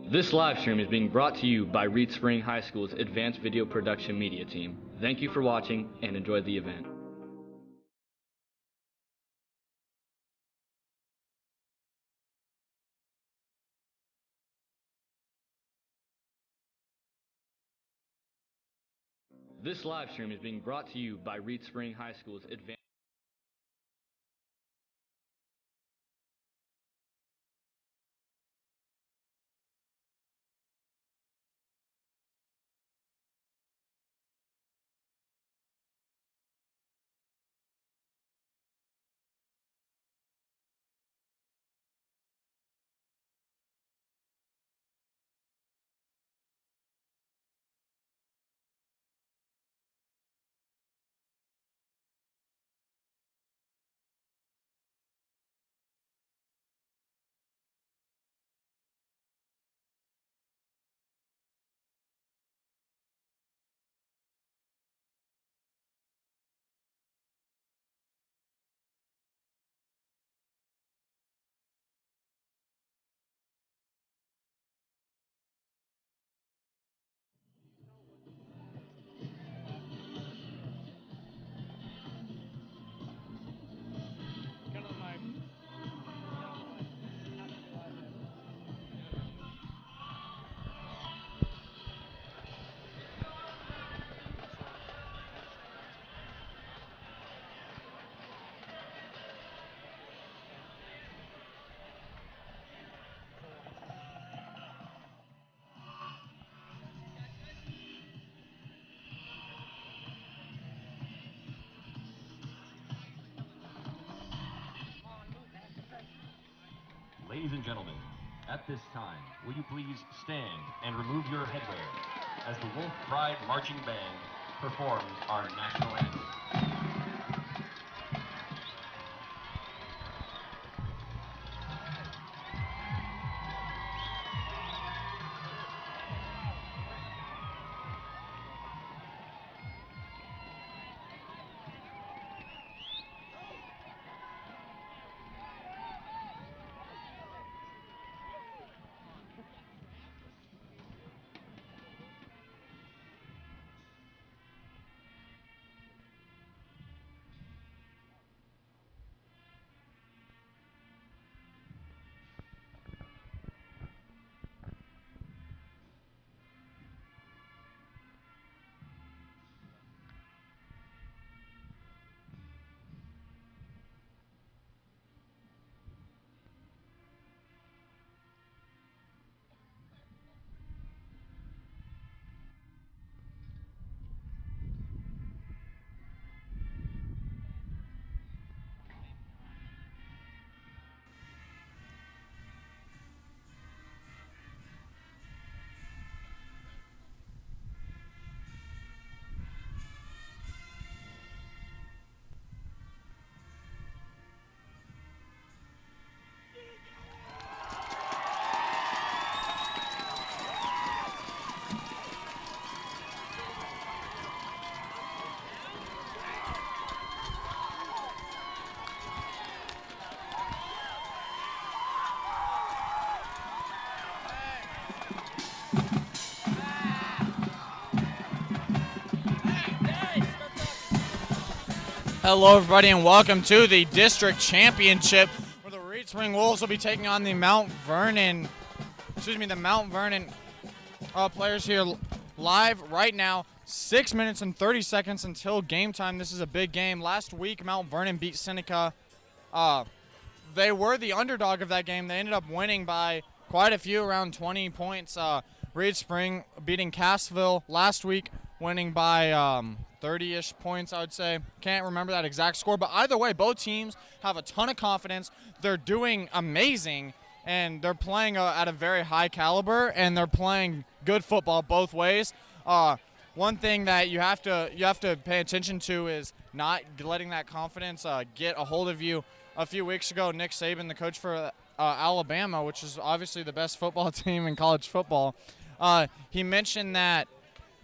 This live stream is being brought to you by Reed Spring High School's Advanced Video Production Media Team. Thank you for watching and enjoy the event. This live stream is being brought to you by Reed Spring High School's Advanced Ladies and gentlemen, at this time, will you please stand and remove your headwear as the Wolf Pride Marching Band performs our national anthem. Hello, everybody, and welcome to the district championship, where the Reed Spring Wolves will be taking on the Mount Vernon players here live right now. 6 minutes and 30 seconds until game time. This is a big game. Last week, Mount Vernon beat Seneca. They were the underdog of that game. They ended up winning by quite a few, around 20 points. Reed Spring beating Cassville last week, winning by 30-ish points, I would say. Can't remember that exact score, but either way, both teams have a ton of confidence. They're doing amazing, and they're playing at a very high caliber, and they're playing good football both ways. One thing that you have to pay attention to is not letting that confidence get a hold of you. A few weeks ago, Nick Saban, the coach for Alabama, which is obviously the best football team in college football, he mentioned that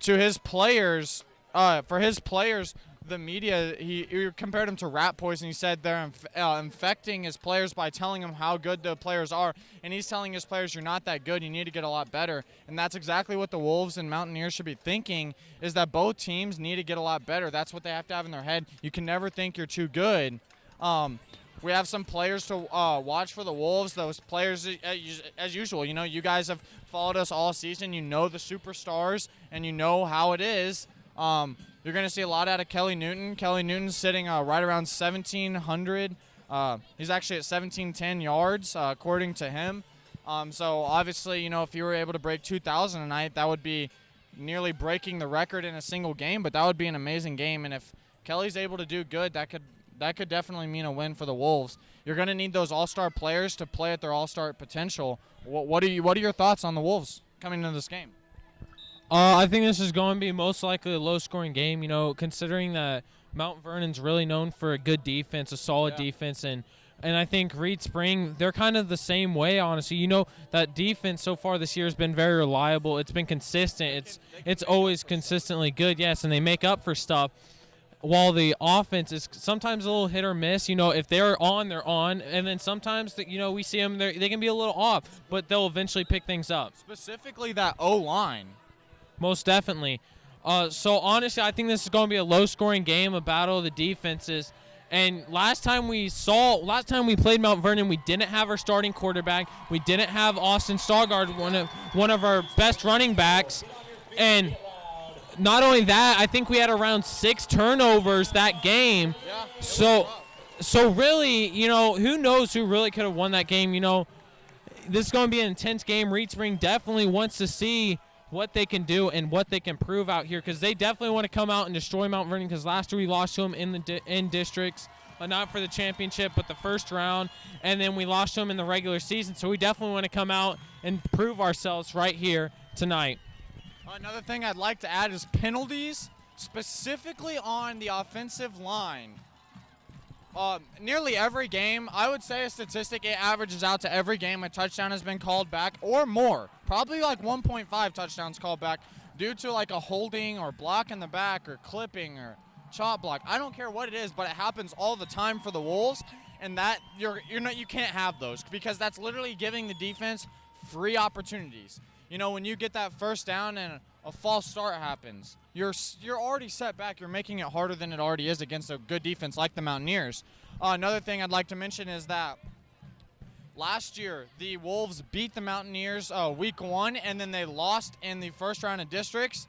to his players, for his players, the media, he compared him to rat poison. He said they're infecting his players by telling them how good the players are, and he's telling his players, you're not that good, you need to get a lot better. And that's exactly what the Wolves and Mountaineers should be thinking, is that both teams need to get a lot better. That's what they have to have in their head. You can never think you're too good. We have some players to watch for the Wolves. Those players, as usual, you know, you guys have followed us all season. You know the superstars, and you know how it is. You're going to see a lot out of Kelly Newton. Kelly Newton's sitting right around 1,700. He's actually at 1,710 yards, according to him. So, obviously, you know, if you were able to break 2,000 tonight, that would be nearly breaking the record in a single game, but that would be an amazing game. And if Kelly's able to do good, that could definitely mean a win for the Wolves. You're going to need those all-star players to play at their all-star potential. What are your thoughts on the Wolves coming into this game? I think this is going to be most likely a low-scoring game, you know, considering that Mount Vernon's really known for a good defense, a solid defense, and I think Reed Spring, they're kind of the same way, honestly. You know, that defense so far this year has been very reliable. It's been consistent. It's always consistently good, yes, and they make up for stuff. While the offense is sometimes a little hit or miss, you know, if they're on, they're on. And then sometimes, you know, we see them, they can be a little off, but they'll eventually pick things up. Specifically that O-line. Most definitely. So, honestly, I think this is going to be a low-scoring game, a battle of the defenses. And last time we played Mount Vernon, we didn't have our starting quarterback. We didn't have Austin Stoggard, one of our best running backs. And not only that, I think we had around 6 turnovers that game. So really, you know, who knows who really could have won that game. You know, this is going to be an intense game. Reed Spring definitely wants to see what they can do and what they can prove out here, because they definitely want to come out and destroy Mount Vernon, because last year we lost to them in districts, not for the championship, but the first round, and then we lost to them in the regular season. So we definitely want to come out and prove ourselves right here tonight. Another thing I'd like to add is penalties, specifically on the offensive line. Nearly every game, I would say a statistic, it averages out to every game a touchdown has been called back or more. Probably like 1.5 touchdowns called back due to like a holding or block in the back or clipping or chop block. I don't care what it is, but it happens all the time for the Wolves, and that you can't have those, because that's literally giving the defense free opportunities. You know, when you get that first down and a false start happens, you're already set back. You're making it harder than it already is against a good defense like the Mountaineers. Another thing I'd like to mention is that last year the Wolves beat the Mountaineers week 1, and then they lost in the first round of districts.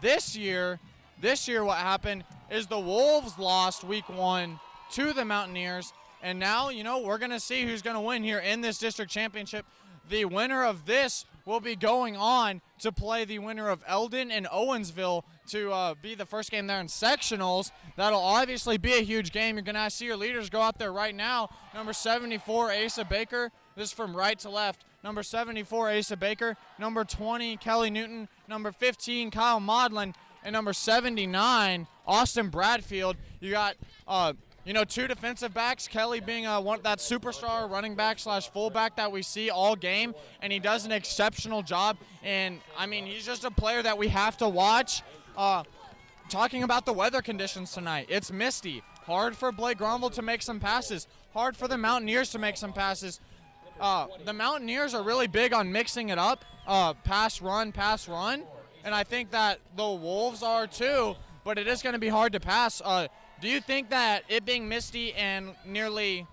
This year what happened is the Wolves lost week 1 to the Mountaineers, and now, you know, we're going to see who's going to win here in this district championship. The winner of this will be going on to play the winner of Eldon and Owensville to be the first game there in sectionals. That'll obviously be a huge game. You're going to see your leaders go out there right now. Number 74, Asa Baker. This is from right to left. Number 74, Asa Baker. Number 20, Kelly Newton. Number 15, Kyle Maudlin. And number 79, Austin Bradfield. You got you know, 2 defensive backs, Kelly being that superstar running back / fullback that we see all game, and he does an exceptional job. And, I mean, he's just a player that we have to watch. Talking about the weather conditions tonight, it's misty. Hard for Blake Gronville to make some passes. Hard for the Mountaineers to make some passes. The Mountaineers are really big on mixing it up, pass, run, and I think that the Wolves are too, but it is going to be hard to pass. Do you think that it being misty and nearly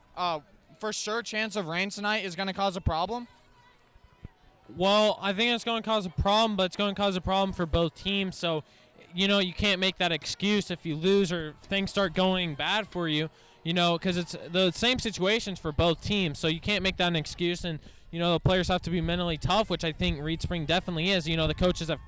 for sure chance of rain tonight is going to cause a problem? Well, I think it's going to cause a problem, but it's going to cause a problem for both teams. So, you know, you can't make that excuse if you lose or things start going bad for you, you know, because it's the same situations for both teams. So you can't make that an excuse. And, you know, the players have to be mentally tough, which I think Reed Spring definitely is. You know, the coaches have,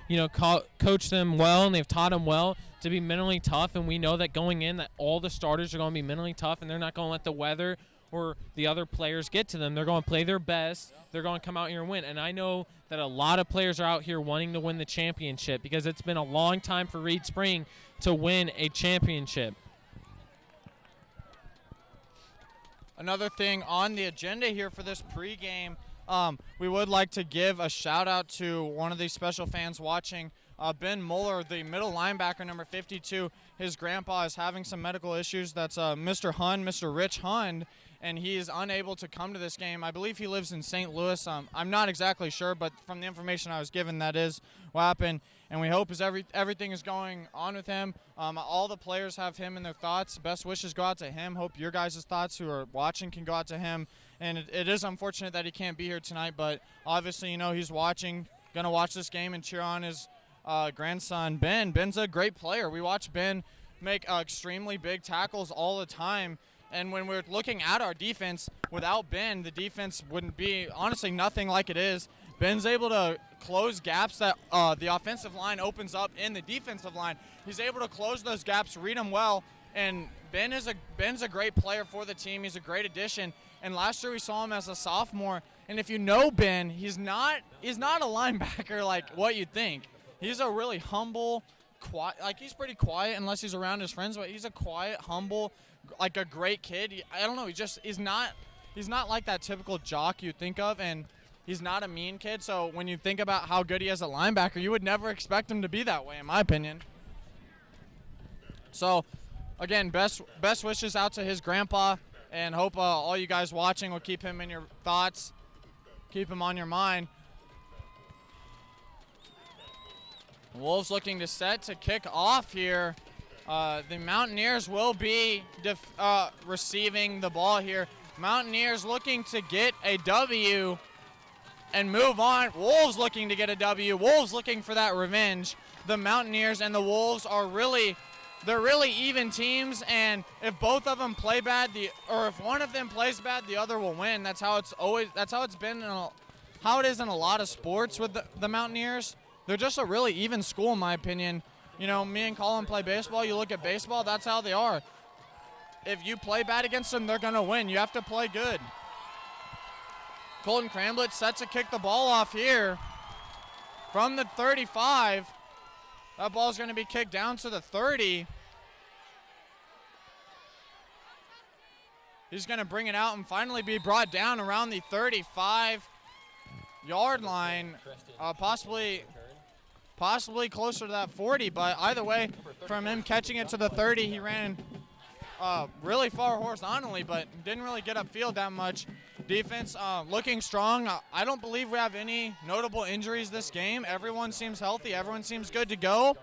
you know, coached them well, and they've taught them well to be mentally tough. And we know that going in that all the starters are going to be mentally tough, and they're not going to let the weather or the other players get to them. They're going to play their best. They're going to come out here and win. And I know that a lot of players are out here wanting to win the championship, because it's been a long time for Reed Spring to win a championship. Another thing on the agenda here for this pregame, we would like to give a shout out to one of these special fans watching. Ben Mueller, the middle linebacker, number 52. His grandpa is having some medical issues. That's Mr. Hund, Mr. Rich Hund, and he is unable to come to this game. I believe he lives in St. Louis. I'm not exactly sure, but from the information I was given, that is what happened. And we hope everything is going on with him. All the players have him in their thoughts. Best wishes go out to him. Hope your guys' thoughts who are watching can go out to him. And it is unfortunate that he can't be here tonight, but obviously, he's watching, going to watch this game and cheer on his grandson, Ben. Ben's a great player. We watch Ben make extremely big tackles all the time. And when we're looking at our defense, without Ben, the defense wouldn't be, honestly, nothing like it is. Ben's able to close gaps that the offensive line opens up in the defensive line. He's able to close those gaps, read them well, and Ben's a great player for the team. He's a great addition. And last year we saw him as a sophomore. And if you know Ben, he's not a linebacker like what you'd think. He's a really humble, quiet, he's pretty quiet unless he's around his friends, but he's a quiet, humble, a great kid. I don't know, he's not like that typical jock you think of, and he's not a mean kid. So when you think about how good he is at linebacker, you would never expect him to be that way, in my opinion. So, again, best wishes out to his grandpa, and hope all you guys watching will keep him in your thoughts, keep him on your mind. Wolves looking to set to kick off here. The Mountaineers will be receiving the ball here. Mountaineers looking to get a W and move on. Wolves looking to get a W. Wolves looking for that revenge. The Mountaineers and the Wolves are they're really even teams, and if both of them play bad, or if one of them plays bad, the other will win. That's how it's been, how it is in a lot of sports with the Mountaineers. They're just a really even school, in my opinion. Me and Colin play baseball. You look at baseball, that's how they are. If you play bad against them, they're going to win. You have to play good. Colton Cramblett set to kick the ball off here from the 35. That ball's going to be kicked down to the 30. He's going to bring it out and finally be brought down around the 35-yard line, possibly closer to that 40, but either way, from him catching it to the 30, he ran really far horizontally, but didn't really get upfield that much. Defense looking strong. I don't believe we have any notable injuries this game. Everyone seems healthy. Everyone seems good to go.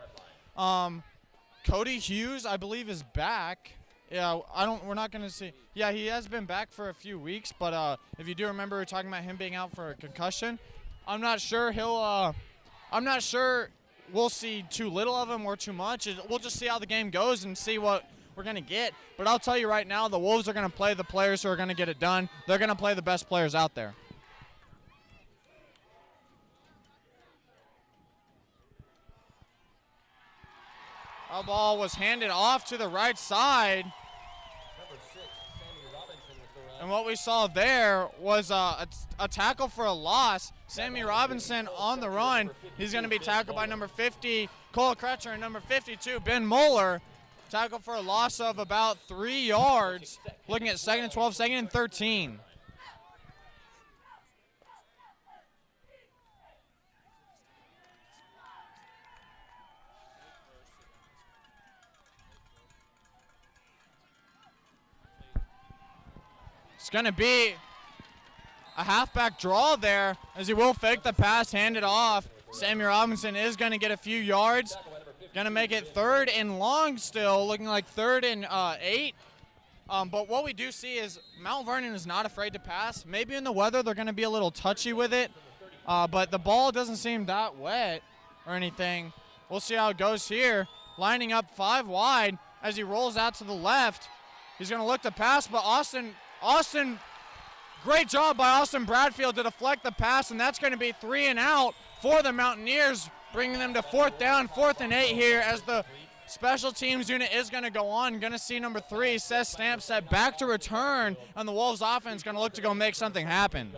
Cody Hughes, I believe, is back. Yeah, we're not going to see. Yeah, he has been back for a few weeks, but if you do remember, we were talking about him being out for a concussion. I'm not sure we'll see too little of him or too much. We'll just see how the game goes and see what we're going to get. But I'll tell you right now, the Wolves are going to play the players who are going to get it done. They're going to play the best players out there. Our ball was handed off to the right side. And what we saw there was a tackle for a loss. Sammy Robinson on the run. He's going to be tackled by number 50, Cole Crutcher, and number 52, Ben Mueller. Tackle for a loss of about 3 yards. Looking at 2nd and 12, 2nd and 13. It's going to be a halfback draw there, as he will fake the pass, hand it off. Sammy Robinson is going to get a few yards. Going to make it 3rd and long still, looking like 3rd and 8. But what we do see is Mount Vernon is not afraid to pass. Maybe in the weather they're going to be a little touchy with it, but the ball doesn't seem that wet or anything. We'll see how it goes here. Lining up 5 wide as he rolls out to the left. He's going to look to pass, but Austin, great job by Austin Bradfield to deflect the pass, and that's going to be 3 and out for the Mountaineers, bringing them to 4th down, 4th and 8 here as the special teams unit is going to go on. Going to see number 3, Seth Stamp, set back to return, and the Wolves offense going to look to go make something happen.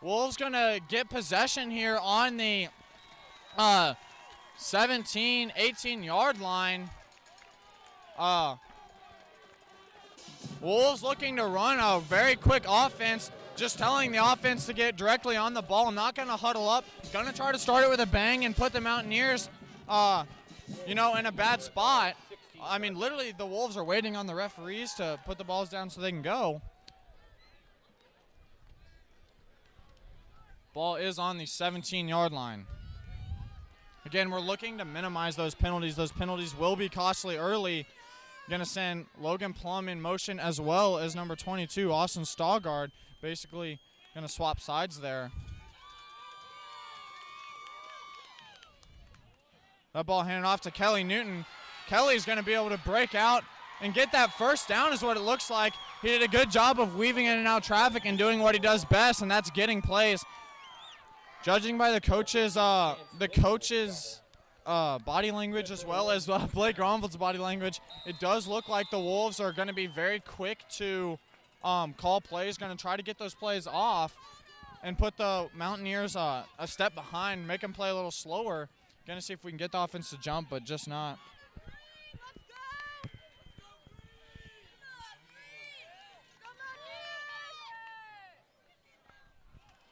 Wolves going to get possession here on the 17, 18-yard line. Wolves looking to run a very quick offense, just telling the offense to get directly on the ball, not going to huddle up, going to try to start it with a bang and put the Mountaineers, in a bad spot. I mean, literally the Wolves are waiting on the referees to put the balls down so they can go. Ball is on the 17-yard line. Again, we're looking to minimize those penalties. Those penalties will be costly early. Going to send Logan Plum in motion as well as number 22, Austin Staugard. Basically going to swap sides there. That ball handed off to Kelly Newton. Kelly's going to be able to break out and get that first down is what it looks like. He did a good job of weaving in and out traffic and doing what he does best, and that's getting plays. Judging by the coaches' body language as well as Blake Gronfeld's body language, it does look like the Wolves are going to be very quick to call plays, going to try to get those plays off and put the Mountaineers a step behind, make them play a little slower. Going to see if we can get the offense to jump, but just not.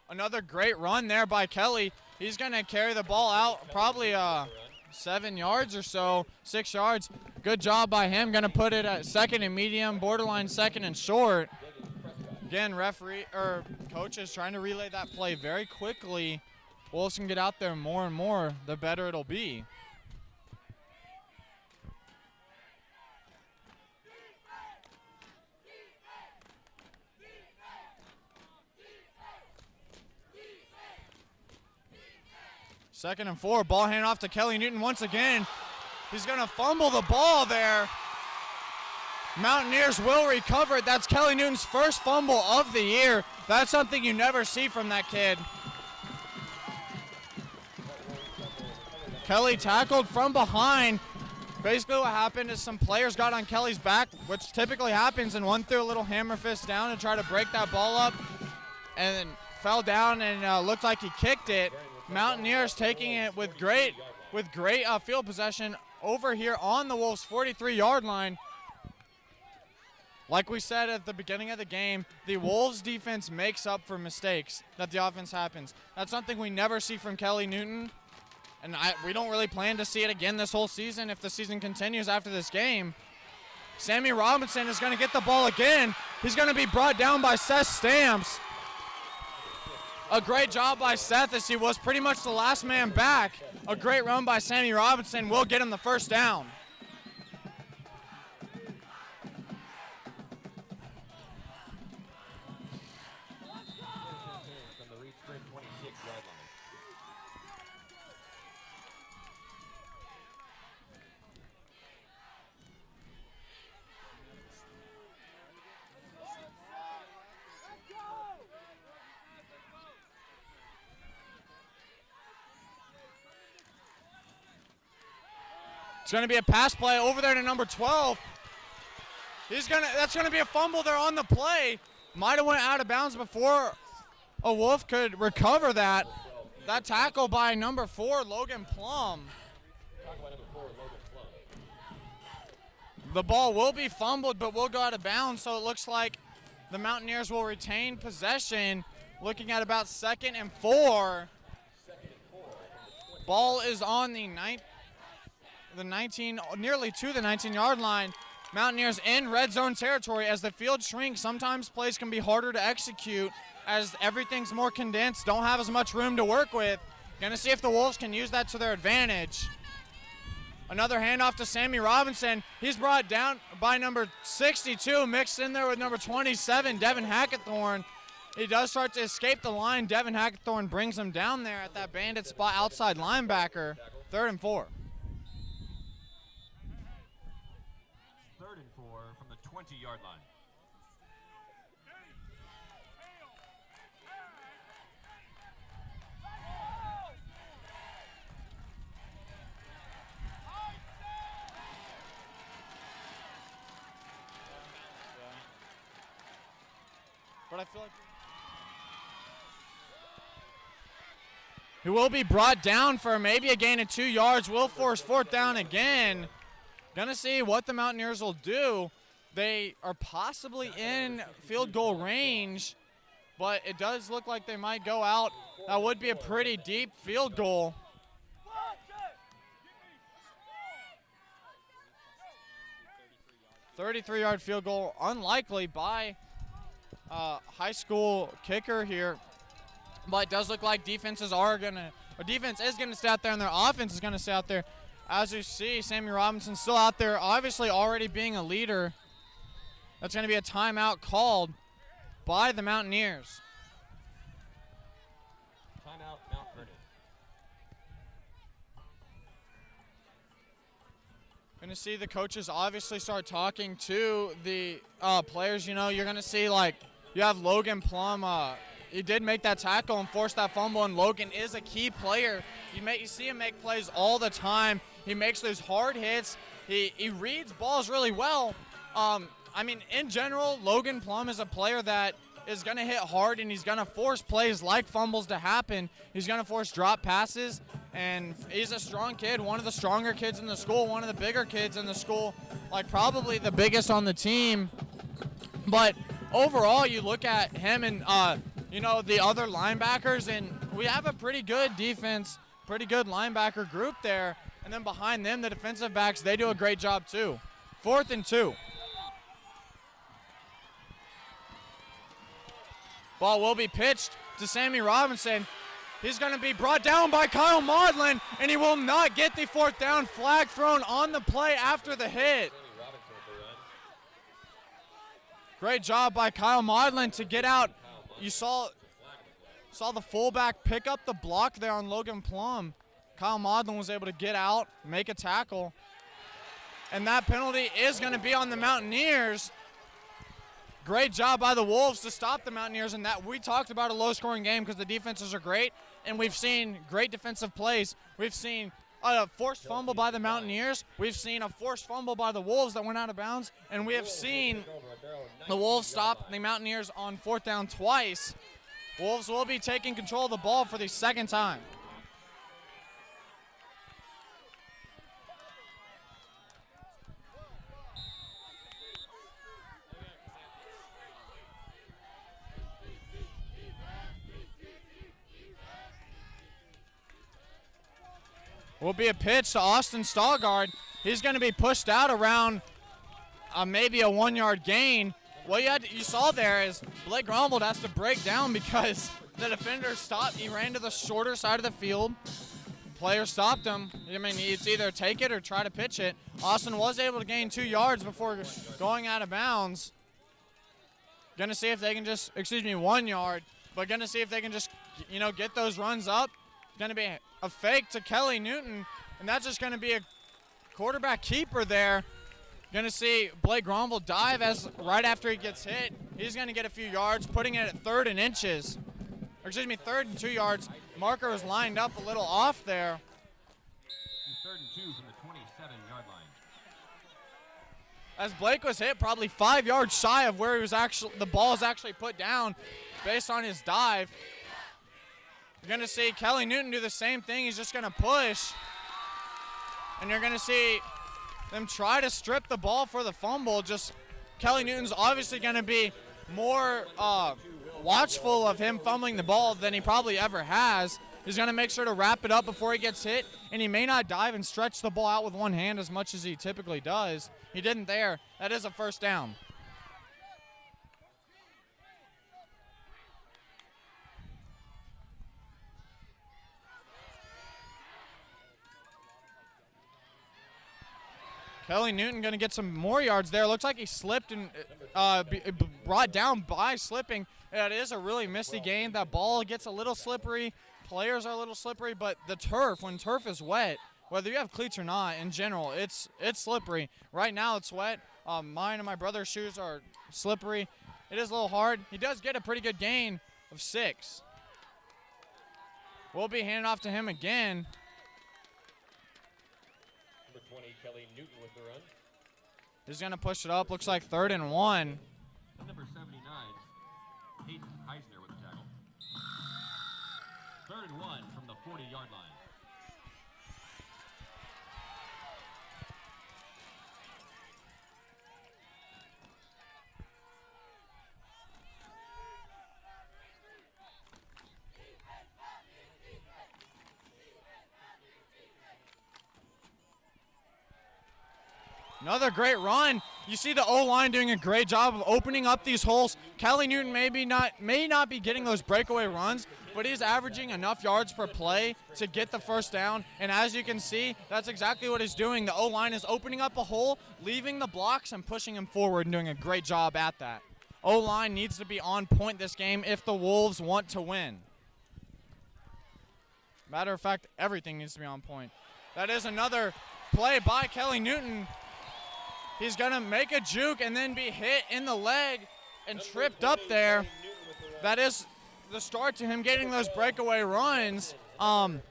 Another great run there by Kelly. He's going to carry the ball out probably 7 yards or so, 6 yards. Good job by him. Going to put it at second and medium, borderline second and short. Again, coach is trying to relay that play very quickly. Wolves can get out there more and more, the better it'll be. Second and 4, ball handed off to Kelly Newton once again. He's going to fumble the ball there. Mountaineers will recover it. That's Kelly Newton's first fumble of the year. That's something you never see from that kid. Kelly tackled from behind. Basically what happened is some players got on Kelly's back, which typically happens, and one threw a little hammer fist down to try to break that ball up and then fell down and looked like he kicked it. Mountaineers taking it with great field possession over here on the Wolves' 43-yard line. Like we said at the beginning of the game, the Wolves defense makes up for mistakes that the offense happens. That's something we never see from Kelly Newton, and we don't really plan to see it again this whole season if the season continues after this game. Sammy Robinson is going to get the ball again. He's going to be brought down by Seth Stamps. A great job by Seth as he was pretty much the last man back. A great run by Sammy Robinson will get him the first down. It's going to be a pass play over there to number 12. That's going to be a fumble there on the play. Might have went out of bounds before a Wolf could recover that. That tackle by number 4, Logan Plum. The ball will be fumbled, but will go out of bounds, so it looks like the Mountaineers will retain possession, looking at about 2nd and 4. Ball is on the 19, nearly to the 19-yard line. Mountaineers in red zone territory. As the field shrinks, sometimes plays can be harder to execute as everything's more condensed, don't have as much room to work with. Gonna see if the Wolves can use that to their advantage. Another handoff to Sammy Robinson. He's brought down by number 62, mixed in there with number 27, Devin Hackathorn. He does start to escape the line. Devin Hackathorn brings him down there at that bandit spot outside linebacker. 3rd and 4. 3rd and 4 from the 20-yard line. But I feel like He will be brought down for maybe a gain of 2 yards. Will force 4th down again. Gonna see what the Mountaineers will do. They are possibly in field goal range, but it does look like they might go out. That would be a pretty deep field goal. $33-yard field goal, unlikely by high school kicker here. But it does look like defense is going to stay out there, and their offense is going to stay out there. As you see, Sammy Robinson still out there, obviously already being a leader. That's going to be a timeout called by the Mountaineers. Timeout, Mount Vernon. Going to see the coaches obviously start talking to the players. You know, you're going to see, like, you have Logan Plum. He did make that tackle and force that fumble, and Logan is a key player. You see him make plays all the time. He makes those hard hits. He reads balls really well. I mean, in general, Logan Plum is a player that is going to hit hard, and he's going to force plays like fumbles to happen. He's going to force drop passes, and he's a strong kid, one of the stronger kids in the school, one of the bigger kids in the school, like probably the biggest on the team. But overall, you look at him and, you know, the other linebackers, and we have a pretty good defense, pretty good linebacker group there. And then behind them, the defensive backs, they do a great job too. 4th and 2. Ball will be pitched to Sammy Robinson. He's going to be brought down by Kyle Maudlin, and he will not get the 4th down. Flag thrown on the play after the hit. Great job by Kyle Maudlin to get out. You saw the fullback pick up the block there on Logan Plum. Kyle Maudlin was able to get out, make a tackle. And that penalty is going to be on the Mountaineers. Great job by the Wolves to stop the Mountaineers, and that we talked about a low-scoring game because the defenses are great, and we've seen great defensive plays. We've seen a forced fumble by the Mountaineers. We've seen a forced fumble by the Wolves that went out of bounds, and we have seen the Wolves stop the Mountaineers on 4th down twice. Wolves will be taking control of the ball for the 2nd time. Will be a pitch to Austin Stallgard. He's going to be pushed out around maybe a 1-yard gain. What you saw there is Blake Grombold has to break down because the defender stopped. He ran to the shorter side of the field. The player stopped him. I mean, it's either take it or try to pitch it. Austin was able to gain 2 yards before going out of bounds. Going to see if they can just, 1 yard, but going to see if they can just, you know, get those runs up. Going to be a fake to Kelly Newton, and that's just going to be a quarterback keeper there. Going to see Blake Grombold dive right after he gets hit. He's going to get a few yards, putting it at 3rd and inches. 3rd and 2 yards. Marker was lined up a little off there. 3rd and 2 from the 27-yard line. As Blake was hit, probably 5 yards shy of where he was the ball is actually put down based on his dive. You're going to see Kelly Newton do the same thing. He's just going to push. And you're going to see them try to strip the ball for the fumble. Just Kelly Newton's obviously going to be more watchful of him fumbling the ball than he probably ever has. He's going to make sure to wrap it up before he gets hit, and he may not dive and stretch the ball out with one hand as much as he typically does. He didn't there. That is a 1st down. Kelly Newton going to get some more yards there. Looks like he slipped and brought down by slipping. It is a really misty game. That ball gets a little slippery. Players are a little slippery, but the turf, when turf is wet, whether you have cleats or not, in general, it's slippery. Right now it's wet. Mine and my brother's shoes are slippery. It is a little hard. He does get a pretty good gain of 6. We'll be handing off to him again. Number 20, Kelly Newton with the run. He's going to push it up. Looks like 3rd and 1. Number 79, Hayden Eisner with the tackle. 3rd and 1 from the 40-yard line. Another great run. You see the O-line doing a great job of opening up these holes. Kelly Newton may not be getting those breakaway runs, but he's averaging enough yards per play to get the first down. And as you can see, that's exactly what he's doing. The O-line is opening up a hole, leaving the blocks, and pushing him forward and doing a great job at that. O-line needs to be on point this game if the Wolves want to win. Matter of fact, everything needs to be on point. That is another play by Kelly Newton. He's going to make a juke and then be hit in the leg and tripped up there. That is the start to him getting those breakaway runs. You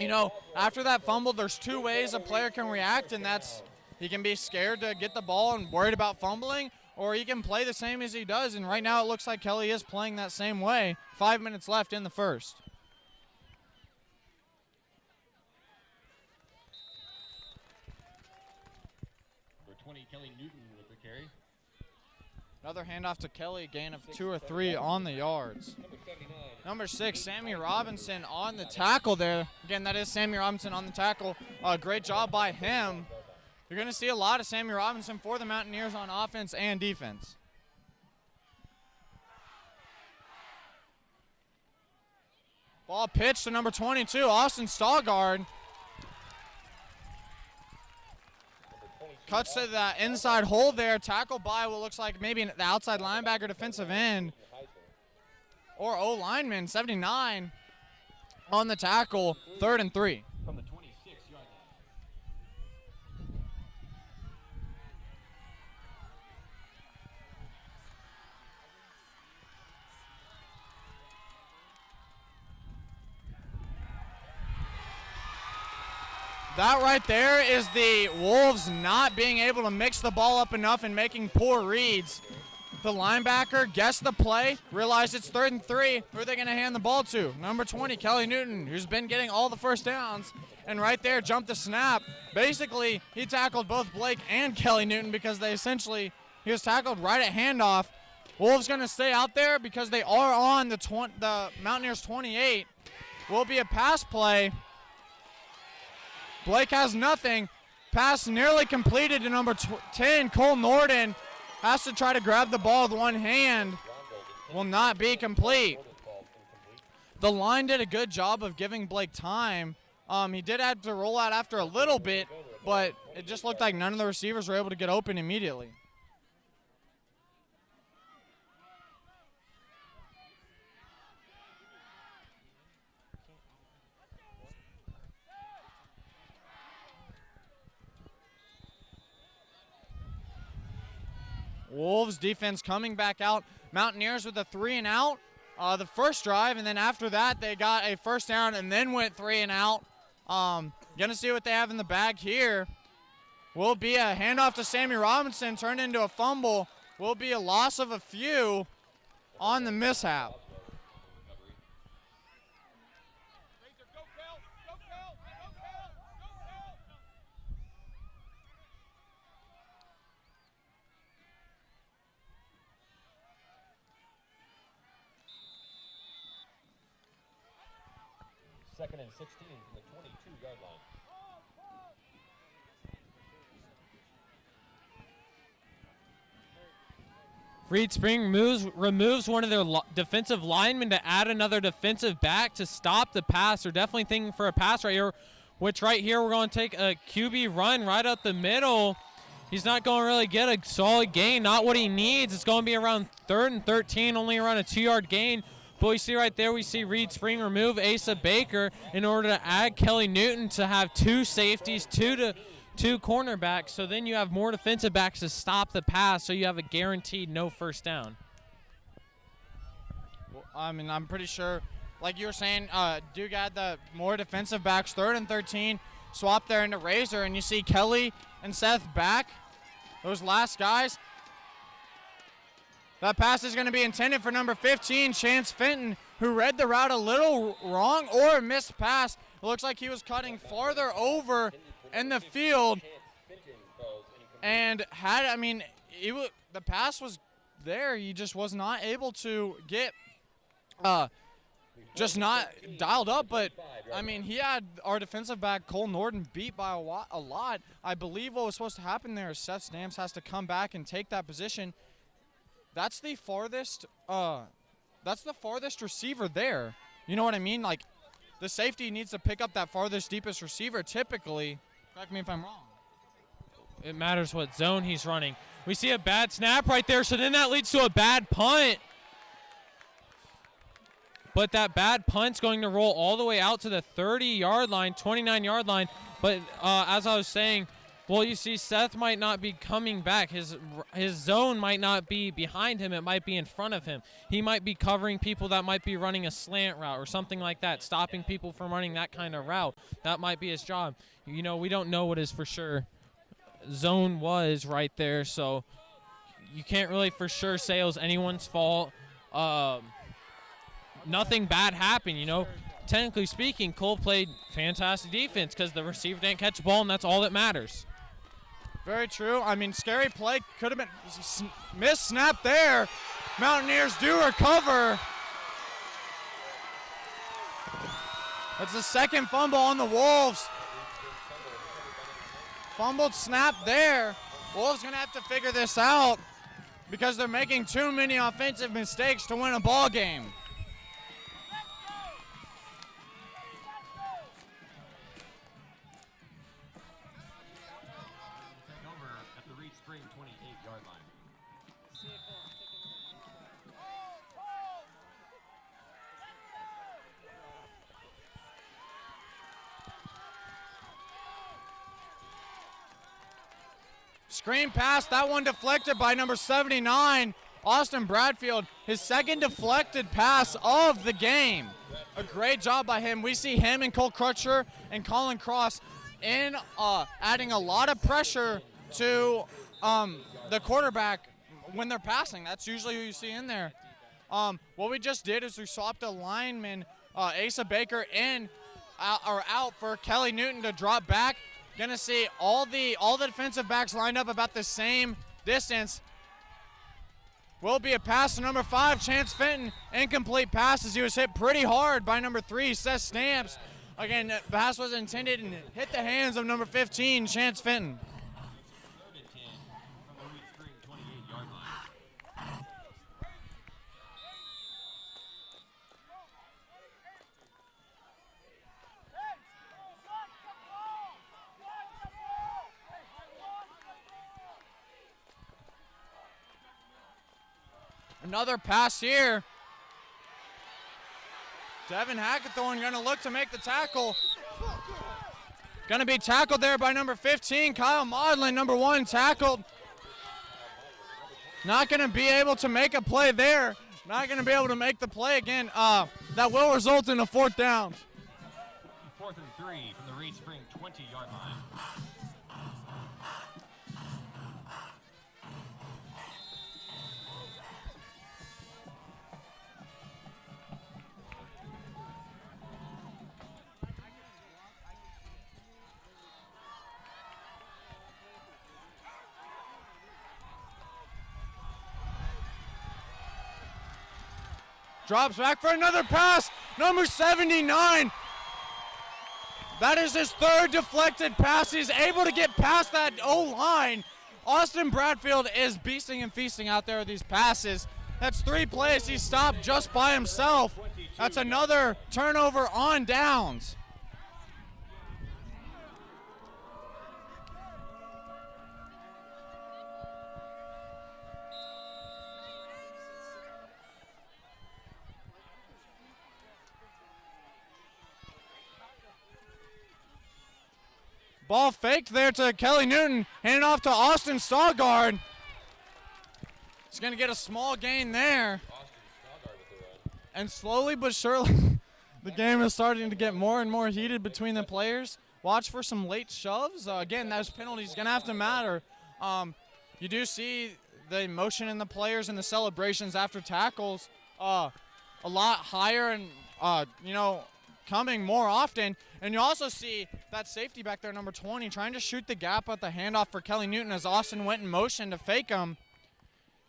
know, after that fumble, there's two ways a player can react, and that's he can be scared to get the ball and worried about fumbling, or he can play the same as he does. And right now it looks like Kelly is playing that same way. 5 minutes left in the first. Kelly Newton with the carry. Another handoff to Kelly, gain of 2 or 3 on the yards. Number 6, Sammy Robinson on the tackle there. Again, that is Sammy Robinson on the tackle. Great job by him. You're going to see a lot of Sammy Robinson for the Mountaineers on offense and defense. Ball pitched to number 22, Austin Stallgard. Cuts to the inside hole there, tackled by what looks like maybe the outside linebacker, defensive end, or O-lineman, 79 on the tackle, 3rd and 3. From the 26-yard line. That right there is the Wolves not being able to mix the ball up enough and making poor reads. The linebacker guessed the play, realized it's 3rd and 3. Who are they going to hand the ball to? Number 20, Kelly Newton, who's been getting all the first downs. And right there, jumped the snap. Basically, he tackled both Blake and Kelly Newton because he was tackled right at handoff. Wolves going to stay out there because they are on the Mountaineers 28. Will be a pass play. Blake has nothing. Pass nearly completed to number 10, Cole Norden. Has to try to grab the ball with one hand. Will not be complete. The line did a good job of giving Blake time. He did have to roll out after a little bit, but it just looked like none of the receivers were able to get open immediately. Wolves defense coming back out. Mountaineers with a 3 and out the first drive, and then after that they got a first down and then went 3 and out. Gonna see what they have in the bag here. Will be a handoff to Sammy Robinson, turned into a fumble. Will be a loss of a few on the mishap. Second and 16 from the 22-yard line. Reed Spring removes one of their defensive linemen to add another defensive back to stop the pass. They're definitely thinking for a pass right here, which right here we're going to take a QB run right up the middle. He's not going to really get a solid gain, not what he needs. It's going to be around 3rd and 13, only around a 2-yard gain. But we see right there, we see Reed Spring remove Asa Baker in order to add Kelly Newton to have 2 safeties, 2 cornerbacks. So then you have more defensive backs to stop the pass, so you have a guaranteed no first down. Well, I mean, I'm pretty sure, like you were saying, Duke had the more defensive backs, 3rd and 13, swap there into Razor, and you see Kelly and Seth back, those last guys. That pass is going to be intended for number 15, Chance Fenton. who read the route a little wrong or missed pass. It looks like he was cutting farther over in the field and the pass was there. He just was not able to get just not dialed up, but I mean, he had our defensive back Cole Norton beat by a lot. I believe what was supposed to happen there is Seth Stamps has to come back and take that position. That's the farthest receiver there. You know what I mean? Like, the safety needs to pick up that farthest, deepest receiver typically. Correct me if I'm wrong. It matters what zone he's running. We see a bad snap right there, so then that leads to a bad punt. But that bad punt's going to roll all the way out to the 30-yard line, 29-yard line. But as I was saying, well, you see Seth might not be coming back. His zone might not be behind him. It might be in front of him. He might be covering people that might be running a slant route or something like that, stopping people from running that kind of route. That might be his job. You know, we don't know what his for sure zone was right there, so you can't really for sure say it was anyone's fault. Nothing bad happened, you know. Technically speaking, Cole played fantastic defense because the receiver didn't catch the ball, and that's all that matters. Very true. I mean, scary play. Could have been missed snap there. Mountaineers do recover. That's the second fumble on the Wolves. Fumbled snap there. Wolves going to have to figure this out because they're making too many offensive mistakes to win a ball game. Screen pass, that one deflected by number 79, Austin Bradfield. His second deflected pass of the game. A great job by him. We see him and Cole Crutcher and Colin Cross in adding a lot of pressure to the quarterback when they're passing. That's usually who you see in there. What we just did is we swapped a lineman, Asa Baker, out for Kelly Newton to drop back. Gonna see all the defensive backs lined up about the same distance. Will be a pass to number 5, Chance Fenton. Incomplete pass as he was hit pretty hard by number 3, Seth Stamps. Again, the pass was intended and hit the hands of number 15, Chance Fenton. Another pass here. Devin Hackathorn going to look to make the tackle. Going to be tackled there by number 15, Kyle Maudlin, number 1, tackled. Not going to be able to make a play there. Not going to be able to make the play again. That will result in a 4th down. 4th and 3 from the Reed Spring 20-yard line. Drops back for another pass. Number 79. That is his 3rd deflected pass. He's able to get past that O-line. Austin Bradfield is beasting and feasting out there with these passes. That's 3 plays he stopped just by himself. That's another turnover on downs. Ball faked there to Kelly Newton. Handed off to Austin Stallgard. He's going to get a small gain there. And slowly but surely, the game is starting to get more and more heated between the players. Watch for some late shoves. Again, those penalties going to have to matter. You do see the emotion in the players and the celebrations after tackles. a lot higher and, coming more often. And you also see that safety back there, number 20, trying to shoot the gap at the handoff for Kelly Newton as Austin went in motion to fake him.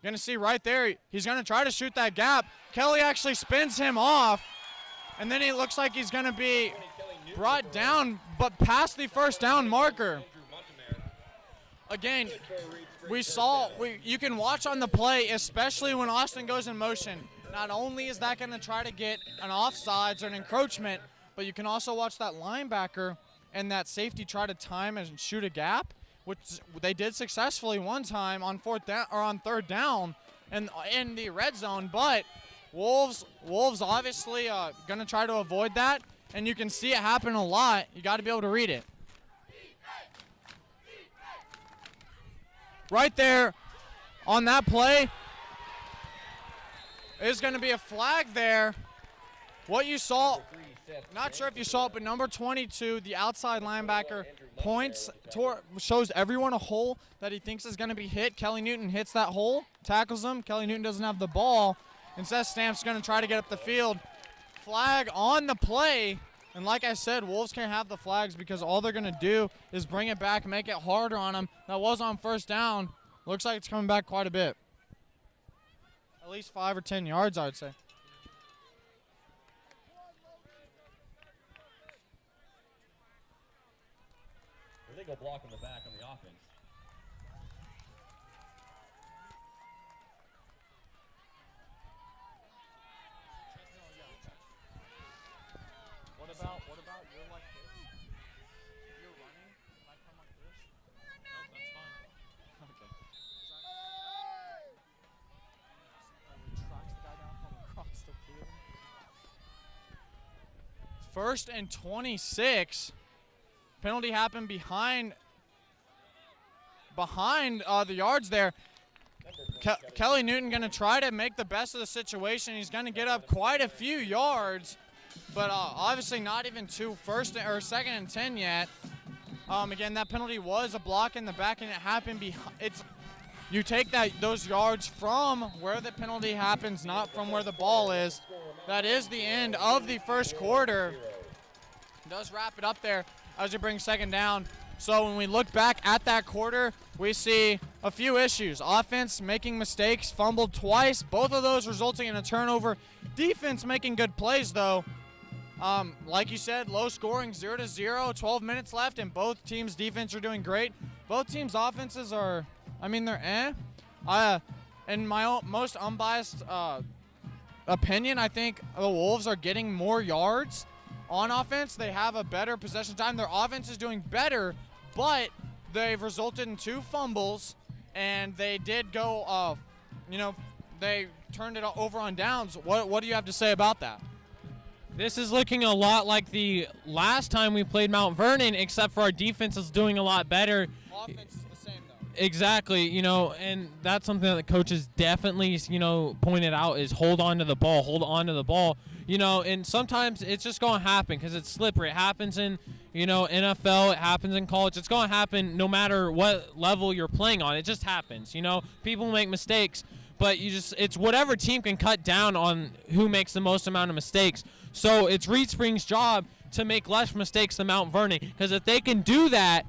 You're going to see right there, he's going to try to shoot that gap. Kelly actually spins him off, and then it looks like he's going to be brought down, but past the first down marker. Again, you can watch on the play, especially when Austin goes in motion. Not only is that going to try to get an offsides or an encroachment, but you can also watch that linebacker and that safety try to time and shoot a gap, which they did successfully one time on third down and in the red zone. But Wolves obviously going to try to avoid that, and you can see it happen a lot. You got to be able to read it. Right there on that play is going to be a flag there. What you saw, not sure if you saw it, but number 22, the outside linebacker, shows everyone a hole that he thinks is going to be hit. Kelly Newton hits that hole, tackles him. Kelly Newton doesn't have the ball. Instead, Stamp's going to try to get up the field. Flag on the play. And like I said, Wolves can't have the flags because all they're going to do is bring it back, make it harder on them. That was on first down. Looks like it's coming back quite a bit. At least 5 or 10 yards, I would say. Illegal block in the back on the offense. What about you're like this? You're running, and I come like this? No, that's fine. Okay. Tracks the guy down from across the field. First and 26. Penalty happened behind the yards there. Kelly Newton going to try to make the best of the situation. He's going to get up quite a few yards, but obviously not even to second and 10 yet. Again, that penalty was a block in the back, and it happened you take those yards from where the penalty happens, not from where the ball is. That is the end of the first quarter. Does wrap it up there as you bring second down. So when we look back at that quarter, we see a few issues. Offense making mistakes, fumbled twice, both of those resulting in a turnover. Defense making good plays, though. Like you said, low scoring, 0-0, 12 minutes left, and both teams' defense are doing great. Both teams' offenses are, they're in my most unbiased opinion, I think the Wolves are getting more yards on offense. They have a better possession time. Their offense is doing better, but they've resulted in 2 fumbles, and they did go, they turned it over on downs. What do you have to say about that? This is looking a lot like the last time we played Mount Vernon, except for our defense is doing a lot better. Offense is the same, though. Exactly, and that's something that the coaches definitely, pointed out is hold on to the ball, and sometimes it's just going to happen because it's slippery. It happens in, NFL, it happens in college. It's going to happen no matter what level you're playing on. It just happens, People make mistakes, but it's whatever team can cut down on who makes the most amount of mistakes. So it's Reed Spring's job to make less mistakes than Mount Vernon, because if they can do that,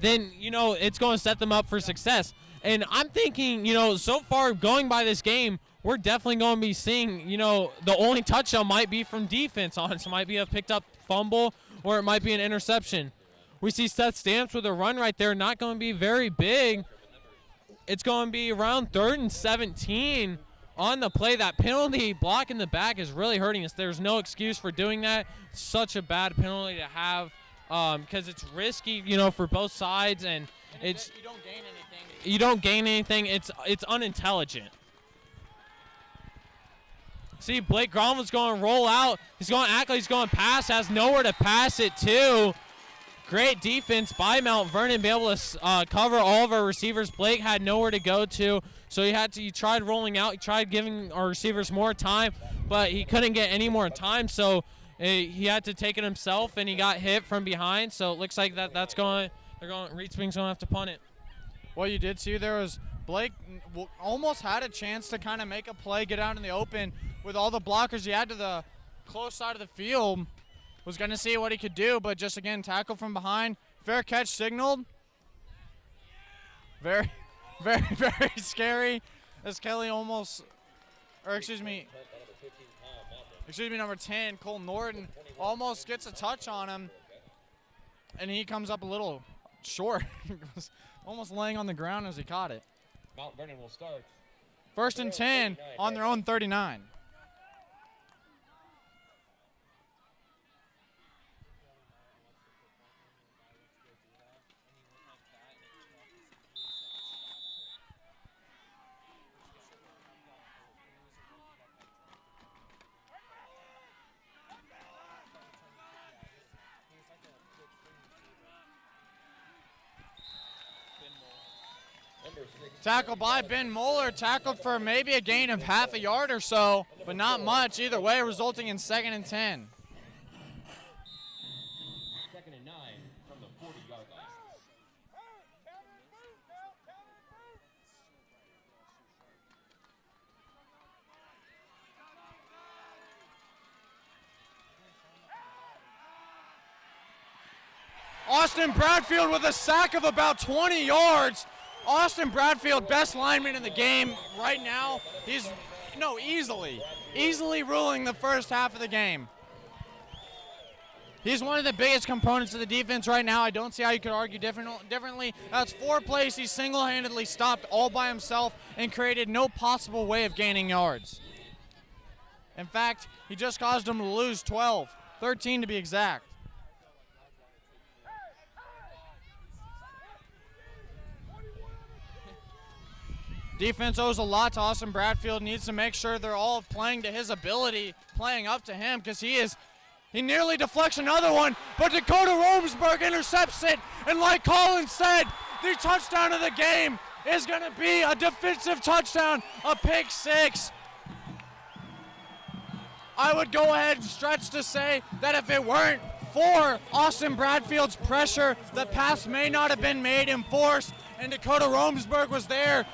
then, it's going to set them up for success. And I'm thinking, so far going by this game, we're definitely going to be seeing, the only touchdown might be from defense on it. So it might be a picked up fumble, or it might be an interception. We see Seth Stamps with a run right there, not going to be very big. It's going to be around 3rd and 17 on the play. That penalty block in the back is really hurting us. There's no excuse for doing that. It's such a bad penalty to have because it's risky, for both sides, and it's you don't gain anything. You don't gain anything. It's unintelligent. See, Blake Gromle's going to roll out. He's going to act like he's going to pass. Has nowhere to pass it to. Great defense by Mount Vernon, be able to cover all of our receivers. Blake had nowhere to go to, so he tried rolling out. He tried giving our receivers more time, but he couldn't get any more time, so he had to take it himself, and he got hit from behind. So it looks like Reed Spring's going to have to punt it. What you did see there was Blake almost had a chance to kind of make a play, get out in the open, with all the blockers he had to the close side of the field. Was going to see what he could do, but just again, tackle from behind. Fair catch signaled. Very, very, very scary as Kelly almost, or excuse me, number 10, Cole Norton, almost gets a touch on him, and he comes up a little short. He was almost laying on the ground as he caught it. Mount Vernon will start. First and 10 on their own 39. Tackle by Ben Moeller, tackled for maybe a gain of half a yard or so, but not much either way, resulting in 2nd and 10. 2nd and 9 from the 40-yard line. Austin Bradfield with a sack of about 20 yards. Austin Bradfield, best lineman in the game right now. He's, easily ruling the first half of the game. He's one of the biggest components of the defense right now. I don't see how you could argue differently. That's 4 plays he single-handedly stopped all by himself and created no possible way of gaining yards. In fact, he just caused them to lose 12, 13 to be exact. Defense owes a lot to Austin Bradfield. Needs to make sure they're all playing to his ability, playing up to him, because he nearly deflects another one, but Dakota Romsberg intercepts it, and like Colin said, the touchdown of the game is going to be a defensive touchdown, a pick 6. I would go ahead and stretch to say that if it weren't for Austin Bradfield's pressure, the pass may not have been made in force, and Dakota Romsberg was there.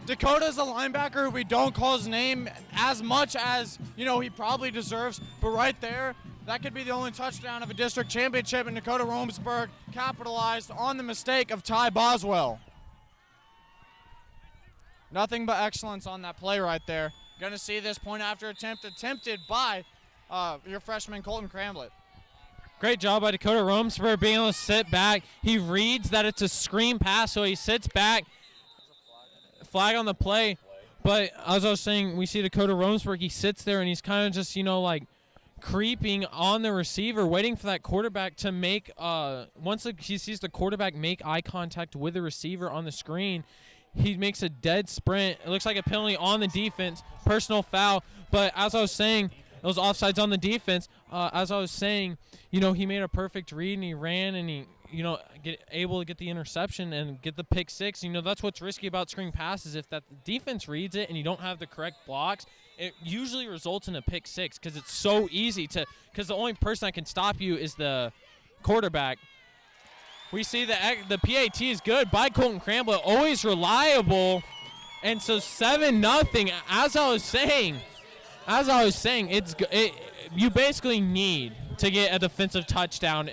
Dakota's a linebacker who we don't call his name as much as, he probably deserves. But right there, that could be the only touchdown of a district championship, and Dakota Romsberg capitalized on the mistake of Ty Boswell. Nothing but excellence on that play right there. Going to see this point after attempt attempted by your freshman Colton Cramblett. Great job by Dakota Romsberg being able to sit back. He reads that it's a screen pass, so he sits back. Flag on the play. But as I was saying, we see Dakota Romsberg. He sits there and he's kind of just, creeping on the receiver, waiting for that quarterback to make, once he sees the quarterback make eye contact with the receiver on the screen, he makes a dead sprint. It looks like a penalty on the defense, personal foul. But as I was saying, it was offsides on the defense. As I was saying, he made a perfect read and he ran and he, able to get the interception and get the pick 6. That's what's risky about screen passes. If that defense reads it and you don't have the correct blocks, it usually results in a pick 6 because it's so easy because the only person that can stop you is the quarterback. We see the PAT is good by Colton Cramblett, always reliable. And so 7-0, as I was saying, you basically need to get a defensive touchdown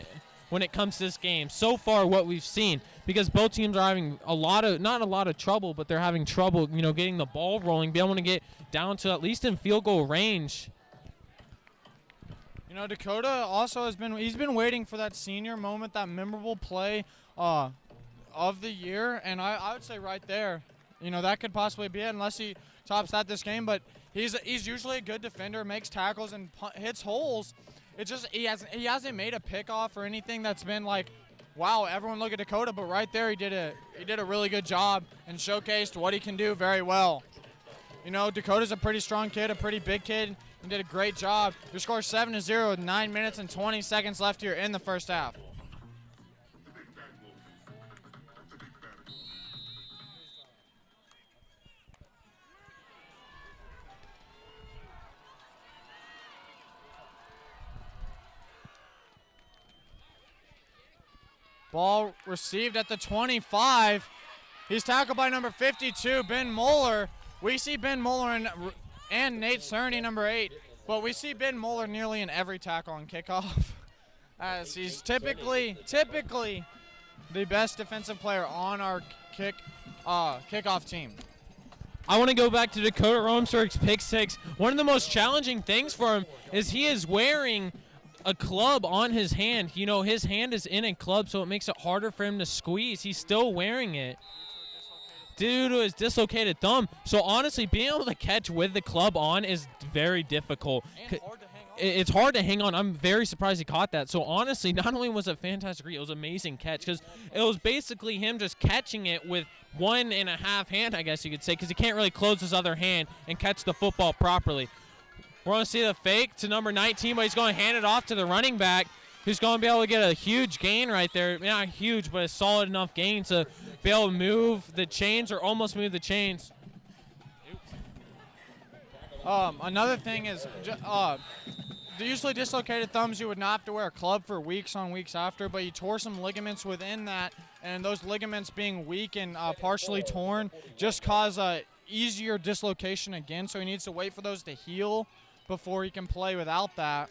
when it comes to this game. So far, what we've seen, because both teams are having not a lot of trouble, but they're having trouble, getting the ball rolling, being able to get down to at least in field goal range. Dakota also he's been waiting for that senior moment, that memorable play of the year, and I would say right there, that could possibly be it unless he tops that this game, but he's usually a good defender, makes tackles and hits holes. It's just he hasn't made a pickoff or anything that's been like, wow, everyone look at Dakota, but right there he did a really good job and showcased what he can do very well. Dakota's a pretty strong kid, a pretty big kid, and did a great job. Your score 7-0 with 9 minutes and 20 seconds left here in the first half. Ball received at the 25. He's tackled by number 52, Ben Moeller. We see Ben Moeller and Nate Cerny, number 8. But we see Ben Moeller nearly in every tackle on kickoff, as he's typically the best defensive player on our kickoff team. I want to go back to Dakota Romsberg's pick 6. One of the most challenging things for him is he is wearing a club on his hand. You know, his hand is in a club, so it makes it harder for him to squeeze. He's still wearing it due to his dislocated thumb. So honestly, being able to catch with the club on is very difficult. And hard to hang on. It's hard to hang on. I'm very surprised he caught that. So honestly, not only was it fantastic read, it was an amazing catch, because it was basically him just catching it with 1.5 hand, I guess you could say, because he can't really close his other hand and catch the football properly. We're going to see the fake to number 19, but he's going to hand it off to the running back, who's going to be able to get a huge gain right there. Not huge, but a solid enough gain to be able to move the chains, or almost move the chains. Another thing is, the usually dislocated thumbs, you would not have to wear a club for weeks on weeks after, but he tore some ligaments within that, and those ligaments being weak and partially torn just cause a easier dislocation again, so he needs to wait for those to heal before he can play without that,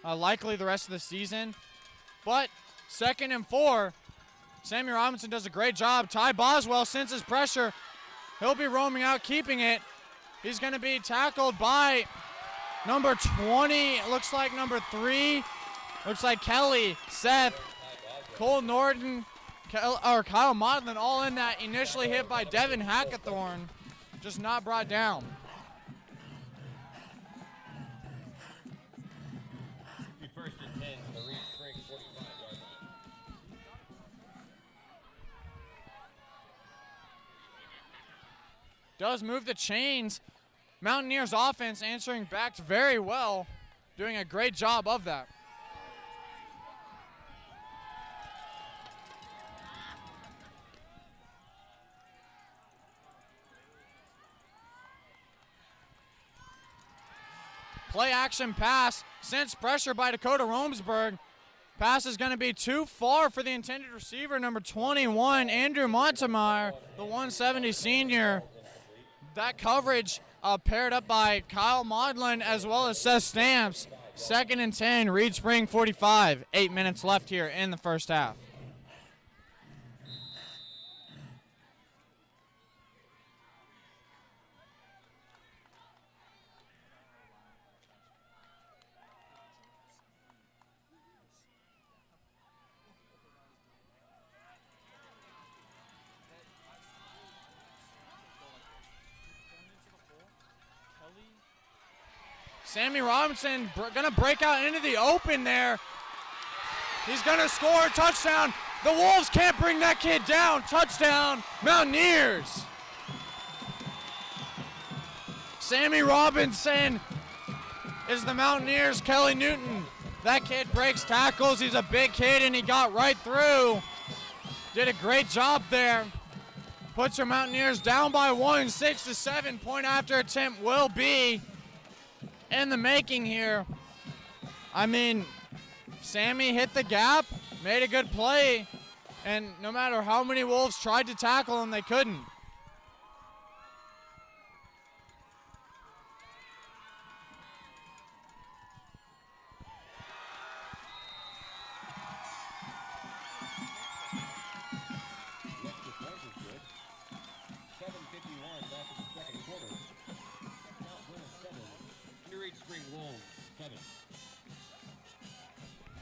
likely the rest of the season. But 2nd and 4, Sammy Robinson does a great job. Ty Boswell senses pressure. He'll be roaming out, keeping it. He's going to be tackled by number 20, looks like number 3. Looks like Kelly, Seth, Cole Norton, Kyle Modlin, all in that, initially hit by Devin Hackathorn, just not brought down. First and 10 for the Reed Spring 45-yard line. Does move the chains. Mountaineers offense answering back very well, doing a great job of that. Play action pass, sense pressure by Dakota Romsberg. Pass is going to be too far for the intended receiver, number 21, Andrew Montemeyer, the 170 senior. That coverage paired up by Kyle Modlin as well as Seth Stamps. 2nd and 10, Reed Spring 45. 8 minutes left here in the first half. Sammy Robinson going to break out into the open there. He's going to score a touchdown. The Wolves can't bring that kid down. Touchdown, Mountaineers. Sammy Robinson is the Mountaineers' Kelly Newton. That kid breaks tackles. He's a big kid, and he got right through. Did a great job there. Puts your Mountaineers down by 1, 6-7. Point after attempt will be in the making here. I mean, Sammy hit the gap, made a good play, and no matter how many Wolves tried to tackle him, they couldn't. Wolves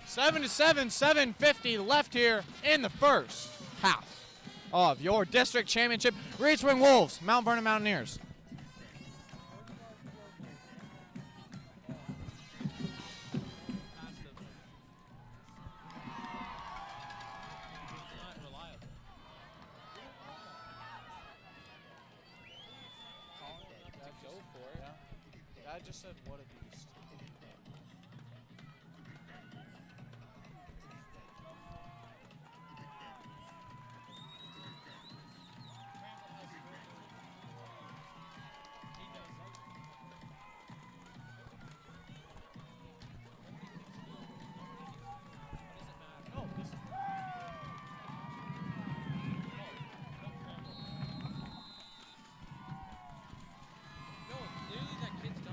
7-7, 7:50 left here in the first half of your district championship. Reed Spring Wolves, Mount Vernon Mountaineers. I just said what a beast. No, clearly that kid's done.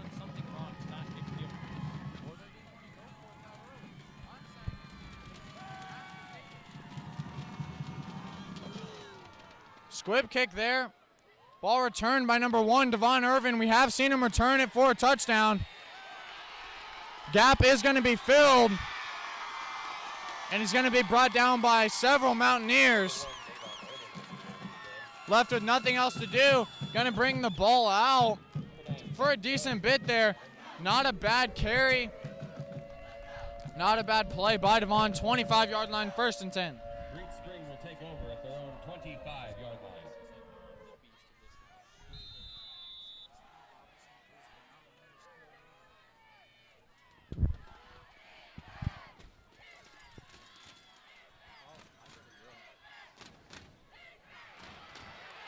Squib kick there. Ball returned by number 1, Devon Irvin. We have seen him return it for a touchdown. Gap is going to be filled. And he's going to be brought down by several Mountaineers. Left with nothing else to do. Going to bring the ball out for a decent bit there. Not a bad carry. Not a bad play by Devon. 25-yard line, 1st and 10. Reed String will take over at their own 25-yard line.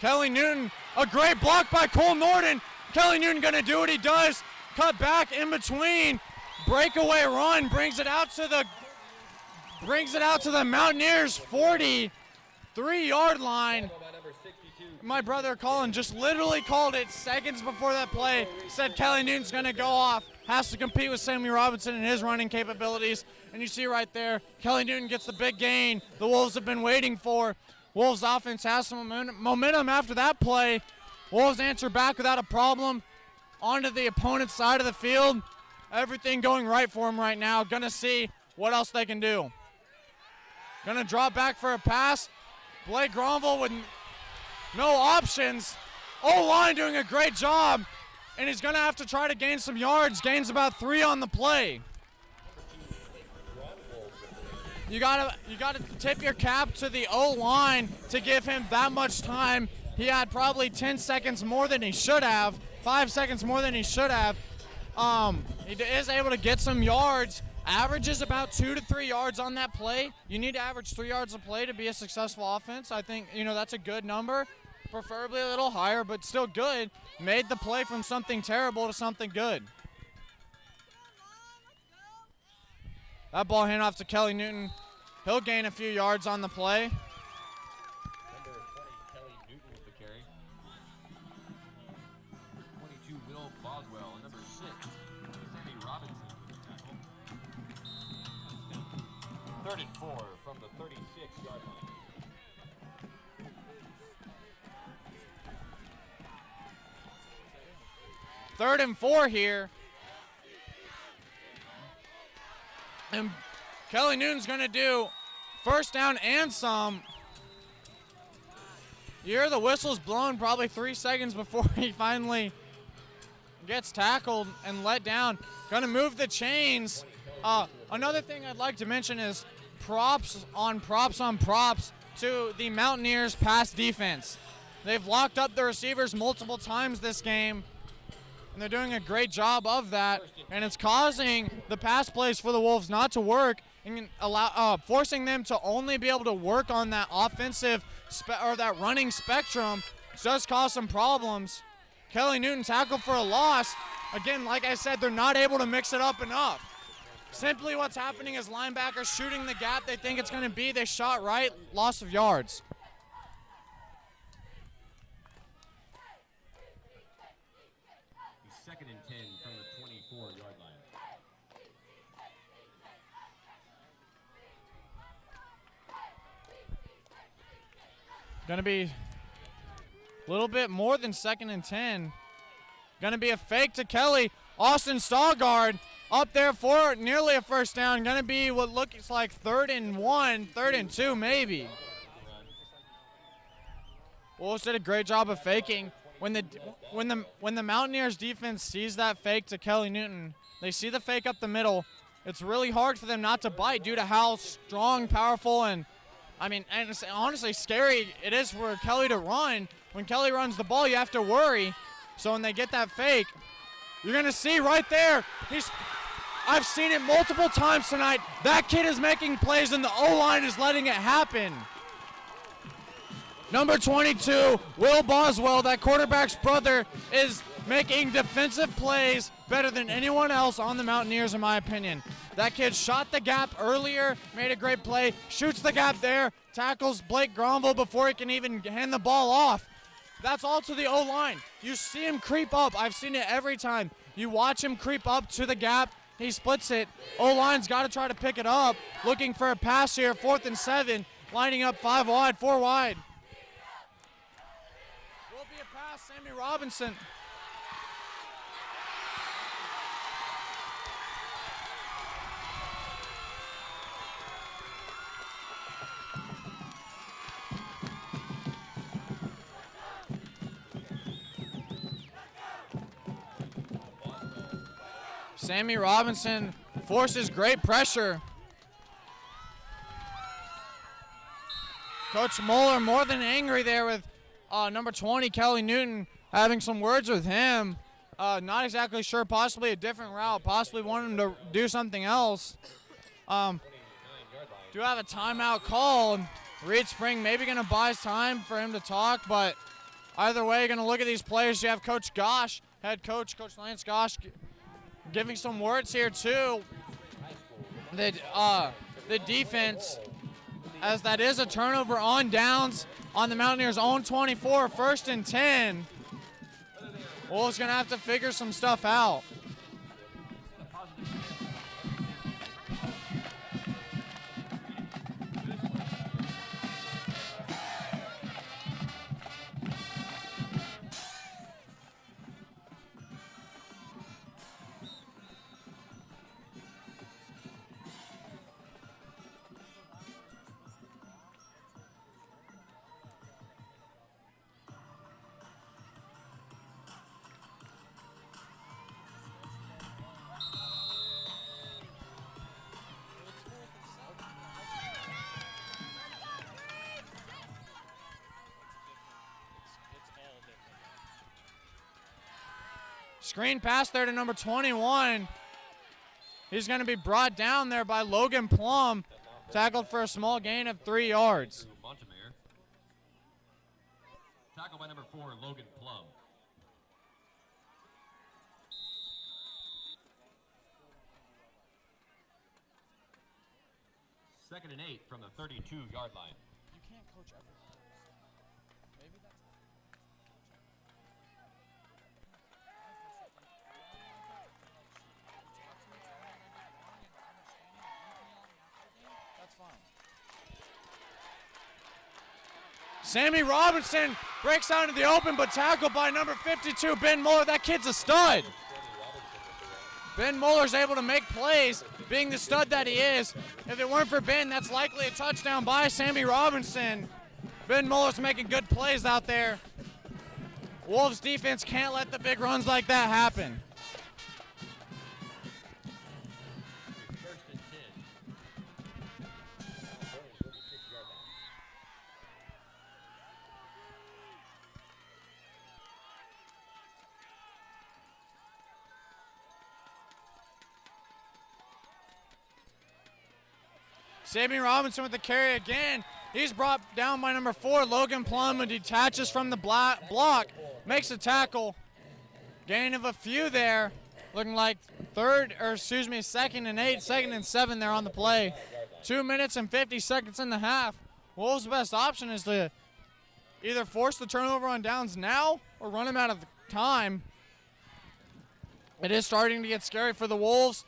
Kelly Newton, a great block by Cole Norton. Kelly Newton going to do what he does. Cut back in between. Breakaway run brings it out to the Mountaineers 43-yard line. My brother Colin just literally called it seconds before that play. Said Kelly Newton's going to go off. Has to compete with Sammy Robinson and his running capabilities. And you see right there, Kelly Newton gets the big gain the Wolves have been waiting for. Wolves offense has some momentum after that play. Wolves answer back without a problem. Onto the opponent's side of the field. Everything going right for them right now. Gonna see what else they can do. Gonna drop back for a pass. Blake Gronville with no options. O-line doing a great job. And he's gonna have to try to gain some yards. Gains about 3 on the play. You gotta tip your cap to the O-line to give him that much time. He had probably 10 seconds more than he should have, 5 seconds more than he should have. He is able to get some yards. Averages about 2 to 3 yards on that play. You need to average 3 yards a play to be a successful offense. I think, that's a good number. Preferably a little higher, but still good. Made the play from something terrible to something good. That ball handed off to Kelly Newton. He'll gain a few yards on the play. Number 20, Kelly Newton with the carry. 22, Will Boswell. And number 6, Sammy Robinson with the tackle. 3rd and 4 from the 36-yard line. Third and 4 here. And Kelly Newton's going to do first down and some. You hear the whistles blowing probably 3 seconds before he finally gets tackled and let down. Going to move the chains. Another thing I'd like to mention is props on props to the Mountaineers' pass defense. They've locked up the receivers multiple times this game, and they're doing a great job of that, and it's causing the pass plays for the Wolves not to work and forcing them to only be able to work on that offensive or that running spectrum. Does cause some problems. Kelly Newton tackled for a loss. Again, like I said, they're not able to mix it up enough. Simply what's happening is linebackers shooting the gap they think it's going to be. They shot right, loss of yards. Second and 10 from the 24-yard line. Going to be a little bit more than 2nd and 10. Going to be a fake to Kelly. Austin Stahlgard up there for nearly a first down. Going to be what looks like 3rd and 1, 3rd and 2 maybe. Wolves did a great job of faking. When the Mountaineers defense sees that fake to Kelly Newton, they see the fake up the middle. It's really hard for them not to bite due to how strong, powerful, and honestly scary it is for Kelly to run. When Kelly runs the ball, you have to worry. So when they get that fake, you're going to see right there, I've seen it multiple times tonight. That kid is making plays and the O-line is letting it happen. Number 22, Will Boswell, that quarterback's brother, is making defensive plays better than anyone else on the Mountaineers, in my opinion. That kid shot the gap earlier, made a great play, shoots the gap there, tackles Blake Gronville before he can even hand the ball off. That's all to the O-line. You see him creep up. I've seen it every time. You watch him creep up to the gap. He splits it. O-line's got to try to pick it up. Looking for a pass here, 4th and 7. Lining up 5 wide, 4 wide. Robinson. Sammy Robinson forces great pressure. Coach Moeller more than angry there with number 20, Kelly Newton, having some words with him. Not exactly sure, possibly a different route, possibly wanting him to do something else. Do have a timeout called. Reed Spring maybe going to buy time for him to talk, but either way, going to look at these players. You have Coach Gosh, head coach, Coach Lance Gosh, giving some words here too. The defense, as that is a turnover on downs on the Mountaineers' own 24, 1st and 10. Wolves going to have to figure some stuff out. Screen pass there to number 21. He's going to be brought down there by Logan Plum. Tackled for a small gain of 3 yards. Mountaineer. Tackle by number 4, Logan Plum. Second and 8 from the 32-yard line. You can't coach everything. Maybe that's fine. Sammy Robinson breaks out into the open, but tackled by number 52, Ben Mueller. That kid's a stud. Ben Mueller's able to make plays, being the stud that he is. If it weren't for Ben, that's likely a touchdown by Sammy Robinson. Ben Mueller's making good plays out there. Wolves defense can't let the big runs like that happen. First and 10. Sammy Robinson with the carry again. He's brought down by number 4, Logan Plum, who detaches from the block, makes a tackle. Gain of a few there. Looking like second and 8, second and 7 there on the play. 2 minutes and 50 seconds in the half. Wolves' best option is to either force the turnover on downs now or run him out of time. It is starting to get scary for the Wolves.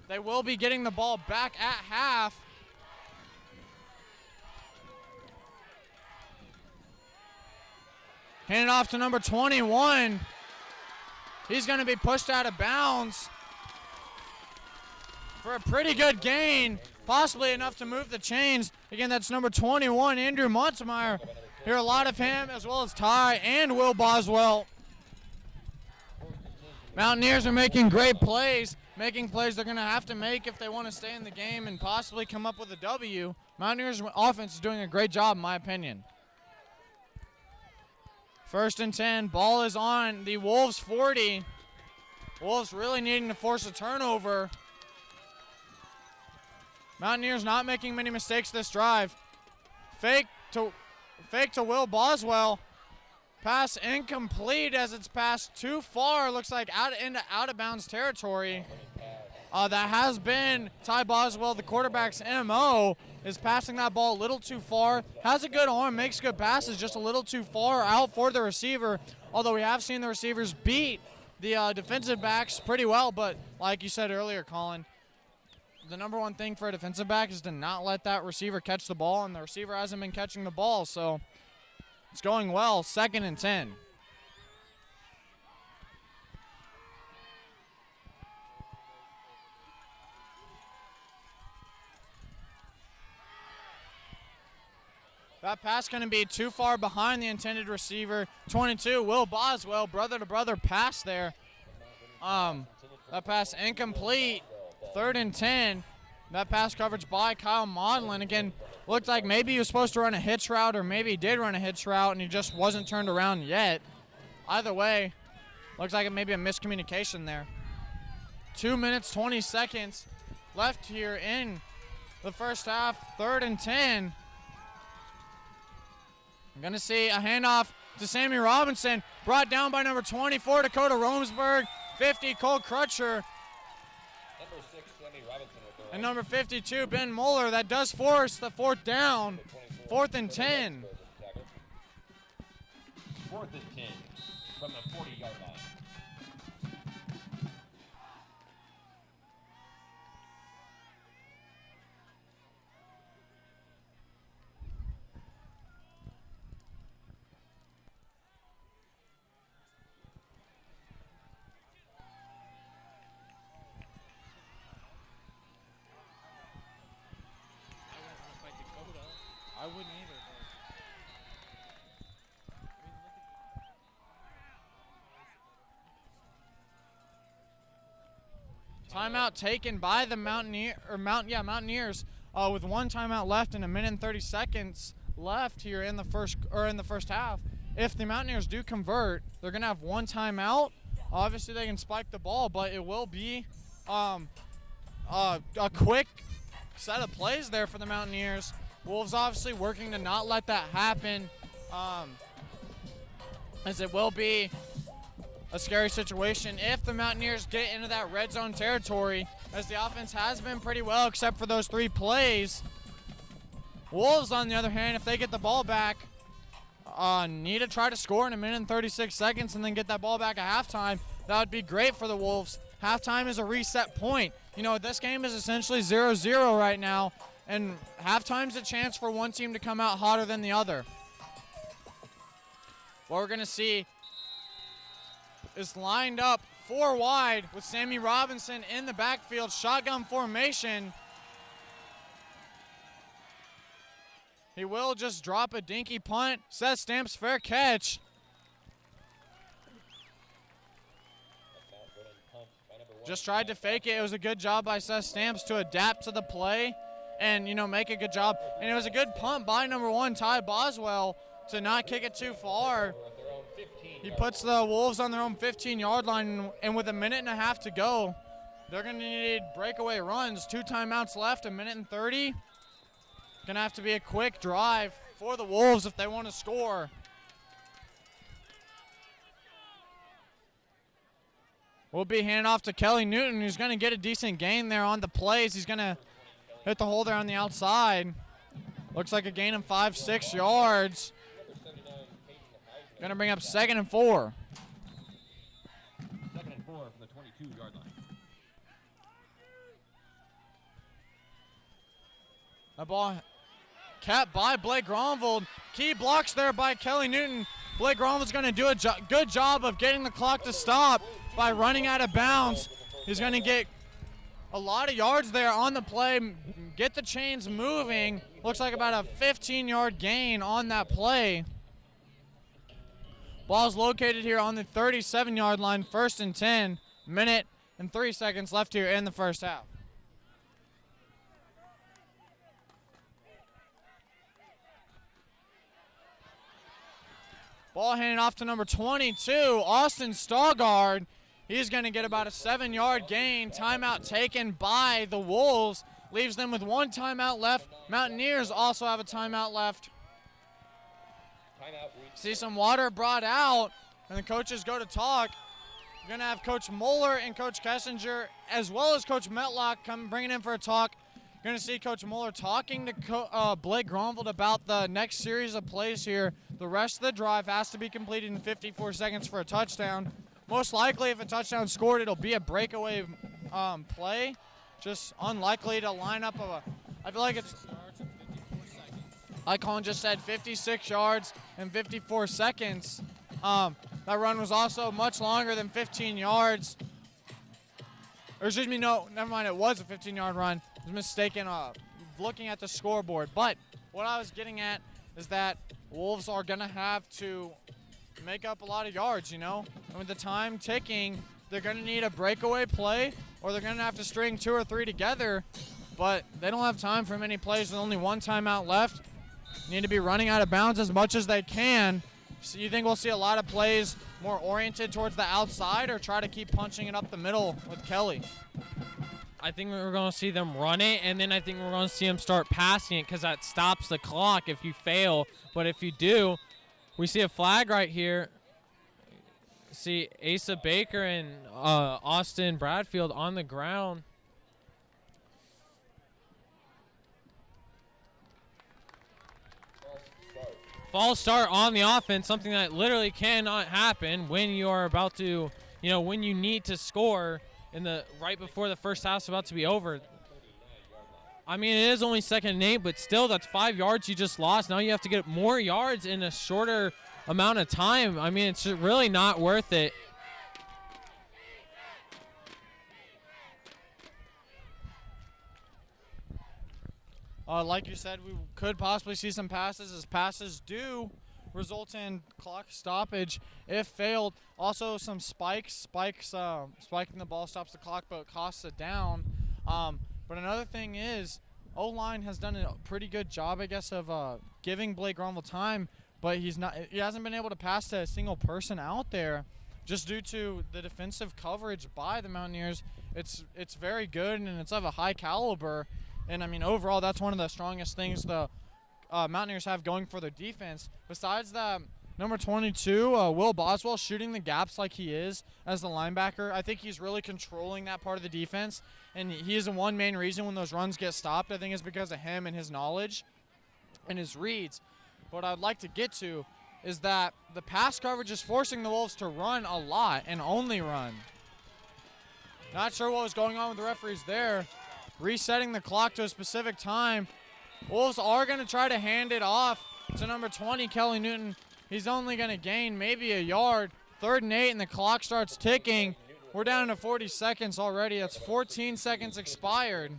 They will be getting the ball back at half. Hand it off to number 21. He's going to be pushed out of bounds for a pretty good gain, possibly enough to move the chains. Again, that's number 21, Andrew Montmeyer. Hear a lot of him, as well as Ty and Will Boswell. Mountaineers are making great plays, making plays they're going to have to make if they want to stay in the game and possibly come up with a W. Mountaineers offense is doing a great job, in my opinion. 1st and 10, ball is on the Wolves 40. Wolves really needing to force a turnover. Mountaineers not making many mistakes this drive. Fake to Will Boswell. Pass incomplete as it's passed too far. Looks like into out of bounds territory. That has been Ty Boswell, the quarterback's MO, is passing that ball a little too far. Has a good arm, makes good passes, just a little too far out for the receiver. Although we have seen the receivers beat the defensive backs pretty well, but like you said earlier, Colin, the number one thing for a defensive back is to not let that receiver catch the ball, and the receiver hasn't been catching the ball, so it's going well. 2nd and 10. That pass going to be too far behind the intended receiver. 22, Will Boswell, brother-to-brother pass there. That pass incomplete. 3rd and 10. That pass coverage by Kyle Maudlin. Again, looked like maybe he was supposed to run a hitch route, or maybe he did run a hitch route and he just wasn't turned around yet. Either way, looks like it may be a miscommunication there. 2 minutes, 20 seconds left here in the first half. 3rd and 10. I'm going to see a handoff to Sammy Robinson, brought down by number 24, Dakota Romsberg. 50, Cole Crutcher. Number 6, Sammy Robinson. And number 52, Ben Mueller. That does force the 4th down. 4th and 10. 4th and 10 from the 40-yard line. I wouldn't either. Timeout taken by the Mountaineers with 1 timeout left and 1 minute and 30 seconds left here in the first half. If the Mountaineers do convert, they're gonna have 1 timeout. Obviously, they can spike the ball, but it will be a quick set of plays there for the Mountaineers. Wolves obviously working to not let that happen, as it will be a scary situation if the Mountaineers get into that red zone territory, as the offense has been pretty well except for those 3 plays. Wolves, on the other hand, if they get the ball back, need to try to score in 1 minute and 36 seconds and then get that ball back at halftime. That would be great for the Wolves. Halftime is a reset point. You know, this game is essentially 0-0 right now, and halftime's a chance for one team to come out hotter than the other. What we're going to see is lined up 4 wide with Sammy Robinson in the backfield, shotgun formation. He will just drop a dinky punt. Seth Stamps, fair catch. Just tried to fake it. It was a good job by Seth Stamps to adapt to the play and, you know, make a good job. And it was a good punt by number 1, Ty Boswell, to not kick it too far. He puts the Wolves on their own 15-yard line, and with 1.5 minutes to go, they're going to need breakaway runs. 2 timeouts left, 1 minute and 30. Going to have to be a quick drive for the Wolves if they want to score. Will be handed off to Kelly Newton, who's going to get a decent gain there on the plays. He's going to hit the hole there on the outside. Looks like a gain of 5-6 yards. Going to bring up 2nd and 4. 2nd and 4 from the 22-yard line. A ball capped by Blake Gronvold. Key blocks there by Kelly Newton. Blake Gronvold's going to do a good job of getting the clock to stop by running out of bounds. He's going to get a lot of yards there on the play, get the chains moving. Looks like about a 15-yard gain on that play. Ball's located here on the 37-yard line, 1st and 10. 1 minute and 3 seconds left here in the first half. Ball handed off to number 22, Austin Stallgard. He's going to get about a 7-yard gain. Timeout taken by the Wolves. Leaves them with 1 timeout left. Mountaineers also have a timeout left. See some water brought out, and the coaches go to talk. We're going to have Coach Moeller and Coach Kessinger, as well as Coach Metlock, bringing in for a talk. You're going to see Coach Moeller talking to Blake Gronvold about the next series of plays here. The rest of the drive has to be completed in 54 seconds for a touchdown. Most likely, if a touchdown scored, it'll be a breakaway play. Just unlikely to line up I feel like it's... Icon just said 56 yards and 54 seconds. That run was also much longer than 15 yards. Or excuse me, no, never mind, it was a 15-yard run. I was mistaken looking at the scoreboard. But what I was getting at is that Wolves are going to have to make up a lot of yards, And with the time ticking, they're going to need a breakaway play or they're going to have to string 2 or 3 together. But they don't have time for many plays with only 1 timeout left. Need to be running out of bounds as much as they can. So you think we'll see a lot of plays more oriented towards the outside or try to keep punching it up the middle with Kelly? I think we're going to see them run it, and then I think we're going to see them start passing it because that stops the clock if you fail. But if you do, we see a flag right here. See Asa Baker and Austin Bradfield on the ground. False start on the offense, something that literally cannot happen when you are about to, when you need to score right before the first half's about to be over. I mean, it is only 2nd and 8, but still, that's 5 yards you just lost. Now you have to get more yards in a shorter amount of time. I mean, it's really not worth it. Like you said, we could possibly see some passes as passes do result in clock stoppage if failed. Also some spikes. Spiking the ball stops the clock, but it costs a down. But another thing is, O-line has done a pretty good job, I guess, of giving Blake Gronville time, but he hasn't been able to pass to a single person out there just due to the defensive coverage by the Mountaineers. It's very good and it's of a high caliber. And, I mean, overall, that's one of the strongest things the Mountaineers have going for their defense. Besides that, number 22, Will Boswell, shooting the gaps like he is as the linebacker. I think he's really controlling that part of the defense. And he is the one main reason when those runs get stopped, I think, is because of him and his knowledge and his reads. What I'd like to get to is that the pass coverage is forcing the Wolves to run a lot and only run. Not sure what was going on with the referees there. Resetting the clock to a specific time. Wolves are going to try to hand it off to number 20, Kelly Newton. He's only going to gain maybe a yard. 3rd and 8, and the clock starts ticking. We're down to 40 seconds already. That's 14 seconds expired.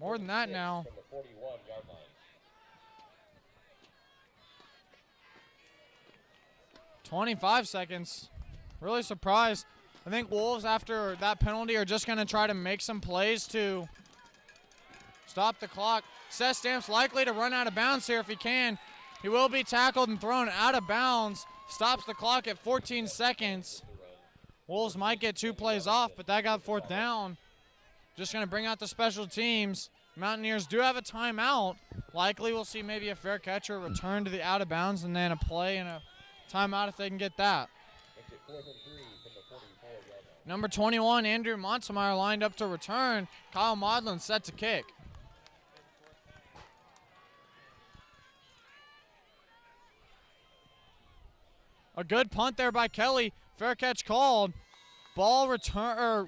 More than that now. 25 seconds. Really surprised. I think Wolves, after that penalty, are just going to try to make some plays to stop the clock. Seth Stamp's likely to run out of bounds here if he can. He will be tackled and thrown out of bounds. Stops the clock at 14 seconds. Wolves might get 2 plays off, but that got 4th down. Just going to bring out the special teams. Mountaineers do have a timeout. Likely we'll see maybe a fair catch or return to the out of bounds and then a play and a timeout if they can get that. Number 21, Andrew Montsemeyer, lined up to return. Kyle Maudlin set to kick. A good punt there by Kelly. Fair catch called. Ball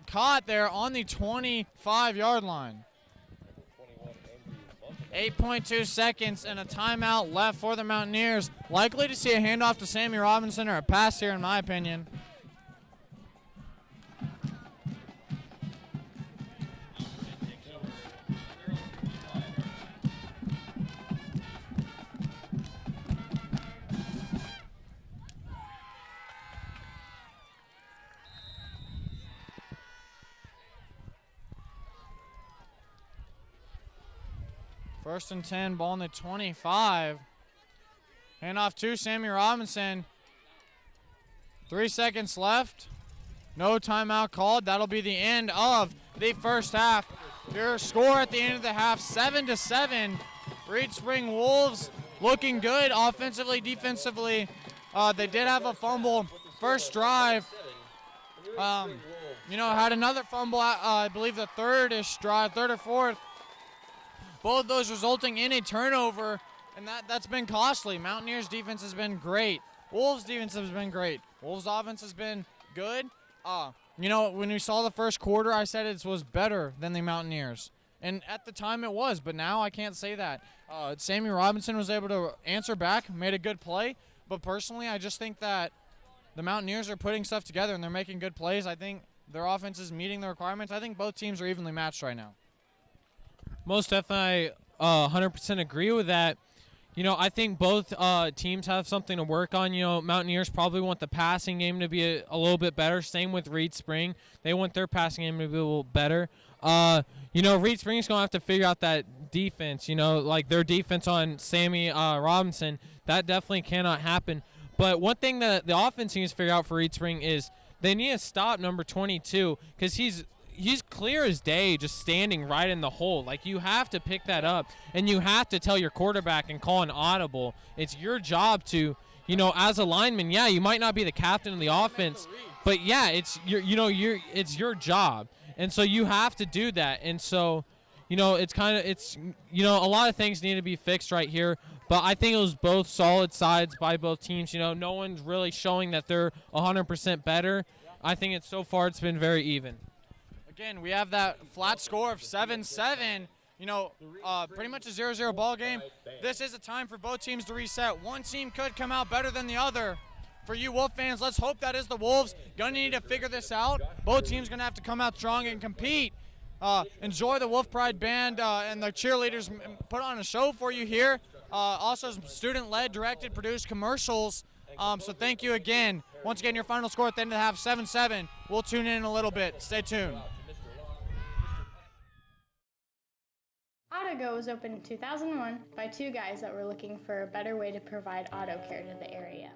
caught there on the 25-yard line. 8.2 seconds and a timeout left for the Mountaineers. Likely to see a handoff to Sammy Robinson or a pass here, in my opinion. First and 10, ball on the 25. Handoff to Sammy Robinson. 3 seconds left. No timeout called. That'll be the end of the first half. Your score at the end of the half, 7-7. Reed Spring Wolves looking good offensively, defensively. They did have a fumble first drive. Had another fumble, I believe the third-ish drive, 3rd or 4th. Both those resulting in a turnover, and that's been costly. Mountaineers' defense has been great. Wolves' defense has been great. Wolves' offense has been good. When we saw the first quarter, I said it was better than the Mountaineers. And at the time it was, but now I can't say that. Sammy Robinson was able to answer back, made a good play. But personally, I just think that the Mountaineers are putting stuff together and they're making good plays. I think their offense is meeting the requirements. I think both teams are evenly matched right now. Most definitely, 100% agree with that. You know, I think both teams have something to work on. You know, Mountaineers probably want the passing game to be a little bit better. Same with Reed Spring. They want their passing game to be a little better. You know, Reed Spring's going to have to figure out that defense, you know, like their defense on Sammy Robinson. That definitely cannot happen. But one thing that the offense needs to figure out for Reed Spring is they need to stop number 22 because he's clear as day just standing right in the hole. Like, you have to pick that up, and you have to tell your quarterback and call an audible. It's your job to, you know, as a lineman, yeah, you might not be the captain of the offense, but yeah, it's it's your job. And so you have to do that. And so, you know, you know, a lot of things need to be fixed right here. But I think it was both solid sides by both teams. You know, no one's really showing that they're 100% better. I think so far it's been very even. Again, we have that flat score of 7-7. You know, pretty much a 0-0 ball game. This is a time for both teams to reset. One team could come out better than the other. For you Wolf fans, let's hope that is the Wolves. Gonna need to figure this out. Both teams gonna have to come out strong and compete. Enjoy the Wolf Pride Band and the cheerleaders put on a show for you here. Also some student-led, directed, produced commercials. So thank you again. Once again, your final score at the end of the half, 7-7. We'll tune in a little bit. Stay tuned. AutoGo was opened in 2001 by two guys that were looking for a better way to provide auto care to the area.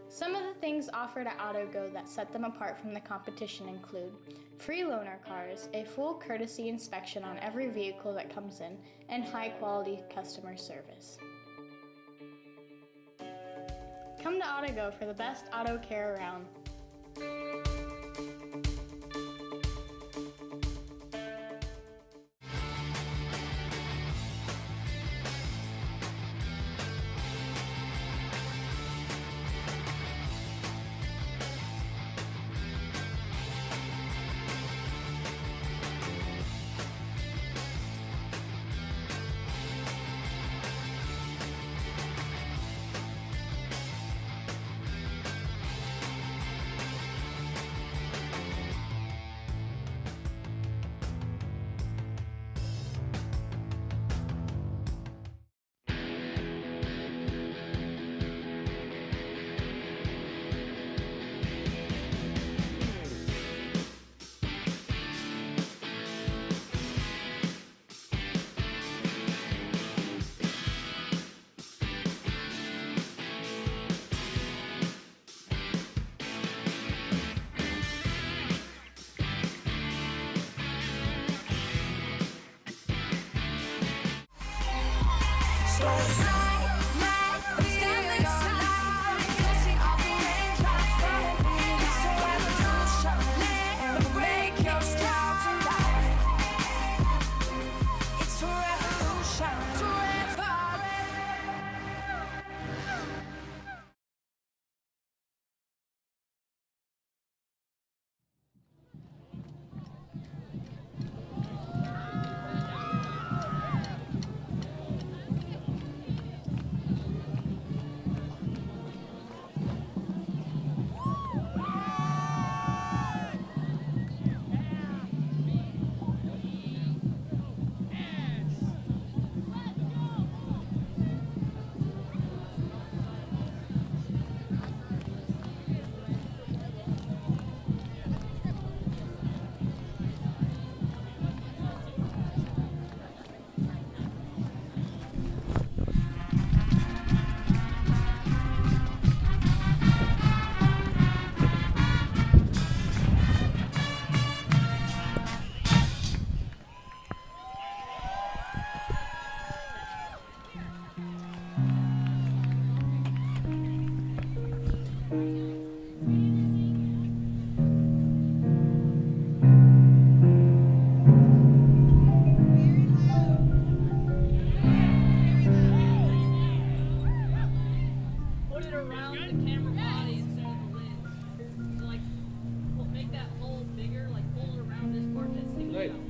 Some of the things offered at AutoGo that set them apart from the competition include free loaner cars, a full courtesy inspection on every vehicle that comes in, and high-quality customer service. Come to AutoGo for the best auto care around.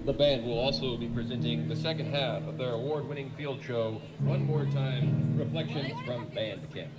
The band will also be presenting the second half of their award-winning field show, One More Time, Reflections from Band Camp.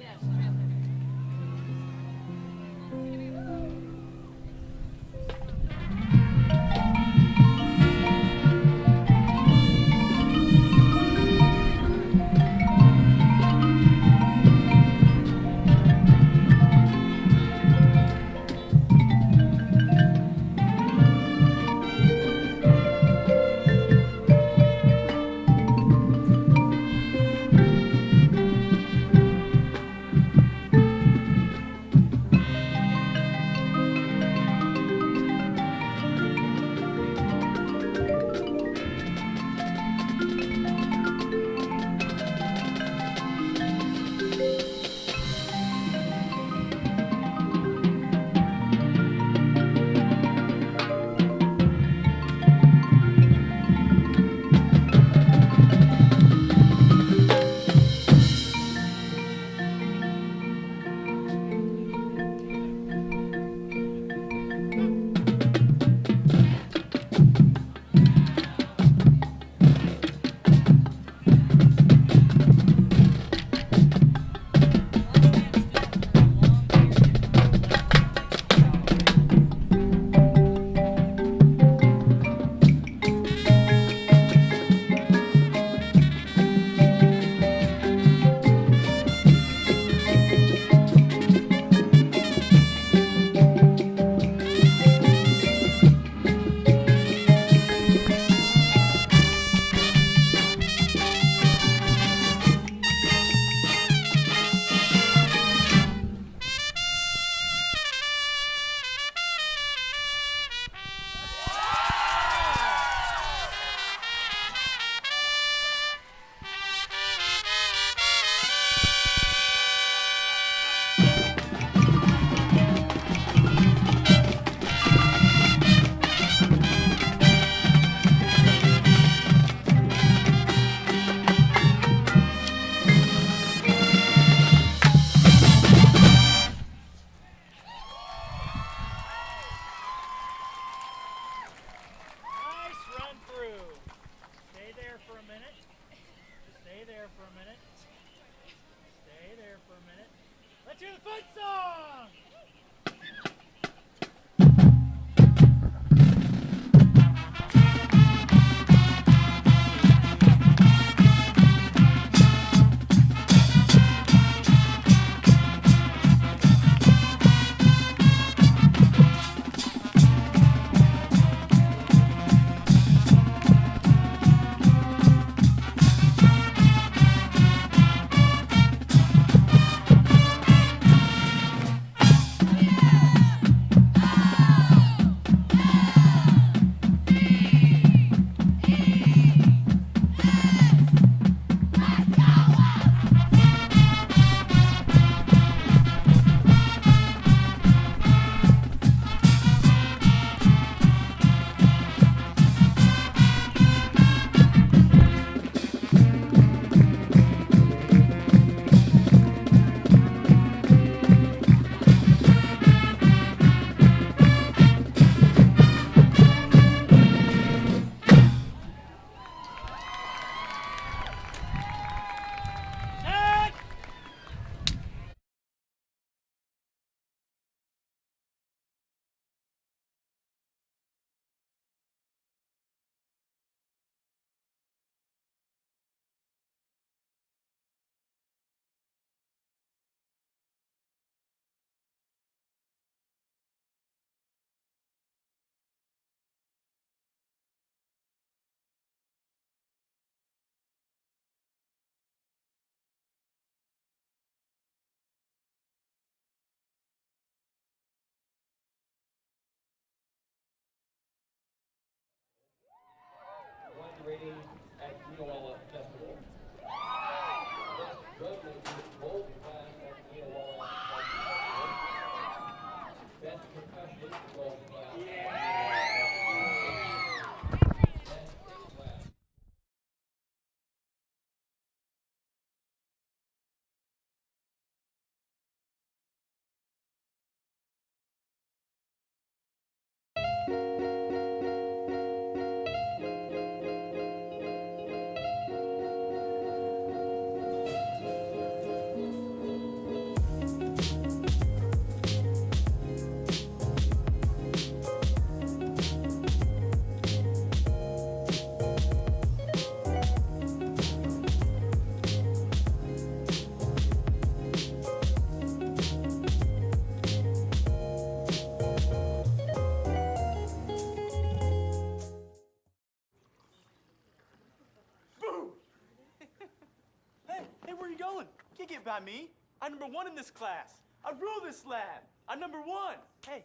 Can't get by me. I'm number 1 in this class. I rule this lab. I'm number 1. Hey,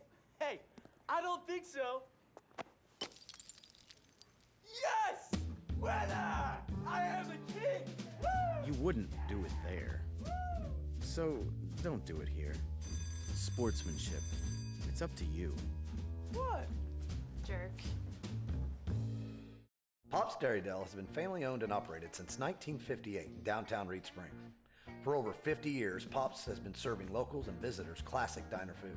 I don't think so. Yes! Winner! I am the king! Woo! You wouldn't do it there. So, don't do it here. Sportsmanship. It's up to you. What? Jerk. Pop's Dairy Dell has been family owned and operated since 1958 in downtown Reed Springs. For over 50 years, Pop's has been serving locals and visitors classic diner food.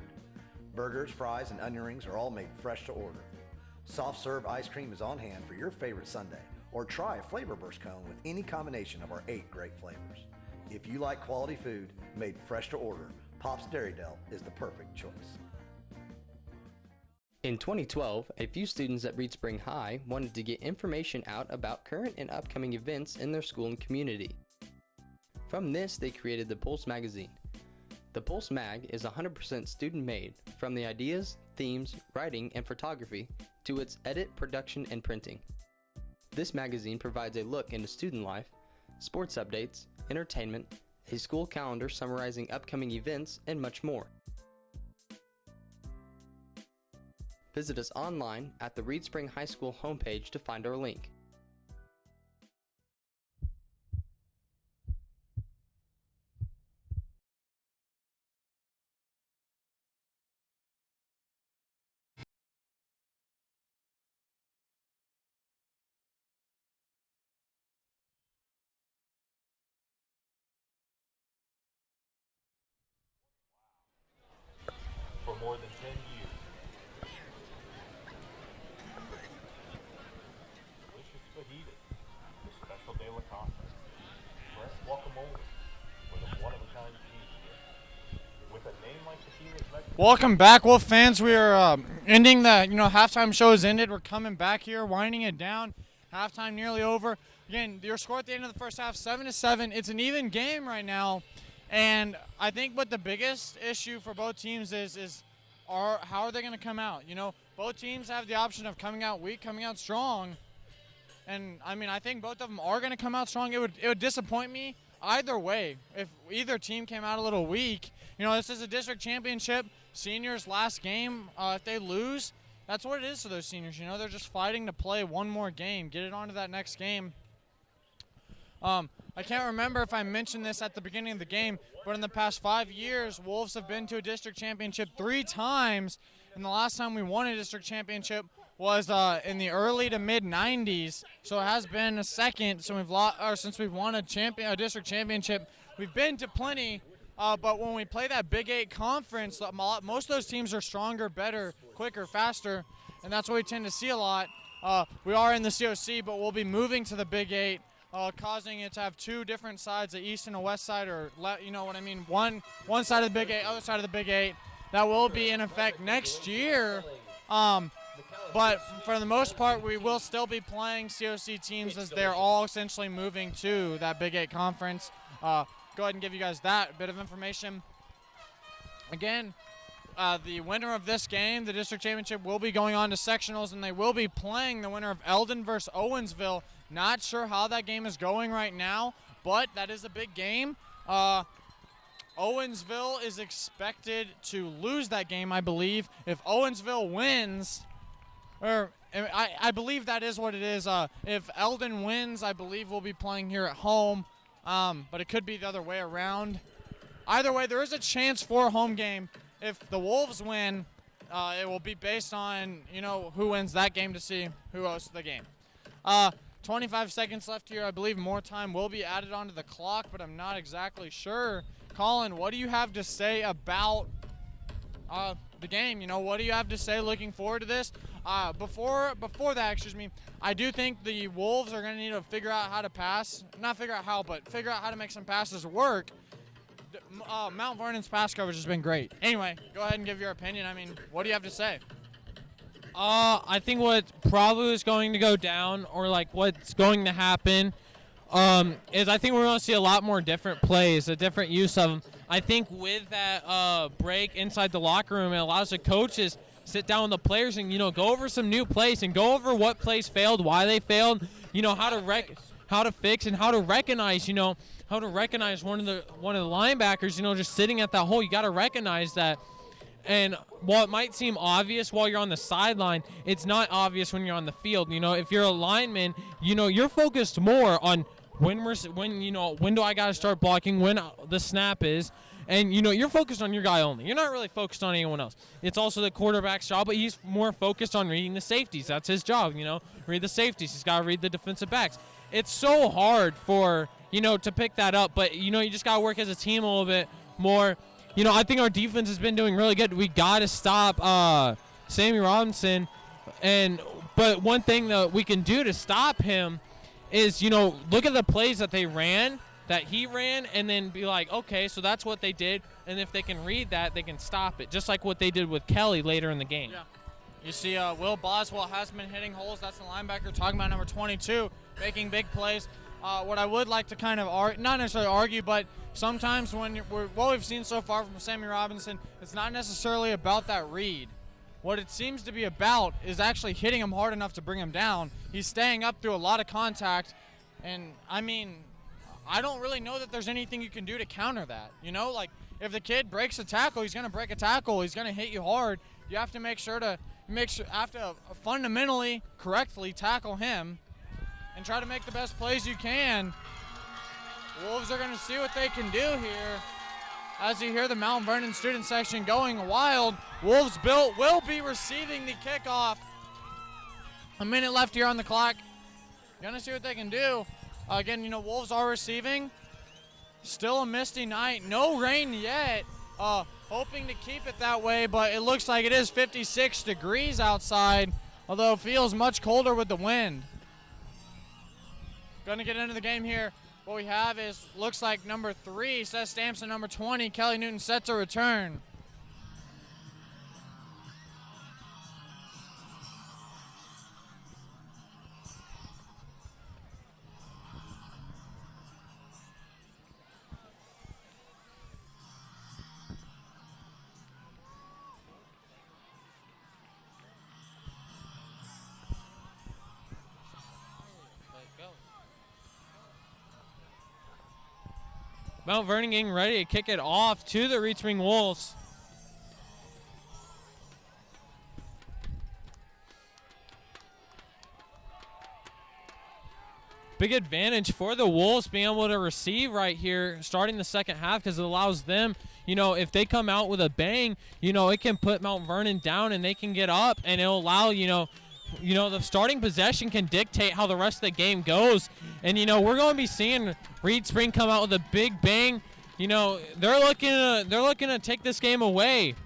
Burgers, fries, and onion rings are all made fresh to order. Soft serve ice cream is on hand for your favorite sundae, or try a flavor burst cone with any combination of our 8 great flavors. If you like quality food made fresh to order, Pop's Dairy Dell is the perfect choice. In 2012, a few students at Reed Spring High wanted to get information out about current and upcoming events in their school and community. From this, they created the Pulse magazine. The Pulse mag is 100% student-made, from the ideas, themes, writing, and photography to its edit, production, and printing. This magazine provides a look into student life, sports updates, entertainment, a school calendar summarizing upcoming events, and much more. Visit us online at the Reed Spring High School homepage to find our link. For more than 10 years. Delicious fajitas, the special de la casa, fresh guacamole, with a one-of-a-kind cheese. With a name like Tequila's Mexican. Welcome back, Wolf fans. We are ending the halftime show has ended. We're coming back here, winding it down. Halftime nearly over. Again, your score at the end of the first half, 7-7. It's an even game right now. And I think what the biggest issue for both teams is how are they going to come out? Both teams have the option of coming out weak, coming out strong. And, I think both of them are going to come out strong. It would disappoint me either way if either team came out a little weak. This is a district championship. Seniors' last game, if they lose, that's what it is to those seniors. They're just fighting to play one more game, get it on to that next game. I can't remember if I mentioned this at the beginning of the game, but in the past 5 years, Wolves have been to a district championship 3 times, and the last time we won a district championship was in the early to mid-'90s. So it has been a second since we've won a district championship. We've been to plenty, but when we play that Big 8 conference, most of those teams are stronger, better, quicker, faster, and that's what we tend to see a lot. We are in the COC, but we'll be moving to the Big 8. Causing it to have 2 different sides, the east and the west side, or one side of the Big 8, other side of the Big 8. That will be in effect next year. But for the most part, we will still be playing COC teams as they're all essentially moving to that Big 8 conference. Go ahead and give you guys that bit of information. Again, the winner of this game, the district championship, will be going on to sectionals, and they will be playing the winner of Eldon versus Owensville. Not sure how that game is going right now, but that is a big game. Owensville is expected to lose that game, I believe. If Owensville wins, or I believe that is what it is. If Eldon wins, I believe we'll be playing here at home, but it could be the other way around. Either way, there is a chance for a home game. If the Wolves win, it will be based on, who wins that game to see who hosts the game. 25 seconds left here. I believe more time will be added onto the clock, but I'm not exactly sure. Colin, what do you have to say about the game? What do you have to say looking forward to this? Before that, I do think the Wolves are going to need to figure out how to pass. Not figure out how, but figure out how to make some passes work. Mount Vernon's pass coverage has been great. Anyway, go ahead and give your opinion. What do you have to say? I think what probably is going to go down, or what's going to happen, is I think we're going to see a lot more different plays, a different use of them. I think with that break inside the locker room, it allows the coaches sit down with the players and go over some new plays and go over what plays failed, why they failed, how how to fix and how to recognize, how to recognize one of the linebackers, just sitting at that hole. You got to recognize that. And while it might seem obvious while you're on the sideline, it's not obvious when you're on the field. If you're a lineman, you're focused more on when do I got to start blocking, when the snap is. And, you're focused on your guy only. You're not really focused on anyone else. It's also the quarterback's job, but he's more focused on reading the safeties. That's his job, read the safeties. He's got to read the defensive backs. It's so hard for, to pick that up, but, you just got to work as a team a little bit more. I think our defense has been doing really good. We got to stop Sammy Robinson. But one thing that we can do to stop him is, look at the plays that he ran, and then be like, okay, so that's what they did. And if they can read that, they can stop it, just like what they did with Kelly later in the game. Yeah. You see Will Boswell has been hitting holes. That's the linebacker talking about number 22, making big plays. What I would like to kind of not necessarily argue, but sometimes what we've seen so far from Sammy Robinson, it's not necessarily about that read. What it seems to be about is actually hitting him hard enough to bring him down. He's staying up through a lot of contact, and I don't really know that there's anything you can do to counter that. Like if the kid breaks a tackle, he's going to break a tackle. He's going to hit you hard. You have to make sure fundamentally, correctly tackle him and try to make the best plays you can. Wolves are going to see what they can do here. As you hear the Mount Vernon student section going wild, Wolves will be receiving the kickoff. A minute left here on the clock. Going to see what they can do. Again, Wolves are receiving. Still a misty night. No rain yet. Hoping to keep it that way, but it looks like it is 56 degrees outside, although it feels much colder with the wind. Going to get into the game here. What we have looks like number 3, Seth Stamps, and number 20, Kelly Newton, set to return. Mount Vernon getting ready to kick it off to the Reed Spring Wolves. Big advantage for the Wolves being able to receive right here starting the second half, because it allows them, if they come out with a bang, it can put Mount Vernon down and they can get up, and it'll allow, the starting possession can dictate how the rest of the game goes. And, we're going to be seeing Reed Spring come out with a big bang. They're looking to take this game away.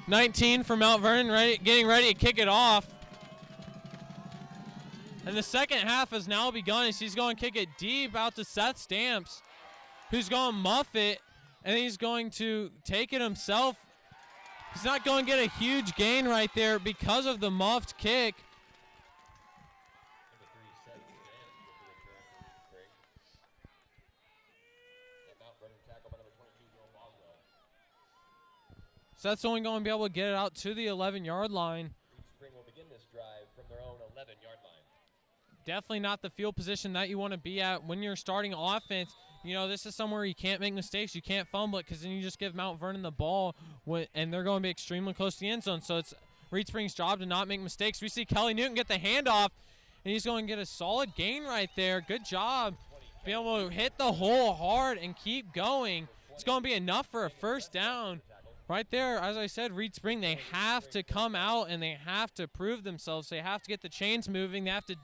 19 for Mount Vernon, getting ready to kick it off. And the second half has now begun as he's going to kick it deep out to Seth Stamps, who's going to muff it, and he's going to take it himself. He's not going to get a huge gain right there because of the muffed kick. Seth's only going to be able to get it out to the 11-yard line. Spring will begin this drive from their own 11-yard line. Definitely not the field position that you want to be at when you're starting offense. This is somewhere you can't make mistakes. You can't fumble it, because then you just give Mount Vernon the ball, and they're going to be extremely close to the end zone. So it's Reed Spring's job to not make mistakes. We see Kelly Newton get the handoff, and he's going to get a solid gain right there. Good job. Be able to hit the hole hard and keep going. It's going to be enough for a first down. Right there, as I said, Reed Spring, they have to come out and they have to prove themselves. They have to get the chains moving. They have to,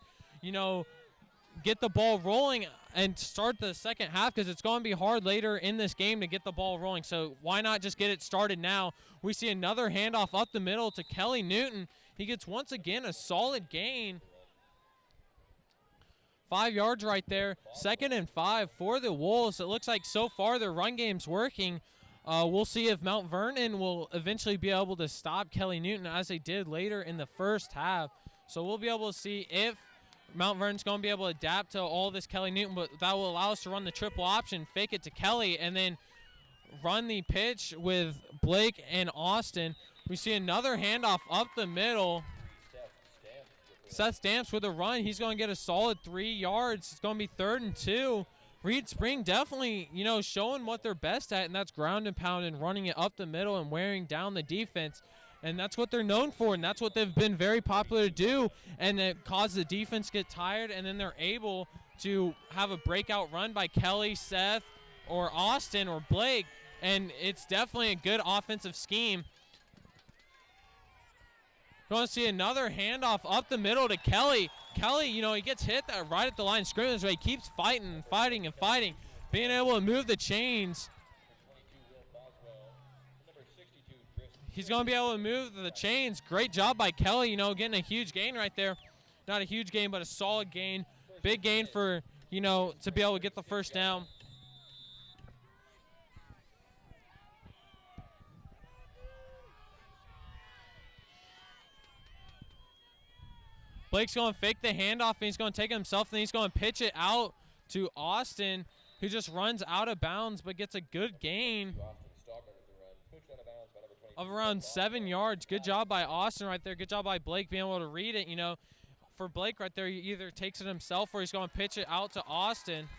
get the ball rolling and start the second half, because it's going to be hard later in this game to get the ball rolling. So why not just get it started now? We see another handoff up the middle to Kelly Newton. He gets, once again, a solid gain. 5 yards right there. 2nd and 5 for the Wolves. It looks like so far their run game's working. We'll see if Mount Vernon will eventually be able to stop Kelly Newton as they did later in the first half. So we'll be able to see if Mount Vernon's going to be able to adapt to all this Kelly Newton, but that will allow us to run the triple option, fake it to Kelly, and then run the pitch with Blake and Austin. We see another handoff up the middle. Seth Stamps with a run. He's going to get a solid 3 yards. It's going to be 3rd and 2. Reed Spring definitely, showing what they're best at, and that's ground and pound and running it up the middle and wearing down the defense. And that's what they're known for, and that's what they've been very popular to do. And it causes the defense to get tired, and then they're able to have a breakout run by Kelly, Seth, or Austin, or Blake. And it's definitely a good offensive scheme. Going to see another handoff up the middle to Kelly. Kelly, he gets hit right at the line of scrimmage, but he keeps fighting, being able to move the chains. He's going to be able to move the chains. Great job by Kelly, getting a huge gain right there. Not a huge gain, but a solid gain. Big gain for, to be able to get the first down. Blake's going to fake the handoff, and he's going to take it himself, and he's going to pitch it out to Austin, who just runs out of bounds but gets a good gain of around 7 yards. Good job by Austin right there. Good job by Blake being able to read it. For Blake right there, he either takes it himself or he's going to pitch it out to Austin.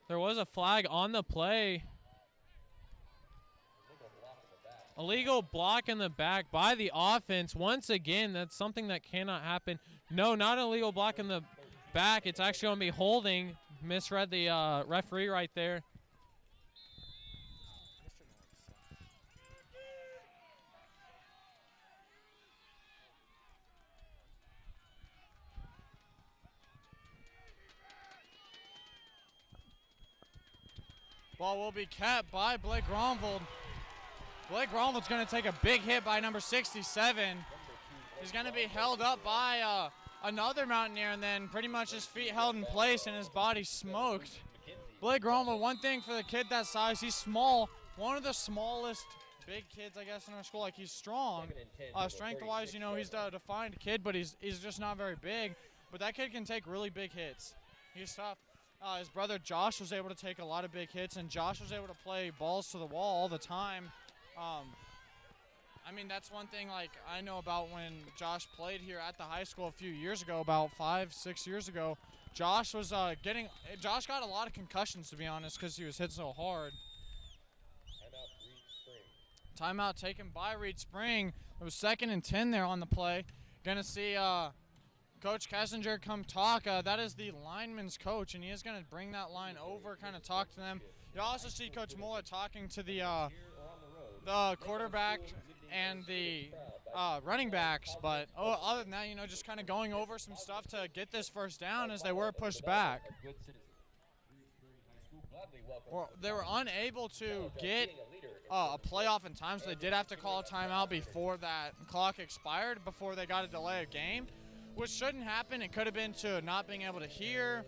There was a flag on the play. Illegal block in the back by the offense. Once again, that's something that cannot happen. No, not an illegal block in the back. It's actually going to be holding. Misread the referee right there. Ball will be kept by Blake Gronvold. Blake Gronvold's going to take a big hit by number 67. He's going to be held up by another Mountaineer, and then pretty much his feet held in place and his body smoked. Blake Gronvold, one thing for the kid that size, he's small. One of the smallest big kids, I guess, in our school. Like, he's strong. Strength-wise, he's a defined kid, but he's just not very big. But that kid can take really big hits. He's tough. His brother Josh was able to take a lot of big hits, and Josh was able to play balls to the wall all the time. That's one thing I know about when Josh played here at the high school a few years ago, about 5-6 years ago. Josh was Josh got a lot of concussions, to be honest, because he was hit so hard. Timeout taken by Reed Spring. It was 2nd and 10 there on the play. Gonna see Coach Kessinger come talk. That is the lineman's coach, and he is going to bring that line over, kind of talk to them. You also see Coach Muller talking to the quarterback and the running backs. But other than that, just kind of going over some stuff to get this first down as they were pushed back. Well, they were unable to get a playoff in time, so they did have to call a timeout before that clock expired, before they got a delay of game. Which shouldn't happen. It could have been to not being able to hear.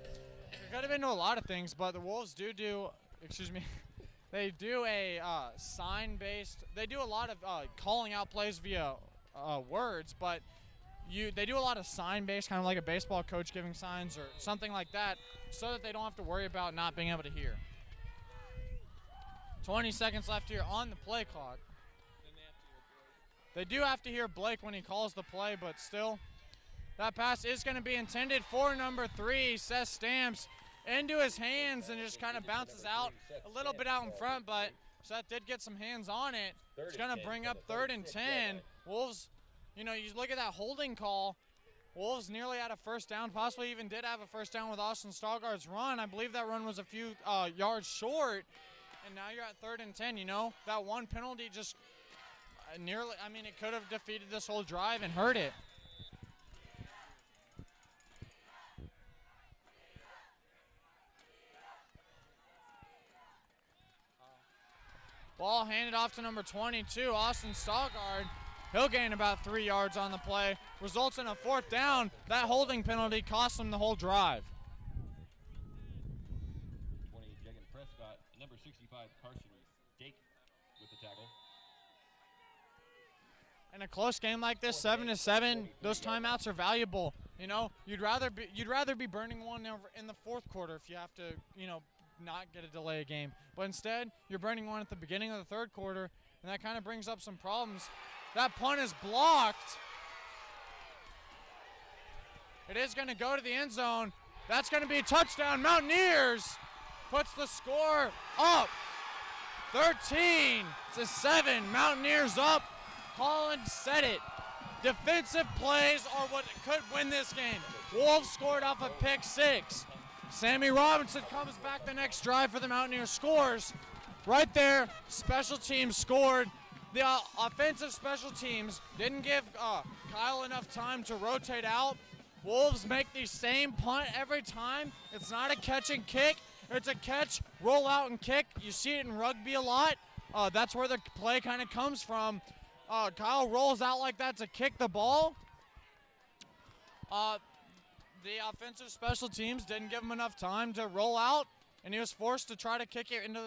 It could have been to a lot of things, but the Wolves they do a sign-based, they do a lot of calling out plays via words, but they do a lot of sign-based, kind of like a baseball coach giving signs or something like that, so that they don't have to worry about not being able to hear. 20 seconds left here on the play clock. They do have to hear Blake when he calls the play, but still. That pass is going to be intended for number 3, Seth Stamps, into his hands, and just kind of bounces out a little bit out in front, but Seth did get some hands on it. It's going to bring up 3rd and 10. Wolves, you look at that holding call. Wolves nearly had a first down, possibly even did have a first down with Austin Stallgard's run. I believe that run was a few yards short, and now you're at 3rd and 10. That one penalty just nearly, it could have defeated this whole drive and hurt it. Ball handed off to number 22, Austin Stallgard. He'll gain about 3 yards on the play. Results in a 4th down. That holding penalty cost them the whole drive. 20, Jagan Prescott. Number 65, Carson Dake with the tackle. In a close game like this, 7-7, those timeouts are valuable. You know, you'd rather be burning one in the fourth quarter if you have to, you know, not get a delay a game. But instead, you're burning one at the beginning of the third quarter, and that kind of brings up some problems. That punt is blocked. It is going to go to the end zone. That's going to be a touchdown. Mountaineers puts the score up. 13-7. Mountaineers up. Collins said it. Defensive plays are what could win this game. Wolves scored off a pick six. Sammy Robinson comes back the next drive for the Mountaineers, scores. Right there, special teams scored. The offensive special teams didn't give Kyle enough time to rotate out. Wolves make the same punt every time. It's not a catch and kick. It's a catch, roll out, and kick. You see it in rugby a lot. That's where the play kind of comes from. Kyle rolls out like that to kick the ball. The offensive special teams didn't give him enough time to roll out, and he was forced to try to kick it into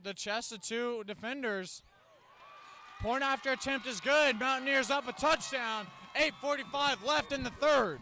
the chest of two defenders. Point after attempt is good. Mountaineers up a touchdown. 8:45 left in the third.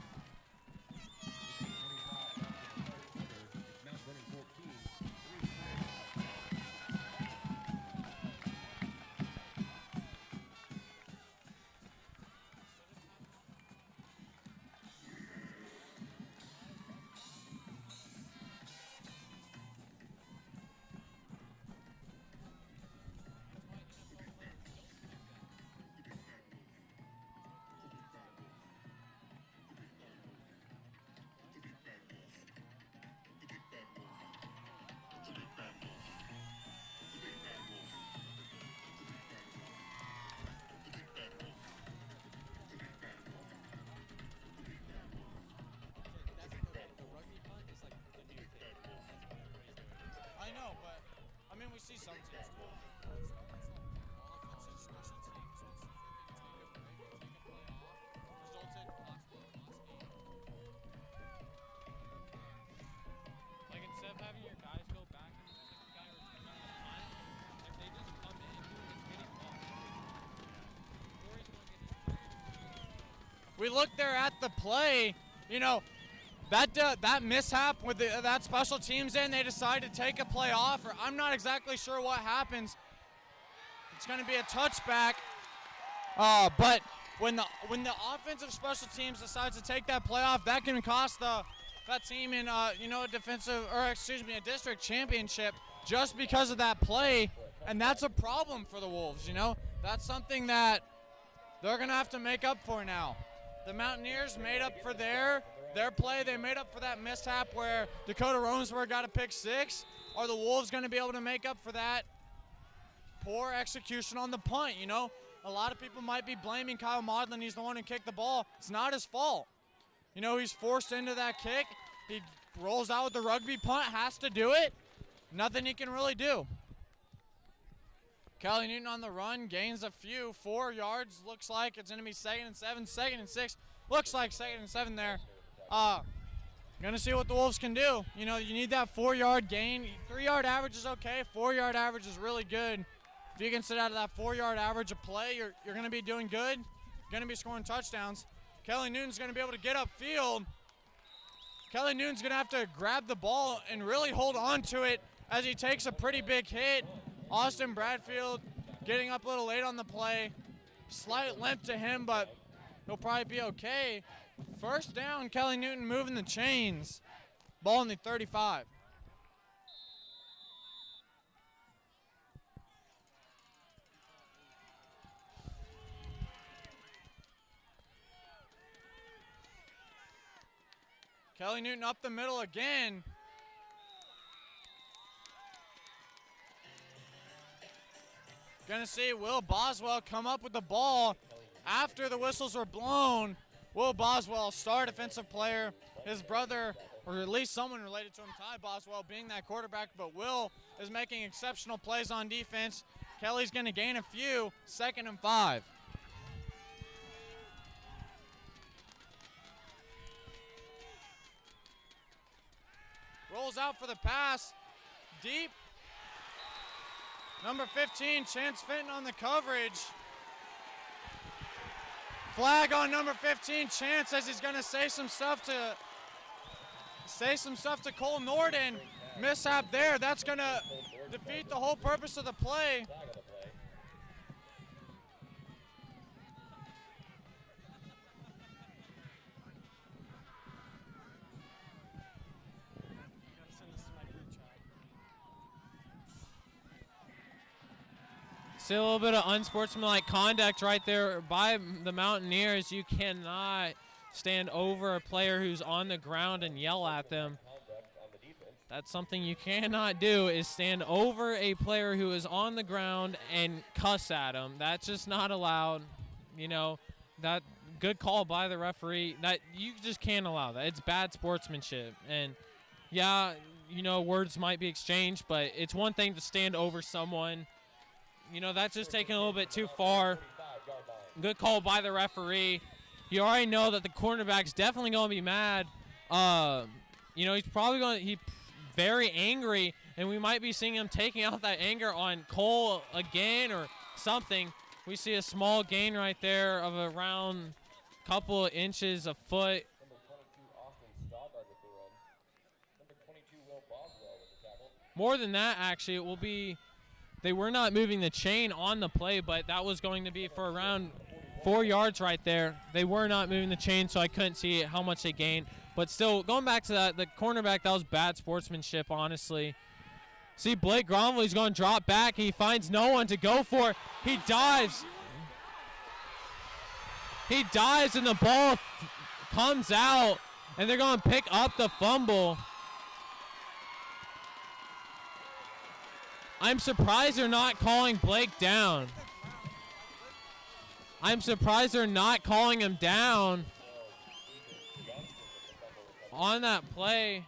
I know, but I mean, we see some teams do it. Offensive special teams, once they take a play off, resulted possibly in a lost game. Like, instead of having your guys go back and the guy return on the punt, if they just come in, it's getting lost. Corey's going to get his. We look there at the play, you know, that mishap with that special teams in, they decide to take a play off, or I'm not exactly sure what happens. It's going to be a touchback, but when the offensive special teams decides to take that play off, that can cost that team in a district championship just because of that play, and that's a problem for the Wolves. You know, that's something that they're going to have to make up for now. The Mountaineers made up for their play. They made up for that mishap where Dakota Romsberg got a pick six. Are the Wolves going to be able to make up for that poor execution on the punt? You know, a lot of people might be blaming Kyle Maudlin. He's the one who kicked the ball. It's not his fault. You know, he's forced into that kick. He rolls out with the rugby punt, has to do it. Nothing he can really do. Kelly Newton on the run, gains a few, 4 yards. Looks like it's going to be 2nd and 7, 2nd and 6. Looks like 2nd and 7 there. Gonna see what the Wolves can do. You know, you need that 4-yard gain. 3-yard average is okay. 4-yard average is really good. If you can sit out of that 4-yard average of play, you're gonna be doing good. You're gonna be scoring touchdowns. Kelly Newton's gonna be able to get upfield. Kelly Newton's gonna have to grab the ball and really hold on to it as he takes a pretty big hit. Austin Bradfield getting up a little late on the play. Slight limp to him, but he'll probably be okay. First down, Kelly Newton moving the chains. Ball in the 35. Kelly Newton up the middle again. Gonna see Will Boswell come up with the ball after the whistles were blown. Will Boswell, star defensive player. His brother, or at least someone related to him, Ty Boswell, being that quarterback. But Will is making exceptional plays on defense. Kelly's going to gain a few. 2nd and 5. Rolls out for the pass. Deep. Number 15, Chance Fenton on the coverage. Flag on number 15. Chance says he's going to say some stuff to Cole Norden. Mishap there. That's going to defeat the whole purpose of the play. See a little bit of unsportsmanlike conduct right there by the Mountaineers. You cannot stand over a player who's on the ground and yell at them. That's something you cannot do, is stand over a player who is on the ground and cuss at him. That's just not allowed. You know, that good call by the referee. That you just can't allow that. It's bad sportsmanship. And yeah, you know, words might be exchanged, but it's one thing to stand over someone. You know, that's just taking a little bit too far. Good call by the referee. You already know that the cornerback's definitely going to be mad. You know, he's probably going to very angry, and we might be seeing him taking out that anger on Cole again or something. We see a small gain right there of around a couple of inches, a foot. More than that, actually, it will be. They were not moving the chain on the play, but that was going to be for around 4 yards right there. They were not moving the chain, so I couldn't see how much they gained. But still, going back to that, the cornerback, that was bad sportsmanship, honestly. See, Blake Gronville, he's going to drop back. He finds no one to go for. He dives. He dives, and the ball comes out, and they're going to pick up the fumble. I'm surprised they're not calling Blake down. I'm surprised they're not calling him down on that play.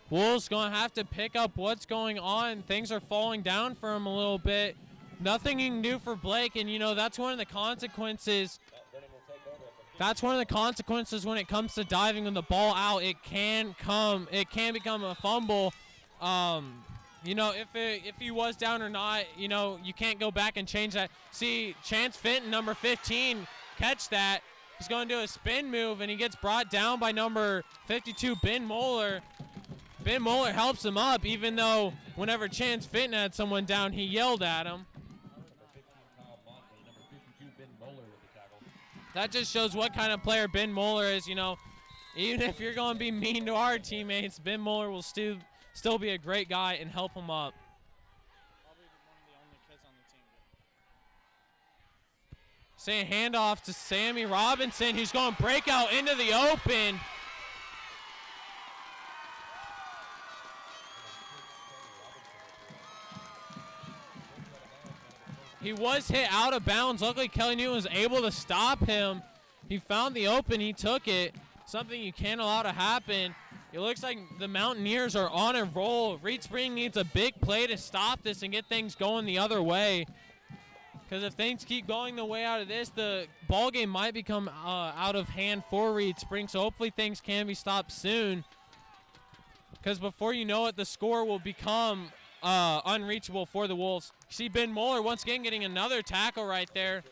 Wolves going to have to pick up what's going on. Things are falling down for him a little bit. Nothing you can do for Blake, and, you know, that's one of the consequences. That's one of the consequences when it comes to diving with the ball out. It can become a fumble. You know, if he was down or not, you know, you can't go back and change that. See, Chance Fenton, number 15, catch that. He's going to do a spin move, and he gets brought down by number 52, Ben Moeller. Ben Moeller helps him up, even though whenever Chance Fenton had someone down, he yelled at him. That just shows what kind of player Ben Moeller is. You know, even if you're going to be mean to our teammates, Ben Moeller will still be a great guy and help him up. Probably one of the only kids on the team. Say a handoff to Sammy Robinson. He's going to break out into the open. He was hit out of bounds. Luckily, Kelly Newton was able to stop him. He found the open. He took it. Something you can't allow to happen. It looks like the Mountaineers are on a roll. Reed Spring needs a big play to stop this and get things going the other way. Because if things keep going the way out of this, the ball game might become out of hand for Reed Spring. So hopefully things can be stopped soon. Because before you know it, the score will become unreachable for the Wolves. You see Ben Moeller once again getting another tackle right there.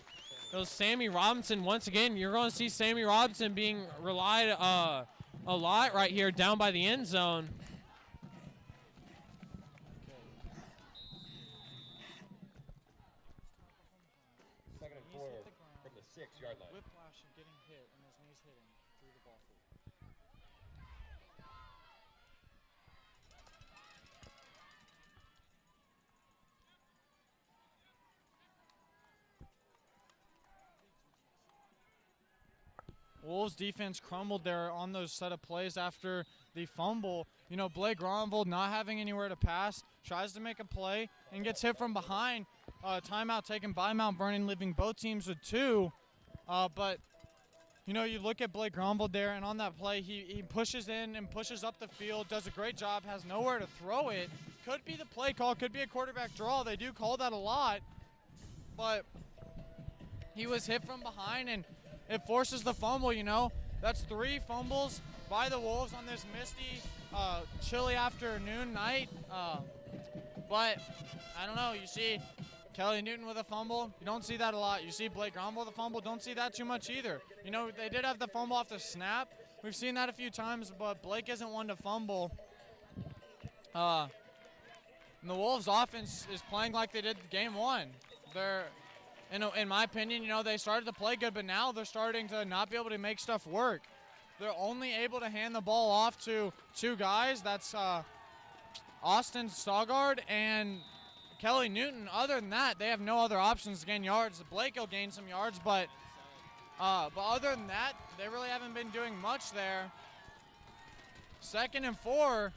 It was Sammy Robinson once again. You're going to see Sammy Robinson being relied a lot right here down by the end zone. Second and 4 from the 6-yard line. Whiplash and getting hit, and his knees hitting through the ball field. Wolves defense crumbled there on those set of plays after the fumble. You know, Blake Gronville not having anywhere to pass, tries to make a play and gets hit from behind. Timeout taken by Mount Vernon, leaving both teams with 2. But, you know, you look at Blake Gronville there, and on that play, he pushes in and pushes up the field, does a great job, has nowhere to throw it. Could be the play call, could be a quarterback draw. They do call that a lot. But he was hit from behind, and it forces the fumble, you know. That's 3 fumbles by the Wolves on this misty, chilly afternoon night. But I don't know. You see Kelly Newton with a fumble. You don't see that a lot. You see Blake Gronville with a fumble. Don't see that too much either. You know, they did have the fumble off the snap. We've seen that a few times, but Blake isn't one to fumble. And the Wolves offense is playing like they did game one. They're, in my opinion, you know, they started to play good, but now they're starting to not be able to make stuff work. They're only able to hand the ball off to two guys. That's Austin Stoggard and Kelly Newton. Other than that, they have no other options to gain yards. Blake will gain some yards, but other than that, they really haven't been doing much there. 2nd and 4,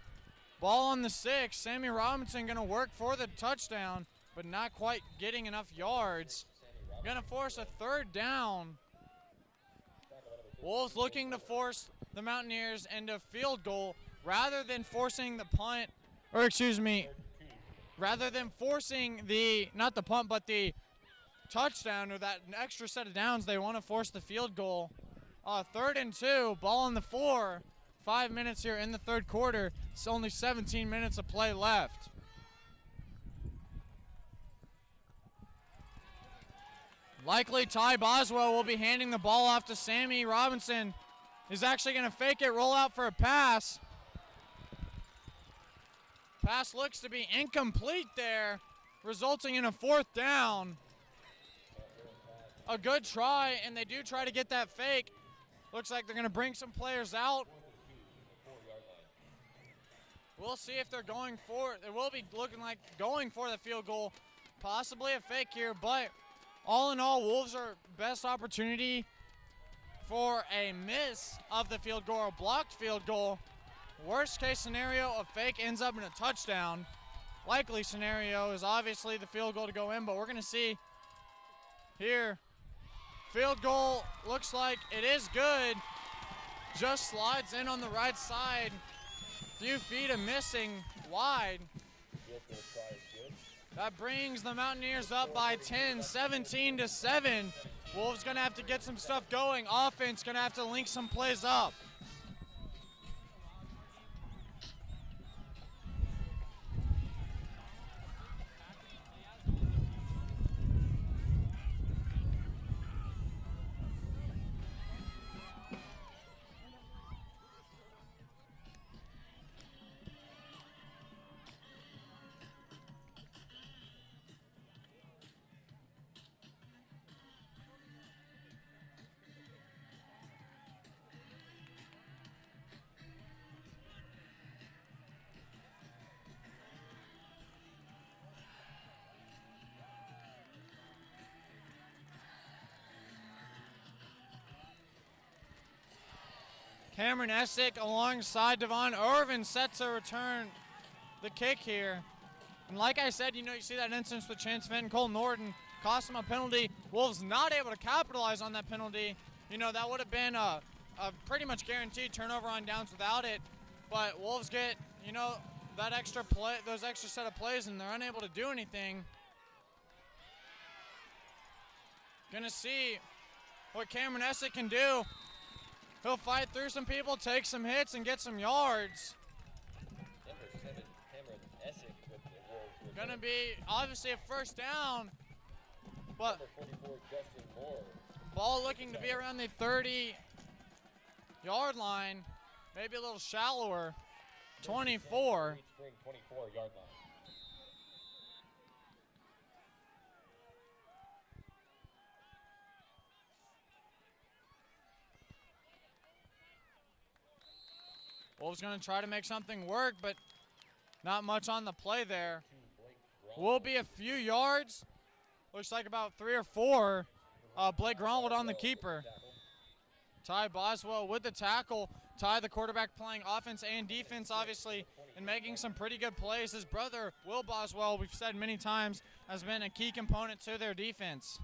ball on the 6. Sammy Robinson going to work for the touchdown, but not quite getting enough yards. Going to force a 3rd down. Wolves looking to force the Mountaineers into field goal rather than forcing the punt, or excuse me, rather than forcing the, not the punt, but the touchdown or that extra set of downs. They want to force the field goal. 3rd and 2, ball on the 4. 5 minutes here in the 3rd quarter. It's only 17 minutes of play left. Likely Ty Boswell will be handing the ball off to Sammy Robinson. He's actually going to fake it, roll out for a pass. Pass looks to be incomplete there, resulting in a 4th down. A good try, and they do try to get that fake. Looks like they're going to bring some players out. We'll see if they're going for it. It will be looking like going for the field goal. Possibly a fake here, but all in all, Wolves are best opportunity for a miss of the field goal, a blocked field goal. Worst case scenario, a fake ends up in a touchdown. Likely scenario is obviously the field goal to go in, but we're going to see here. Field goal looks like it is good. Just slides in on the right side. Few feet of missing wide. That brings the Mountaineers up by 10, 17-7. Wolves gonna have to get some stuff going. Offense gonna have to link some plays up. Cameron Essick alongside Devon Irvin set to return the kick here. And like I said, you know, you see that instance with Chance Fenton, Cole Norton, cost him a penalty. Wolves not able to capitalize on that penalty. You know, that would have been a pretty much guaranteed turnover on downs without it. But Wolves get, you know, that extra play, those extra set of plays, and they're unable to do anything. Gonna see what Cameron Essick can do. He'll fight through some people, take some hits, and get some yards. Gonna be obviously a 1st down, but ball looking to be around the 30-yard line, maybe a little shallower. 24. 24-yard line. Wolves going to try to make something work, but not much on the play there. Will be a few yards. Looks like about 3 or 4. Blake Gronwood on the keeper. Ty Boswell with the tackle. Ty, the quarterback, playing offense and defense, obviously, and making some pretty good plays. His brother, Will Boswell, we've said many times, has been a key component to their defense.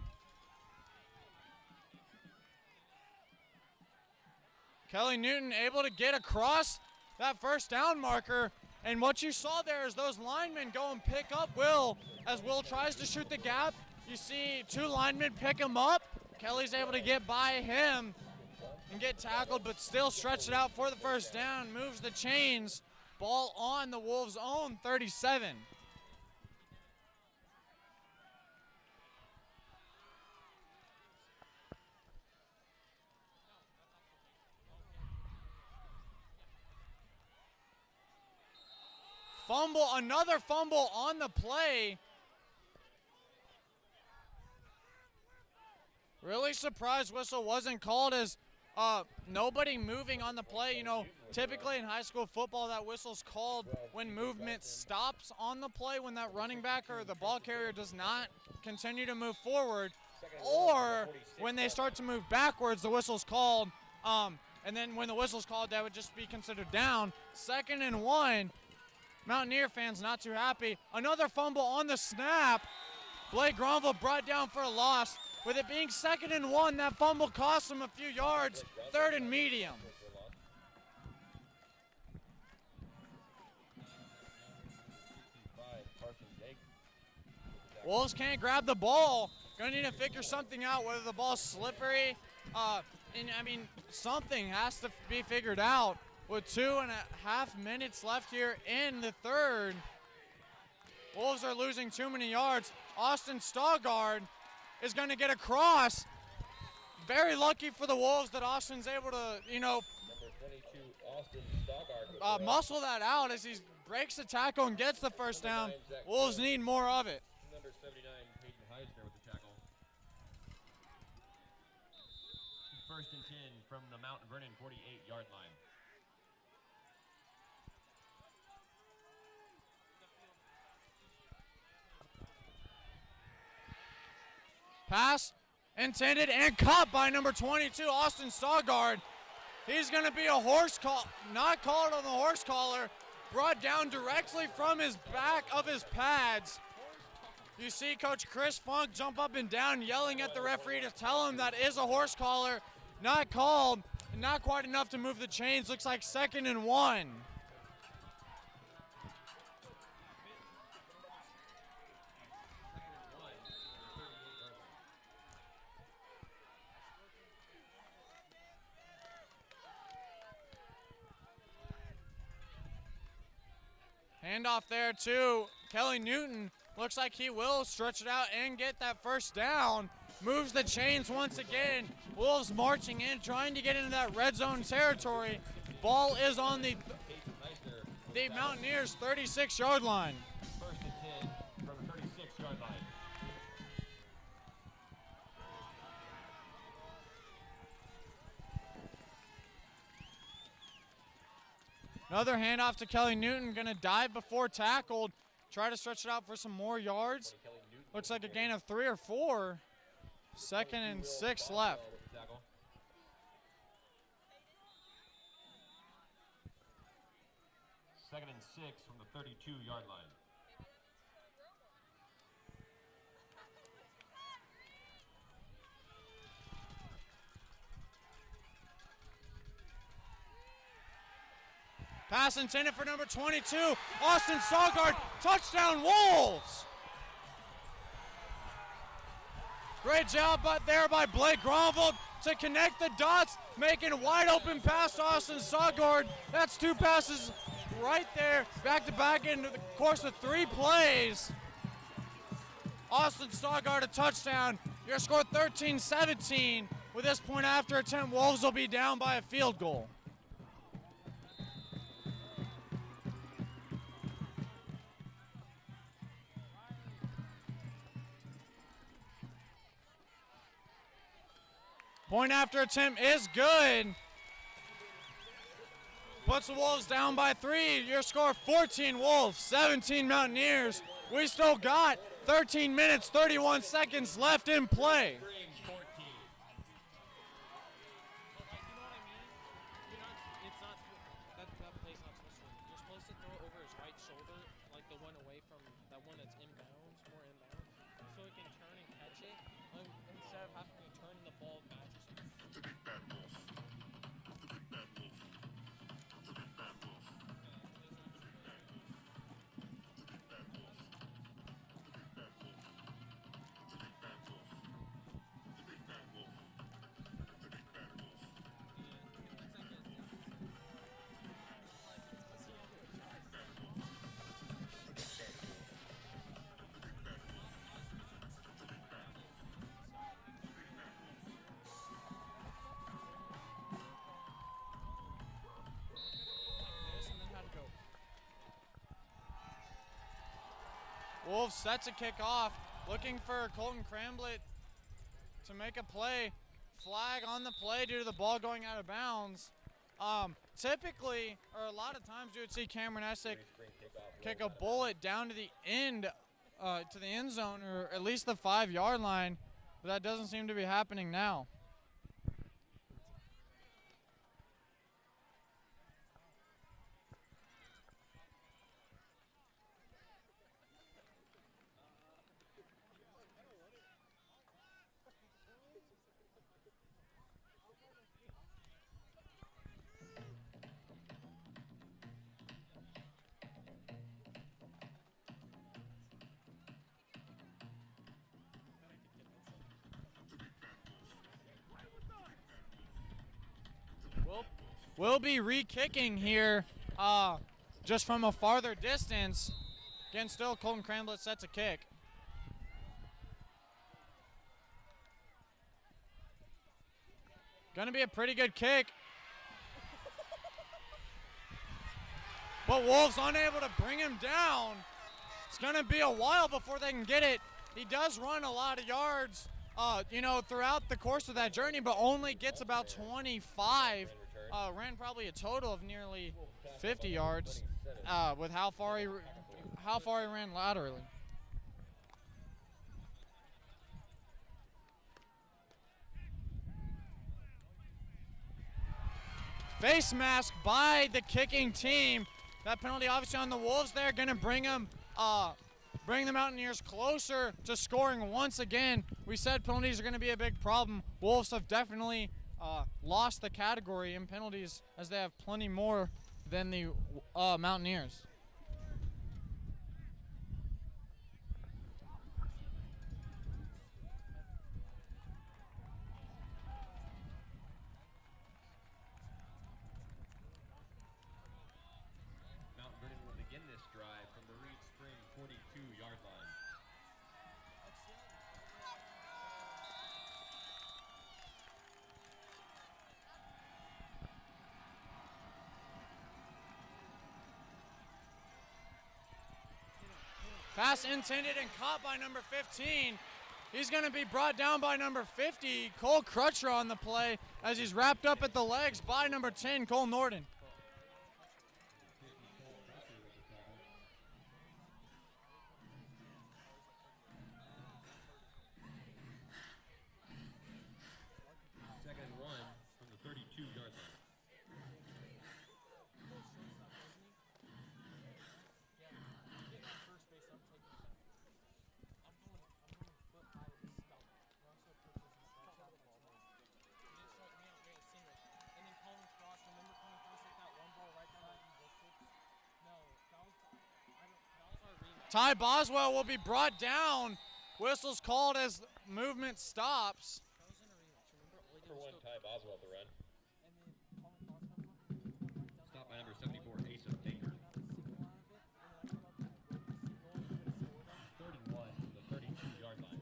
Kelly Newton able to get across that 1st down marker. And what you saw there is those linemen go and pick up Will as Will tries to shoot the gap. You see 2 linemen pick him up. Kelly's able to get by him and get tackled, but still stretch it out for the 1st down. Moves the chains. Ball on the Wolves' own 37. Fumble, another fumble on the play. Really surprised whistle wasn't called as nobody moving on the play. You know, typically in high school football, that whistle's called when movement stops on the play, when that running back or the ball carrier does not continue to move forward, or when they start to move backwards, the whistle's called. And then when the whistle's called, that would just be considered down. 2nd and 1. Mountaineer fans not too happy. Another fumble on the snap. Blake Gronville brought down for a loss. With it being 2nd and 1, that fumble cost him a few yards. 3rd and medium. Wolves can't grab the ball. Gonna need to figure something out, whether the ball's slippery. Something has to be figured out. With 2.5 minutes left here in the third. Wolves are losing too many yards. Austin Stoggard is going to get across. Very lucky for the Wolves that Austin's able to, muscle that out as he breaks the tackle and gets the first down. Wolves need more of it. Number 79, Peyton Heisner with the tackle. 1st and 10 from the Mount Vernon 48-yard line. Pass intended and caught by number 22, Austin Stoggard. He's going to be a horse call, not called on the horse collar, brought down directly from his back of his pads. You see Coach Chris Funk jump up and down, yelling at the referee to tell him that is a horse collar, not called, and not quite enough to move the chains. Looks like 2nd and 1. Handoff there to Kelly Newton. Looks like he will stretch it out and get that first down. Moves the chains once again. Wolves marching in, trying to get into that red zone territory. Ball is on the Mountaineers' 36-yard line. 1st and 10 from the 36-yard line. Another handoff to Kelly Newton, gonna dive before tackled. Try to stretch it out for some more yards. Looks like a gain of 3 or 4. 2nd and 6 left. 2nd and 6 from the 32-yard line. Pass intended for number 22, Austin Stoggard. Touchdown, Wolves! Great job there by Blake Gronville to connect the dots, making a wide open pass to Austin Stoggard. That's 2 passes right there, back to back in the course of 3 plays. Austin Stoggard a touchdown. Your score 13-17. With this point after attempt, Wolves will be down by a field goal. Point after attempt is good. Puts the Wolves down by 3. Your score 14 Wolves, 17 Mountaineers. We still got 13 minutes, 31 seconds left in play. Wolves set to kick off, looking for Colton Cramblett to make a play. Flag on the play due to the ball going out of bounds. Typically, or a lot of times, you would see Cameron Essick kick a bullet down to the end zone, or at least the 5-yard line, but that doesn't seem to be happening now. We'll be re-kicking here just from a farther distance. Again, still Colton Cramblett set to kick. Gonna be a pretty good kick. But Wolves unable to bring him down. It's gonna be a while before they can get it. He does run a lot of yards, throughout the course of that journey, but only gets about 25. Ran probably a total of nearly 50 yards with how far he ran laterally. Face mask by the kicking team. That penalty obviously on the Wolves there, going to bring the Mountaineers closer to scoring once again. We said penalties are going to be a big problem. Wolves have definitely lost the category in penalties, as they have plenty more than the Mountaineers. Mount Vernon will begin this drive from the Reed Spring 42-yard line. Pass intended and caught by number 15. He's going to be brought down by number 50, Cole Crutcher, on the play, as he's wrapped up at the legs by number 10, Cole Norton. Second and 1 from the 32-yard line. Ty Boswell will be brought down. Whistle's called as movement stops. Number 1, Ty Boswell to run. Stop by number 74, Asa Baker. 31 from the 32-yard line.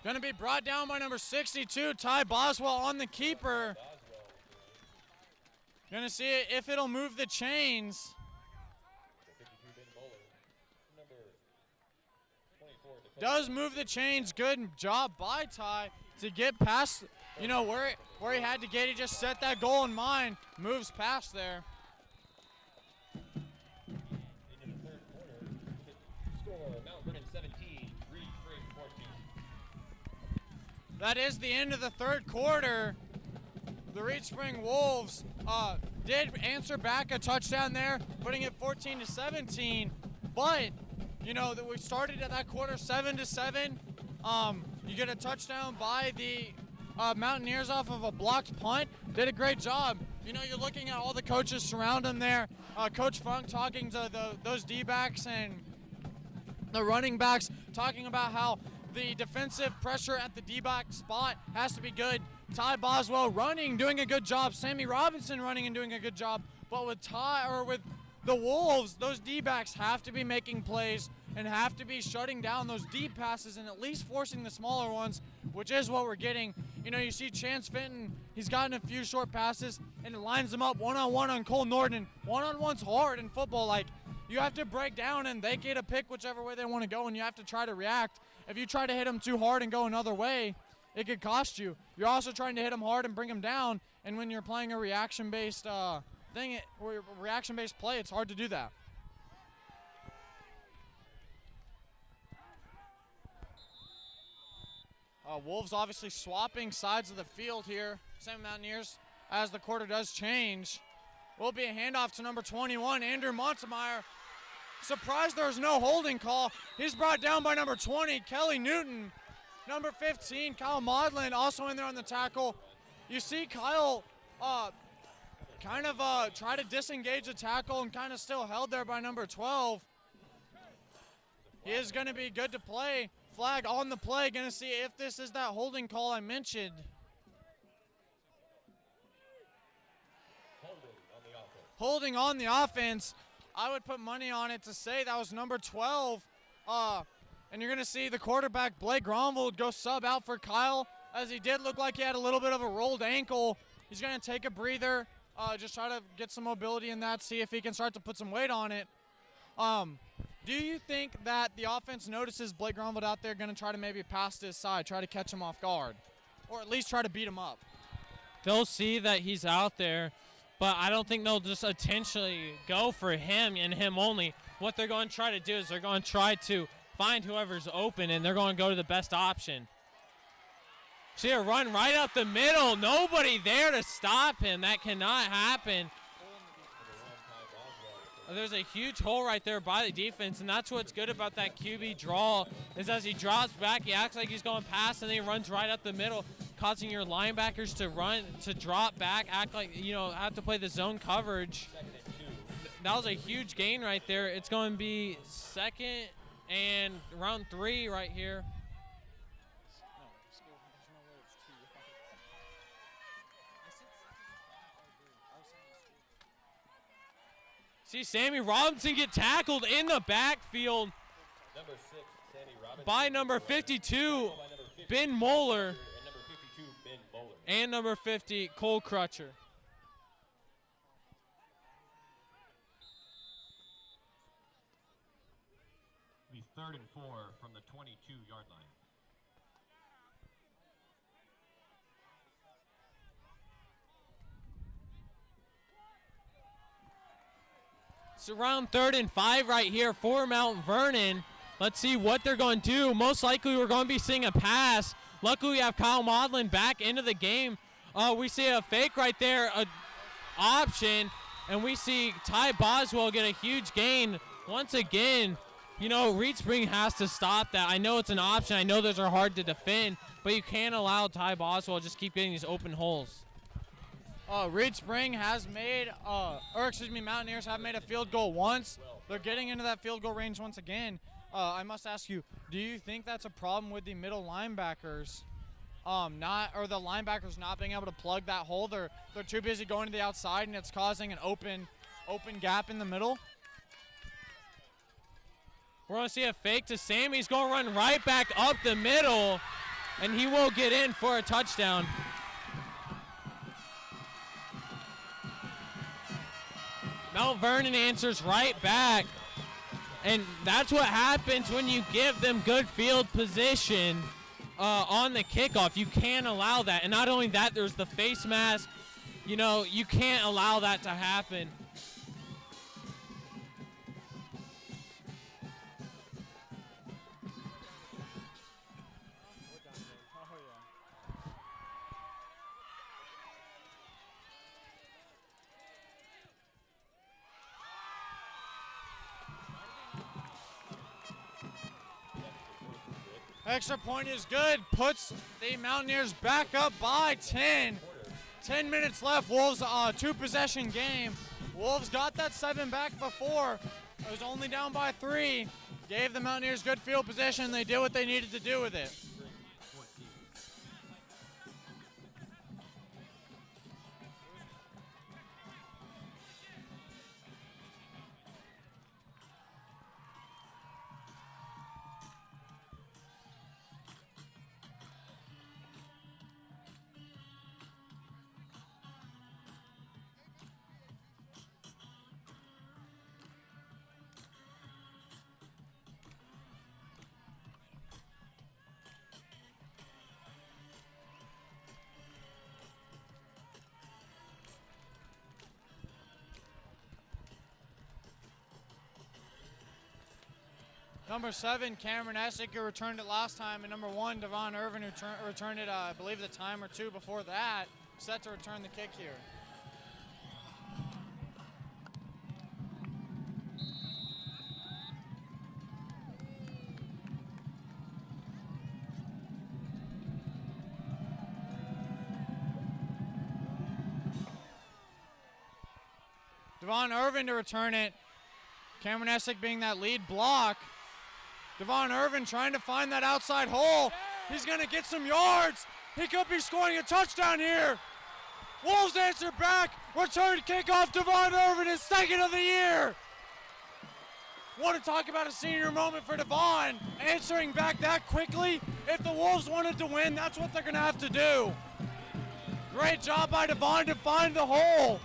Going to be brought down by number 62, Ty Boswell, on the keeper. Going to see if it'll move the chains. Does move the chains. Good job by Ty to get past, where he had to get. He just set that goal in mind. Moves past there. Into the third quarter, score Mount Vernon 17, Reed Spring 14. That is the end of the third quarter. The Reed Spring Wolves did answer back a touchdown there, putting it 14-17. But, that we started at that quarter 7-7. You get a touchdown by the Mountaineers off of a blocked punt. Did a great job. You're looking at all the coaches surround them there. Coach Funk talking to those D-backs and the running backs, talking about how the defensive pressure at the D-back spot has to be good. Ty Boswell running, doing a good job. Sammy Robinson running and doing a good job. But with the Wolves, those D-backs have to be making plays and have to be shutting down those deep passes and at least forcing the smaller ones, which is what we're getting. You know, you see Chance Fenton, he's gotten a few short passes and it lines them up one-on-one on Cole Norton. One-on-one's hard in football. Like, you have to break down and they get to pick whichever way they want to go, and you have to try to react. If you try to hit them too hard and go another way, it could cost you. You're also trying to hit them hard and bring them down, and when you're playing a reaction-based reaction-based play, it's hard to do that. Wolves obviously swapping sides of the field here. Same Mountaineers, as the quarter does change. Will be a handoff to number 21, Andrew Montemeyer. Surprised there's no holding call. He's brought down by number 20, Kelly Newton. Number 15, Kyle Maudlin, also in there on the tackle. You see Kyle kind of try to disengage the tackle and kind of still held there by number 12. He is going to be good to play. Flag on the play. Going to see if this is that holding call I mentioned. Holding on the offense. I would put money on it to say that was number 12. And you're going to see the quarterback, Blake Gronvold, go sub out for Kyle, as he did look like he had a little bit of a rolled ankle. He's going to take a breather, just try to get some mobility in that, see if he can start to put some weight on it. Do you think that the offense notices Blake Gronvold out there, going to try to maybe pass to his side, try to catch him off guard, or at least try to beat him up? They'll see that he's out there, but I don't think they'll just intentionally go for him and him only. What they're going to try to do is they're going to try to find whoever's open, and they're going to go to the best option. See a run right up the middle. Nobody there to stop him. That cannot happen. There's a huge hole right there by the defense, and that's what's good about that QB draw, is as he drops back, he acts like he's going past, and then he runs right up the middle, causing your linebackers to drop back, act like, you know, have to play the zone coverage. That was a huge gain right there. It's going to be second and round 3 right here. See Sammy Robinson get tackled in the backfield by number 52, Ben Moeller, and number 50, Cole Crutcher. Be 3rd and 4 from the 22-yard line. It's around 3rd and 5 right here for Mount Vernon. Let's see what they're going to do. Most likely we're going to be seeing a pass. Luckily we have Kyle Maudlin back into the game. We see a fake right there, an option, and we see Ty Boswell get a huge gain. Once again, you know, Reed Spring has to stop that. I know it's an option. I know those are hard to defend, but you can't allow Ty Boswell just keep getting these open holes. Reed Spring has made, Mountaineers have made a field goal once. They're getting into that field goal range once again. I must ask you, do you think that's a problem with the middle linebackers, the linebackers not being able to plug that hole? They're too busy going to the outside, and it's causing an open gap in the middle. We're going to see a fake to Sammy. He's going to run right back up the middle, and he will get in for a touchdown. Mount Vernon answers right back. And that's what happens when you give them good field position on the kickoff. You can't allow that. And not only that, there's the face mask. You know, you can't allow that to happen. Extra point is good. Puts the Mountaineers back up by 10. 10 minutes left. Wolves, 2-possession game. Wolves got that 7 back before. It was only down by 3. Gave the Mountaineers good field position. They did what they needed to do with it. Number 7, Cameron Essick, who returned it last time, and number 1, Devon Irvin, who returned it, I believe, the time or two before that, set to return the kick here. Devon Irvin to return it. Cameron Essick being that lead block. Devon Irvin trying to find that outside hole. He's going to get some yards. He could be scoring a touchdown here. Wolves answer back. Return kickoff. Devon Irvin, his second of the year. Want to talk about a senior moment for Devon. Answering back that quickly. If the Wolves wanted to win, that's what they're going to have to do. Great job by Devon to find the hole.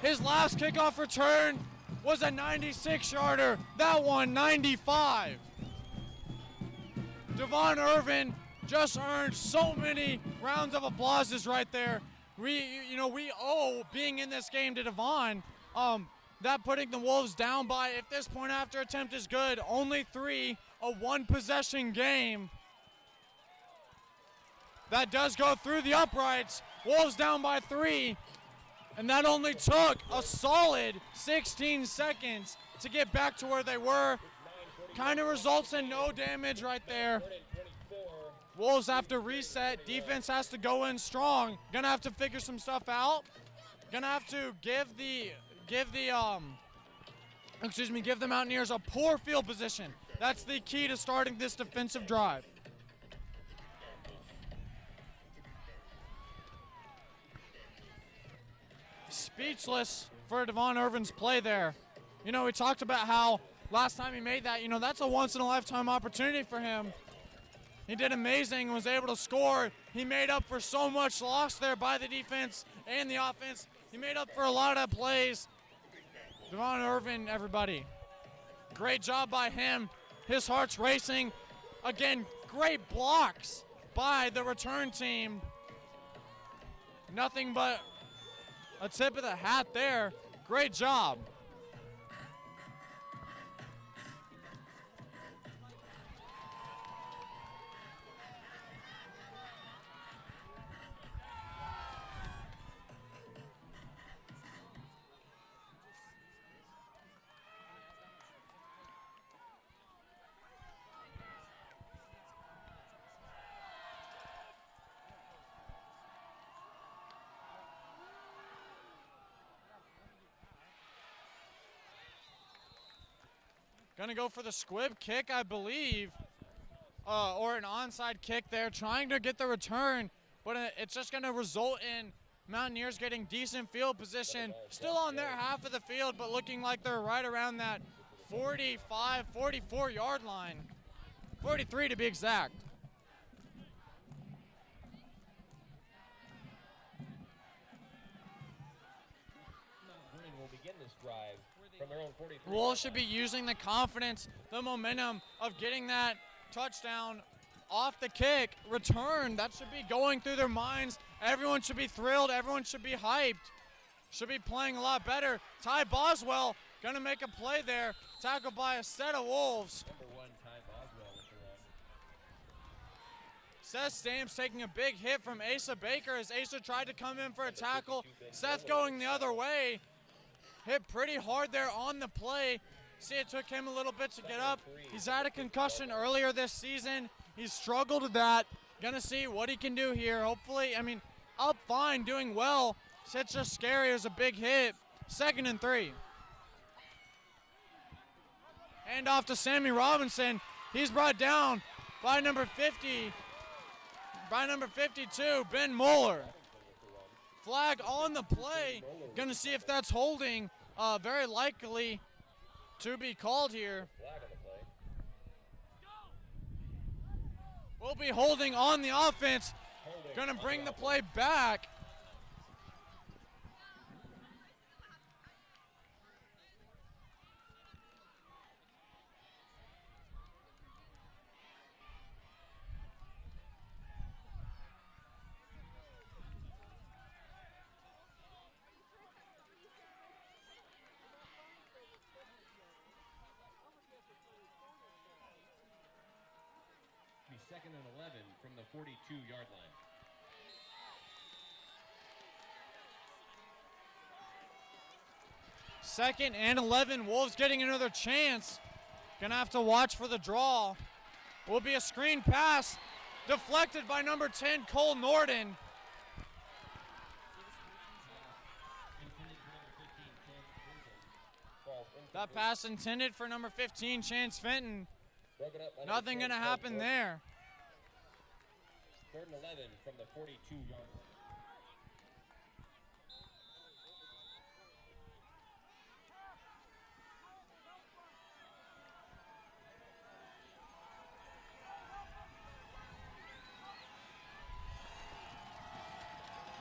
His last kickoff return was a 96-yarder. That one, 95. Devon Irvin just earned so many rounds of applauses right there. We owe being in this game to Devon. That putting the Wolves down by, if this point after attempt is good, only 3, a one-possession game. That does go through the uprights. Wolves down by 3. And that only took a solid 16 seconds to get back to where they were. Kind of results in no damage right there. Wolves have to reset. Defense has to go in strong. Gonna have to figure some stuff out. Gonna have to give the Mountaineers a poor field position. That's the key to starting this defensive drive. Speechless for Devon Irvin's play there. We talked about how last time he made that, that's a once-in-a-lifetime opportunity for him. He did amazing and was able to score. He made up for so much loss there by the defense and the offense. He made up for a lot of plays. Devon Irvin, everybody. Great job by him. His heart's racing. Again, great blocks by the return team. Nothing but a tip of the hat there. Great job. Gonna go for the squib kick, I believe, or an onside kick there, trying to get the return, but it's just gonna result in Mountaineers getting decent field position, still on their half of the field, but looking like they're right around that 45, 44-yard line, 43 to be exact. Vernon will begin this drive from their own 43. Wolves should be using the confidence, the momentum of getting that touchdown off the kick, return. That should be going through their minds. Everyone should be thrilled. Everyone should be hyped. Should be playing a lot better. Ty Boswell going to make a play there. Tackled by a set of Wolves. Number 1, Ty Boswell with the run. Seth Stamps taking a big hit from Asa Baker as Asa tried to come in for a tackle. Seth going the other way. Hit pretty hard there on the play. See, it took him a little bit to get up. He's had a concussion earlier this season. He's struggled with that. Gonna see what he can do here. Hopefully, up fine, doing well. It's just scary. It was a big hit. 2nd and 3. Hand off to Sammy Robinson. He's brought down by number 50. By number 52, Ben Mueller. Flag on the play. Gonna see if that's holding. Very likely to be called here. We'll be holding on the offense. Gonna bring the play back. 2nd and 11 from the 42-yard line. Second and 11. Wolves getting another chance. Gonna have to watch for the draw. Will be a screen pass deflected by number 10, Cole Norden. That pass intended for number 15, Chance Fenton. Nothing gonna happen there. 3rd and 11 from the 42-yard line.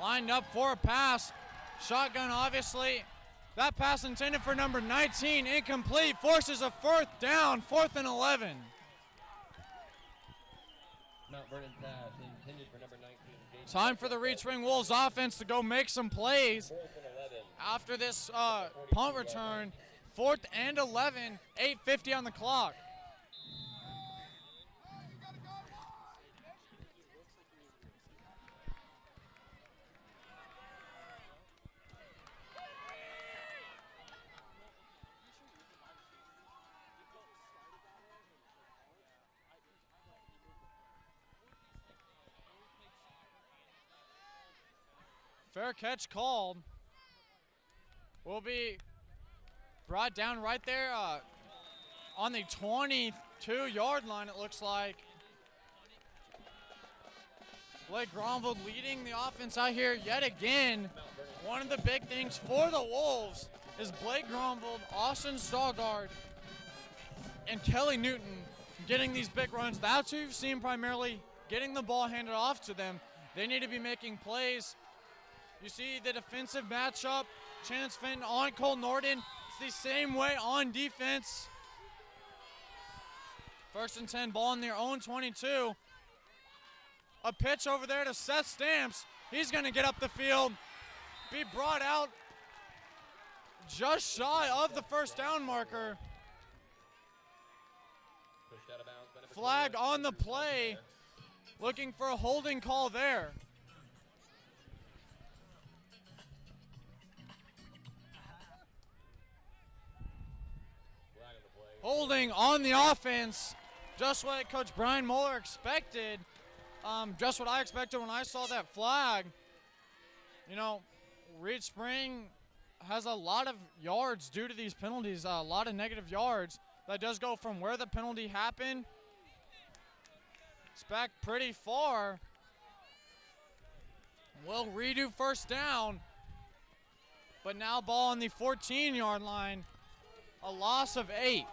Lined up for a pass. Shotgun, obviously. That pass intended for number 19, incomplete. Forces a 4th down, 4th and 11. Mount Vernon pass intended for number 19. Time for the Reed Spring Wolves offense to go make some plays. 4th and 11. After this punt return, 4th and 11, 8:50 on the clock. Fair catch called. Will be brought down right there on the 22-yard line, it looks like. Blake Gronvold leading the offense out here yet again. One of the big things for the Wolves is Blake Gronvold, Austin Staugard, and Kelly Newton getting these big runs. That's who you've seen primarily getting the ball handed off to them. They need to be making plays. You see the defensive matchup, Chance Fenton on Cole Norden. It's the same way on defense. 1st and 10, ball in their own 22. A pitch over there to Seth Stamps. He's going to get up the field, be brought out just shy of the 1st down marker. Pushed out of bounds. Flag on the play, looking for a holding call there. Holding on the offense, just what Coach Brian Moeller expected, just what I expected when I saw that flag. You know, Reed Spring has a lot of yards due to these penalties, a lot of negative yards. That does go from where the penalty happened. It's back pretty far. Will redo 1st down, but now ball on the 14-yard line, a loss of 8.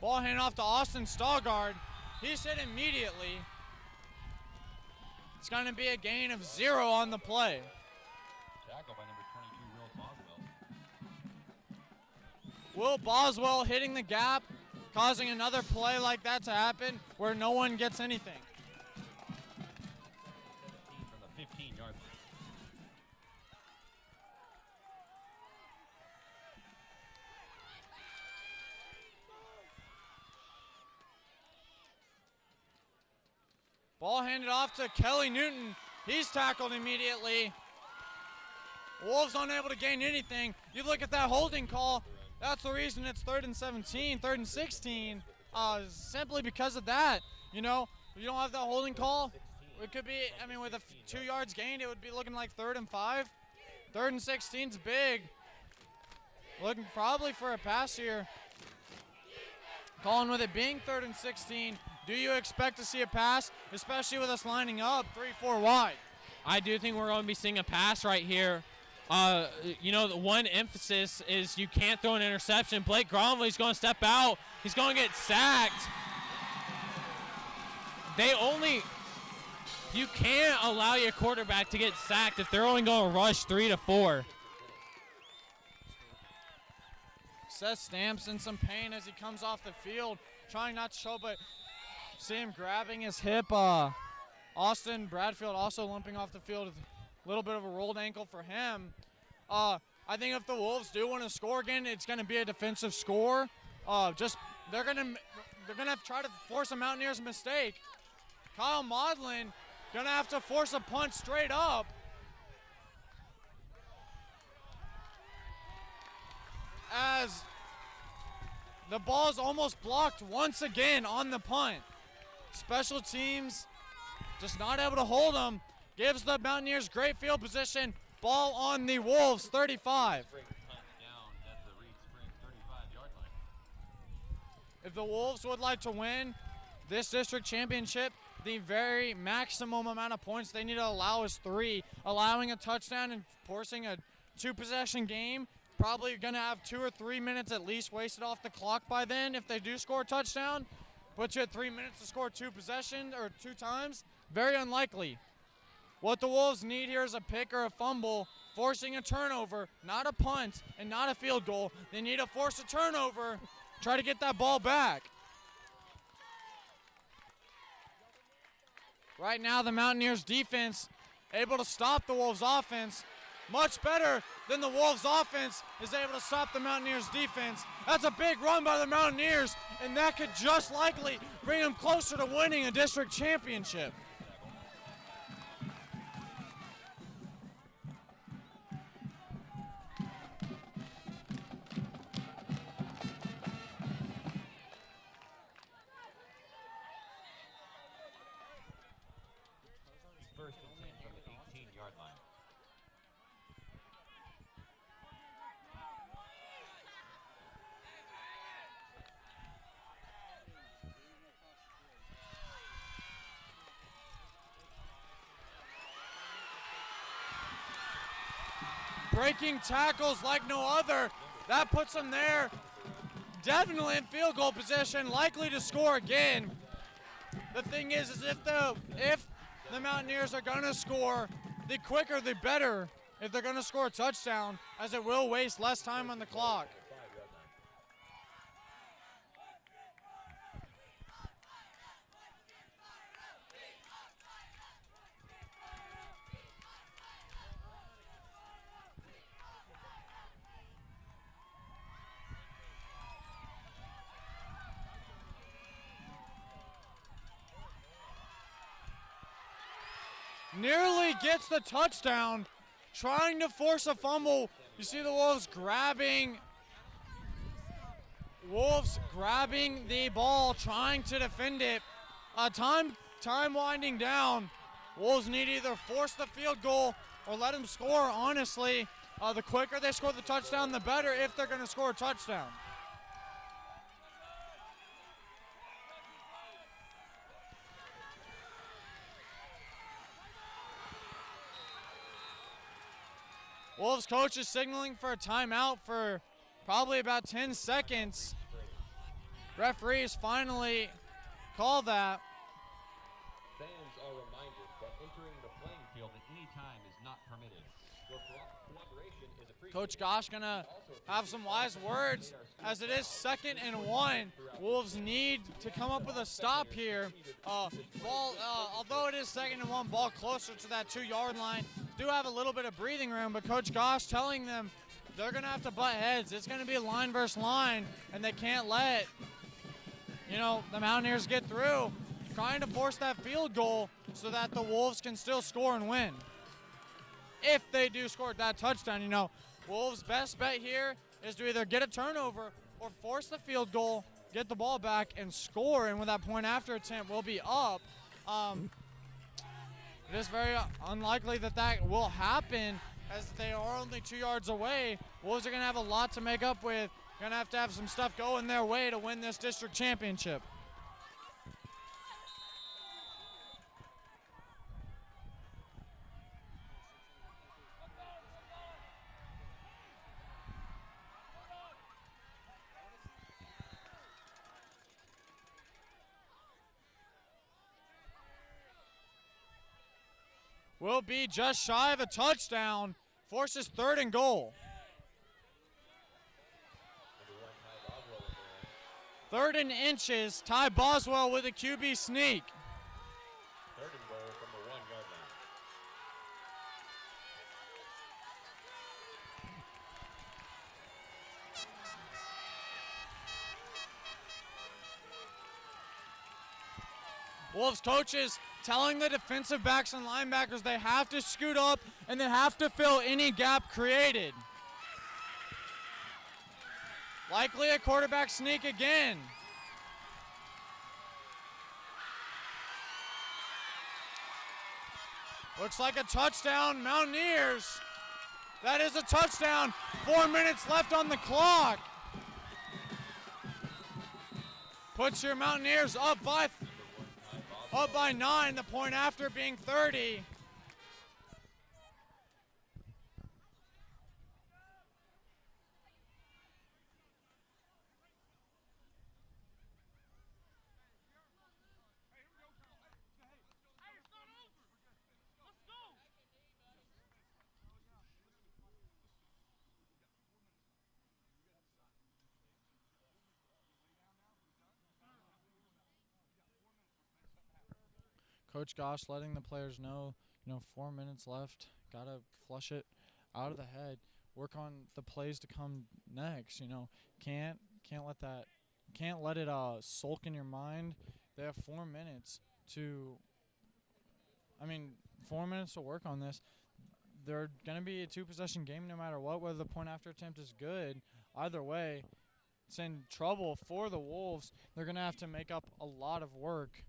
Ball handed off to Austin Staugard. He's hit immediately. It's going to be a gain of 0 on the play. Tackle by number 22, Will Boswell hitting the gap, causing another play like that to happen where no one gets anything. 17 from the 15-yard line. Ball handed off to Kelly Newton. He's tackled immediately. Wolves unable to gain anything. You look at that holding call. That's the reason it's 3rd and 17, 3rd and 16. Simply because of that. You know, you don't have that holding call. It could be, I mean, with 2 yards gained, it would be looking like 3rd and 5. 3rd and 16's big. Looking probably for a pass here. Calling with it being 3rd and 16. Do you expect to see a pass, especially with us lining up 3-4 wide? I do think we're going to be seeing a pass right here. You know, the one emphasis is you can't throw an interception. Blake Gronvold is going to step out. He's going to get sacked. You can't allow your quarterback to get sacked if they're only going to rush 3 to 4. Seth Stamps in some pain as he comes off the field, trying not to show, but see him grabbing his hip Austin Bradfield also limping off the field with a little bit of a rolled ankle for him. I think if the Wolves do want to score again, it's going to be a defensive score. They're going to try to force a Mountaineers mistake. Kyle Maudlin going to have to force a punt straight up. As the ball's almost blocked once again on the punt. Special teams just not able to hold them. Gives the Mountaineers great field position. Ball on the Wolves 35. If the Wolves would like to win this district championship, the very maximum amount of points they need to allow is 3. Allowing a touchdown and forcing a 2-possession game, probably going to have 2 or 3 minutes at least wasted off the clock by then. If they do score a touchdown, put you at 3 minutes to score 2 possessions or 2 times. Very unlikely. What the Wolves need here is a pick or a fumble, forcing a turnover, not a punt and not a field goal. They need to force a turnover, try to get that ball back. Right now, the Mountaineers defense able to stop the Wolves offense. Much better than the Wolves offense is able to stop the Mountaineers defense. That's a big run by the Mountaineers, and that could just likely bring them closer to winning a district championship. First and 10 from the 18-yard line. Breaking tackles like no other. That puts them there. Definitely in field goal position, likely to score again. The thing is if the Mountaineers are going to score, the quicker the better if they're going to score a touchdown, as it will waste less time on the clock. Nearly gets the touchdown, trying to force a fumble. You see the Wolves grabbing the ball, trying to defend it. Time winding down. Wolves need to either force the field goal or let them score, honestly. The quicker they score the touchdown, the better if they're going to score a touchdown. Wolves coach is signaling for a timeout for probably about 10 seconds. Referees finally call that. Fans are reminded that entering the playing field at any time is not permitted. Your cooperation is appreciated. Coach Gosh gonna have some wise words as it is 2nd and 1. Wolves need to come up with a stop here. Although it is 2nd and 1, ball closer to that 2-yard line. Do have a little bit of breathing room, but Coach Gosh telling them they're going to have to butt heads. It's going to be line versus line, and they can't let, the Mountaineers get through, trying to force that field goal so that the Wolves can still score and win. If they do score that touchdown, Wolves' best bet here is to either get a turnover or force the field goal, get the ball back, and score, and with that point after attempt, we'll be up. It is very unlikely that will happen, as they are only 2 yards away. Wolves are going to have a lot to make up with. Going to have some stuff going their way to win this district championship. Will be just shy of a touchdown. Forces 3rd and goal. 3rd and inches. Ty Boswell with a QB sneak. 3rd and goal from Wolves coaches telling the defensive backs and linebackers they have to scoot up and they have to fill any gap created. Likely a quarterback sneak again. Looks like a touchdown, Mountaineers. That is a touchdown. 4 minutes left on the clock. Puts your Mountaineers up by 9, the point after being 30. Coach Gosh letting the players know, 4 minutes left. Gotta flush it out of the head. Work on the plays to come next. Can't let it sulk in your mind. They have 4 minutes to. 4 minutes to work on this. They're gonna be a 2-possession game no matter what. Whether the point after attempt is good, either way, it's in trouble for the Wolves. They're gonna have to make up a lot of work.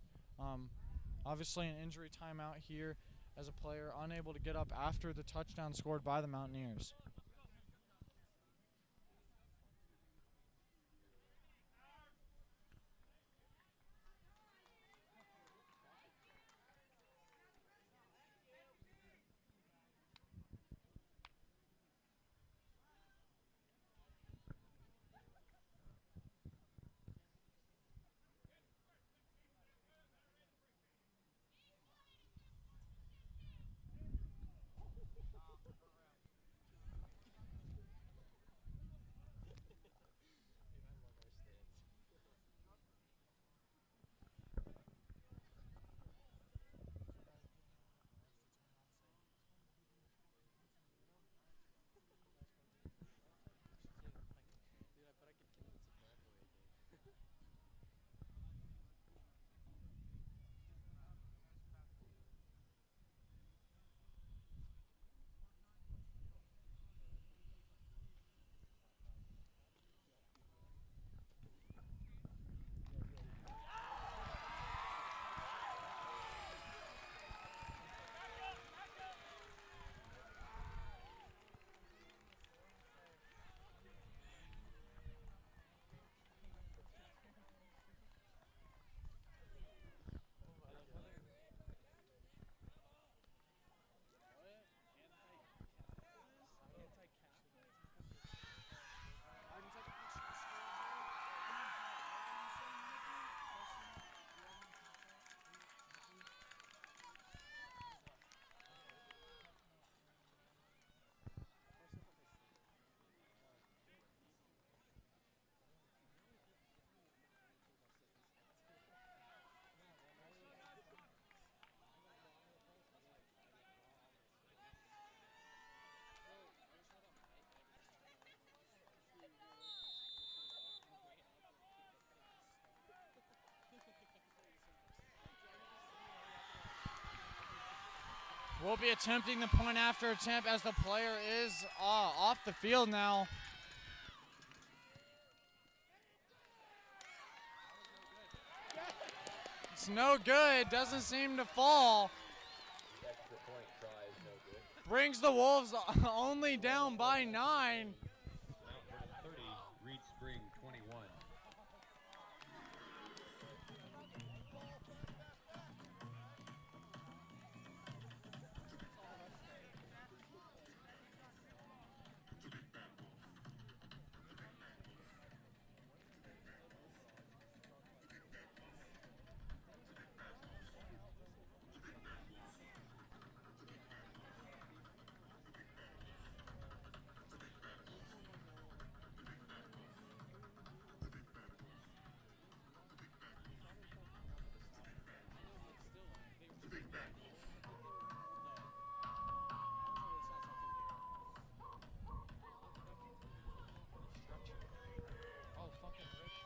Obviously an injury timeout here as a player unable to get up after the touchdown scored by the Mountaineers. Will be attempting the point after attempt as the player is off the field now. It's no good. Doesn't seem to fall. Extra point try is no good. Brings the Wolves only down by 9. Mount Vernon 30, Reed Spring 21.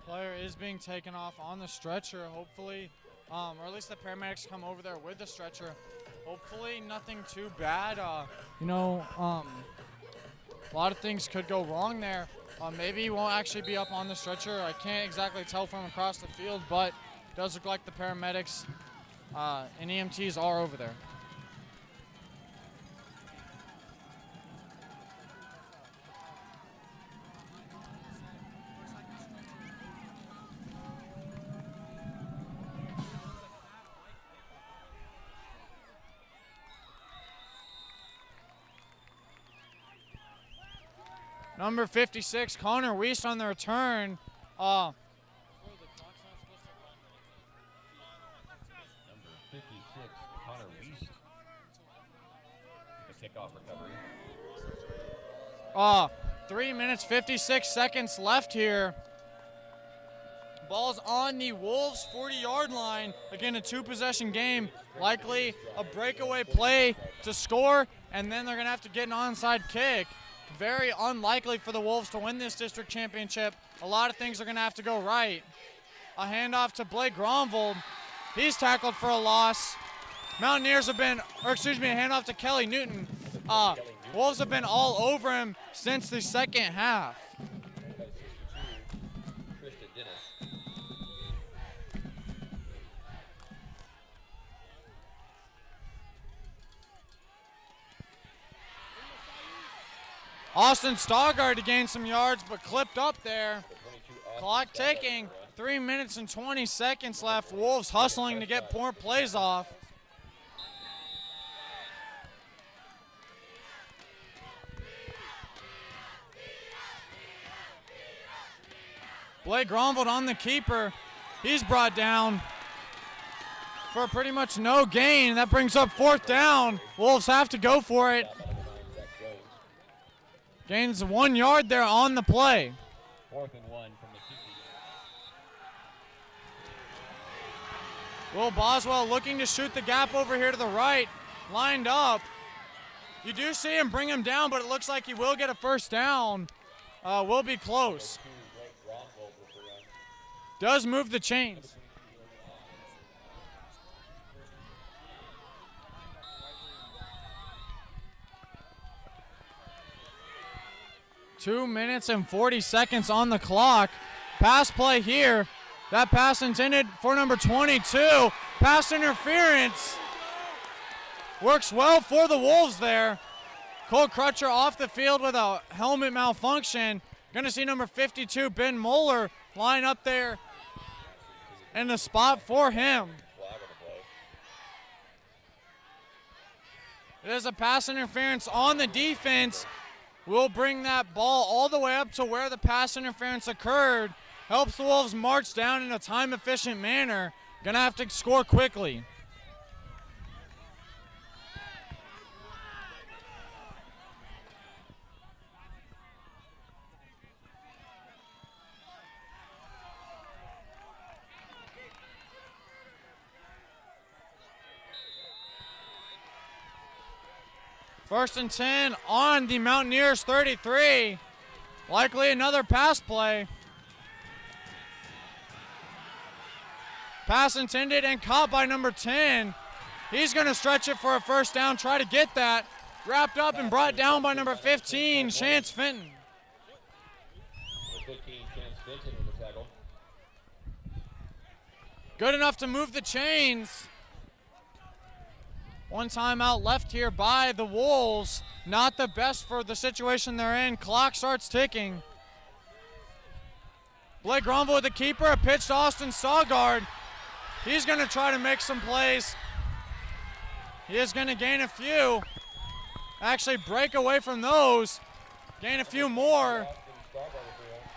Player is being taken off on the stretcher. Hopefully or at least the paramedics come over there with the stretcher. Hopefully nothing too bad. A lot of things could go wrong there. Maybe he won't actually be up on the stretcher. I can't exactly tell from across the field, but it does look like the paramedics and EMTs are over there. Number 56, Connor Weiss on the return. Number 56, Connor Weiss. The kickoff recovery. 3 minutes, 56 seconds left here. Ball's on the Wolves' 40-yard line. Again, a two-possession game. Likely a breakaway play to score, and then they're going to have to get an onside kick. Very unlikely for the Wolves to win this district championship. A lot of things are going to have to go right. A handoff to Blake Gronvold. He's tackled for a loss. Mountaineers have been, a handoff to Kelly Newton. Wolves have been all over him since the second half. Austin Stoggard to gain some yards, but clipped up there. Clock ticking. 3 minutes and 20 seconds left. Wolves hustling to get more plays off. Blake Gronvold on the keeper. He's brought down for pretty much no gain. That brings up fourth down. Wolves have to go for it. Gains 1 yard there on the play. 4th and 1 from the 50. Will Boswell looking to shoot the gap over here to the right. Lined up. You do see him bring him down, but it looks like he will get a first down. Will be close. Does move the chains. Two minutes and 40 seconds on the clock. Pass play here. That pass intended for number 22. Pass interference. Works well for the Wolves there. Cole Crutcher off the field with a helmet malfunction. Going to see number 52, Ben Moeller, line up there in the spot for him. It is a pass interference on the defense. We'll bring that ball all the way up to where the pass interference occurred. Helps the Wolves march down in a time-efficient manner. Gonna have to score quickly. First and 10 on the Mountaineers 33. Likely another pass play. Pass intended and caught by number 10. He's going to stretch it for a first down, try to get that. Wrapped up and brought down by number 15, Chance Fenton. 15, Chance Fenton with the tackle. Good enough to move the chains. One timeout left here by the Wolves. Not the best for the situation they're in. Clock starts ticking. Blake Gronvold with the keeper. A pitch to Austin Stoggard. He's going to try to make some plays. He is going to gain a few. Actually break away from those. Gain a few more.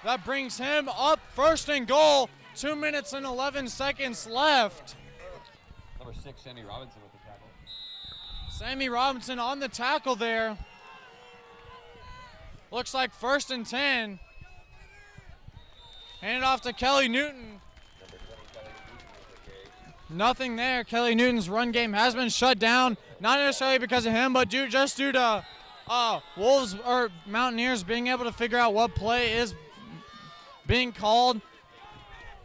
That brings him up first and goal. 2 minutes and 11 seconds left. Number 6, Sammy Robinson with the tackle. Sammy Robinson on the tackle there. Looks like first and 10. Hand it off to Kelly Newton. Nothing there. Kelly Newton's run game has been shut down. Not necessarily because of him, but just due to Wolves or Mountaineers being able to figure out what play is being called.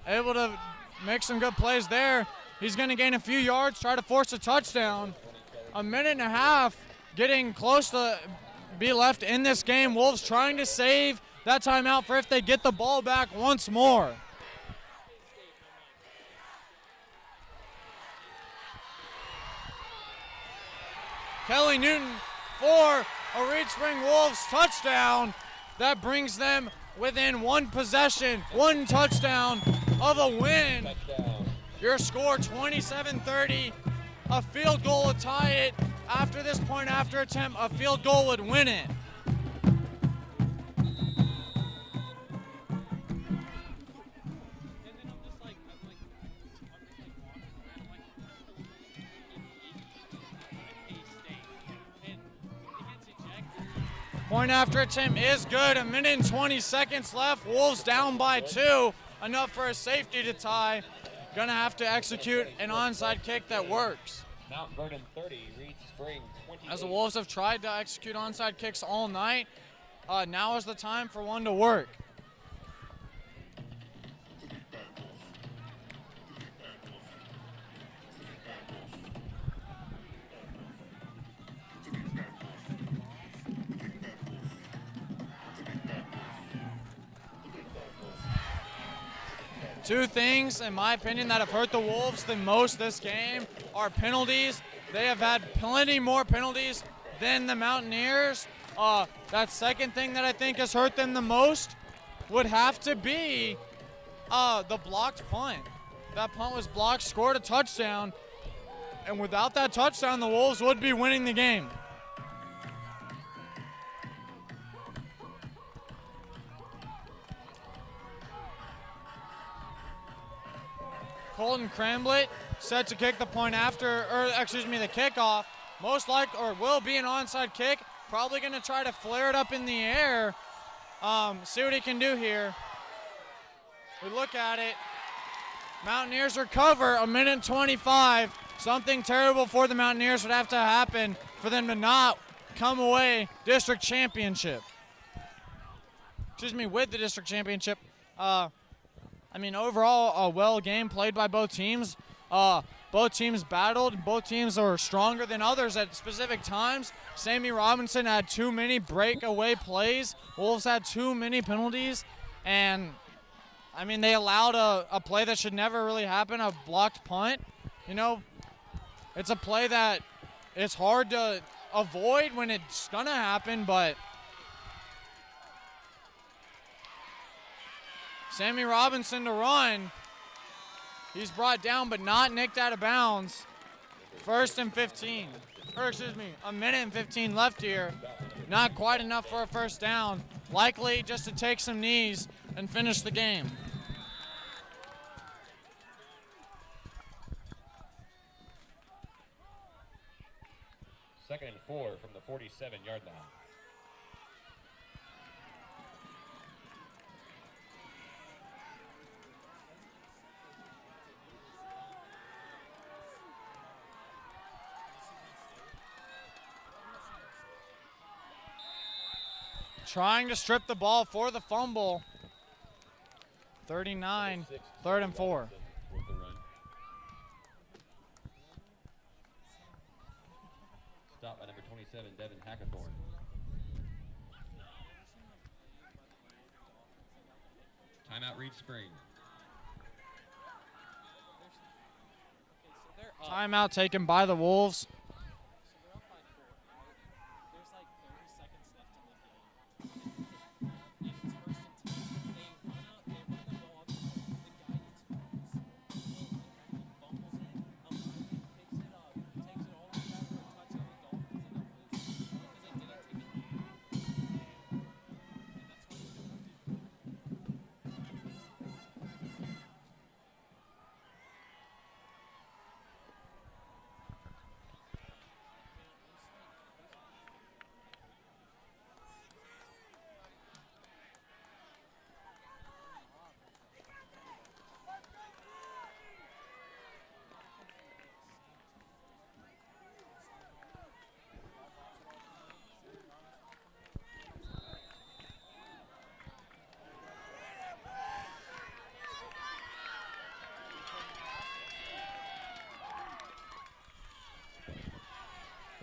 Able to make some good plays there. He's going to gain a few yards, try to force a touchdown. A minute and a half getting close to be left in this game. Wolves trying to save that timeout for if they get the ball back once more. Kelly Newton for a Reed Spring Wolves touchdown. That brings them within one possession, one touchdown of a win. Your score 27-30. A field goal would tie it. After this point after attempt, a field goal would win it. Point after attempt is good. A minute and 20 seconds left. Wolves down by 2. Enough for a safety to tie. Gonna have to execute an onside kick that works. Mount Vernon 30, Reed Spring 28. As the Wolves have tried to execute onside kicks all night, now is the time for one to work. Two things, in my opinion, that have hurt the Wolves the most this game are penalties. They have had plenty more penalties than the Mountaineers. That second thing that I think has hurt them the most would have to be the blocked punt. That punt was blocked, scored a touchdown, and without that touchdown, the Wolves would be winning the game. Colton Cramblett set to kick the point after, the kickoff. Most likely, or will be an onside kick. Probably going to try to flare it up in the air. See what he can do here. We look at it. Mountaineers recover, a minute and 25. Something terrible for the Mountaineers would have to happen for them to not come away district championship. With the district championship. Overall, a well game played by both teams. Both teams battled. Both teams are stronger than others at specific times. Sammy Robinson had too many breakaway plays. Wolves had too many penalties. And, they allowed a play that should never really happen, a blocked punt. It's a play that it's hard to avoid when it's going to happen, but Sammy Robinson to run. He's brought down but not nicked out of bounds. First and 15. A minute and 15 left here. Not quite enough for a first down. Likely just to take some knees and finish the game. Second and 4 from the 47-yard line. Trying to strip the ball for the fumble. 39, third and 4. Stop by number 27, Devin Hackathorn. Timeout, Reed Spring. Timeout taken by the Wolves.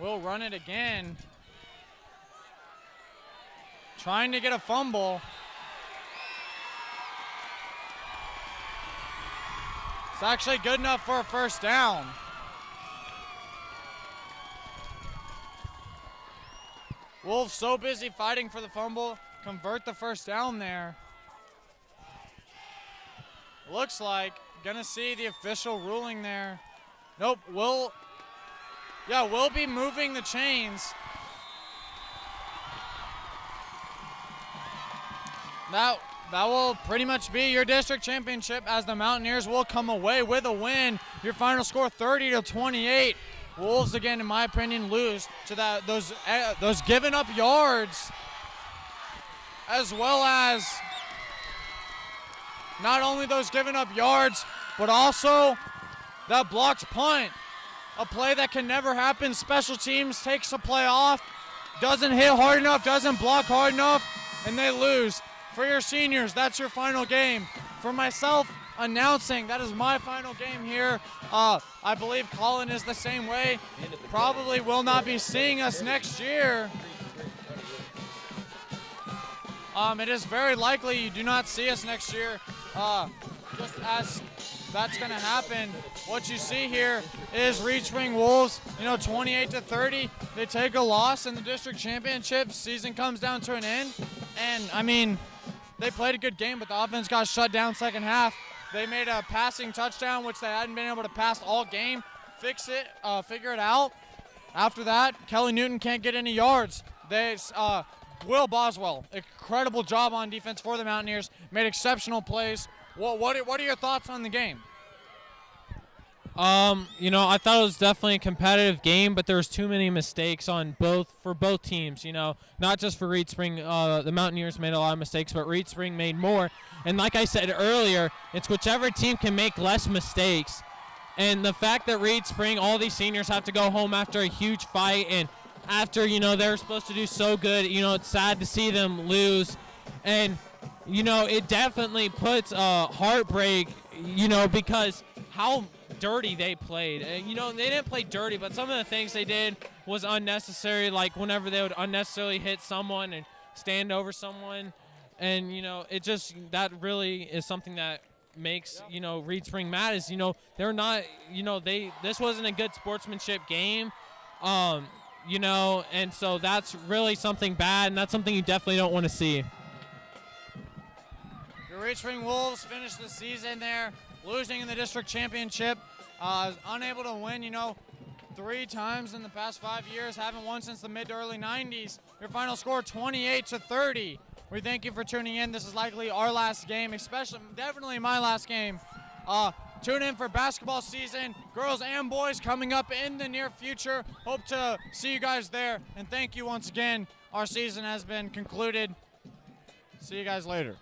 will run it again. Trying to get a fumble. It's actually good enough for a first down. Wolves so busy fighting for the fumble, convert the first down there. Looks like gonna see the official ruling there. Nope, we'll be moving the chains. That will pretty much be your district championship, as the Mountaineers will come away with a win. Your final score 30-28. Wolves, again, in my opinion, lose to those given up yards, as well as not only those given up yards, but also that blocked punt. A play that can never happen. Special teams takes a play off, doesn't hit hard enough, doesn't block hard enough, and they lose. For your seniors, that's your final game. For myself, announcing that is my final game here. I believe Colin is the same way. Probably will not be seeing us next year. It is very likely you do not see us next year. Just as that's going to happen. What you see here is Reed Spring Wolves, 28-30. They take a loss in the district championship. Season comes down to an end. And, I mean, they played a good game, but the offense got shut down second half. They made a passing touchdown, which they hadn't been able to pass all game. Figure it out. After that, Kelly Newton can't get any yards. Will Boswell, incredible job on defense for the Mountaineers, made exceptional plays. What are your thoughts on the game? I thought it was definitely a competitive game, but there was too many mistakes for both teams. Not just for Reed Spring. The Mountaineers made a lot of mistakes, but Reed Spring made more. And like I said earlier, it's whichever team can make less mistakes. And the fact that Reed Spring, all these seniors have to go home after a huge fight, and after they're supposed to do so good, it's sad to see them lose. And it definitely puts heartbreak. Because how dirty they played. They didn't play dirty, but some of the things they did was unnecessary, like whenever they would unnecessarily hit someone and stand over someone. And, it just, that really is something that makes, Reed Spring mad is, they're not, this wasn't a good sportsmanship game, and so that's really something bad, and that's something you definitely don't want to see. The Reed Spring Wolves finished the season there, losing in the district championship, unable to win, 3 times in the past 5 years, haven't won since the mid to early 90s. Your final score 28-30. We thank you for tuning in. This is likely our last game, definitely my last game. Tune in for basketball season, girls and boys, coming up in the near future. Hope to see you guys there, and thank you once again. Our season has been concluded. See you guys later.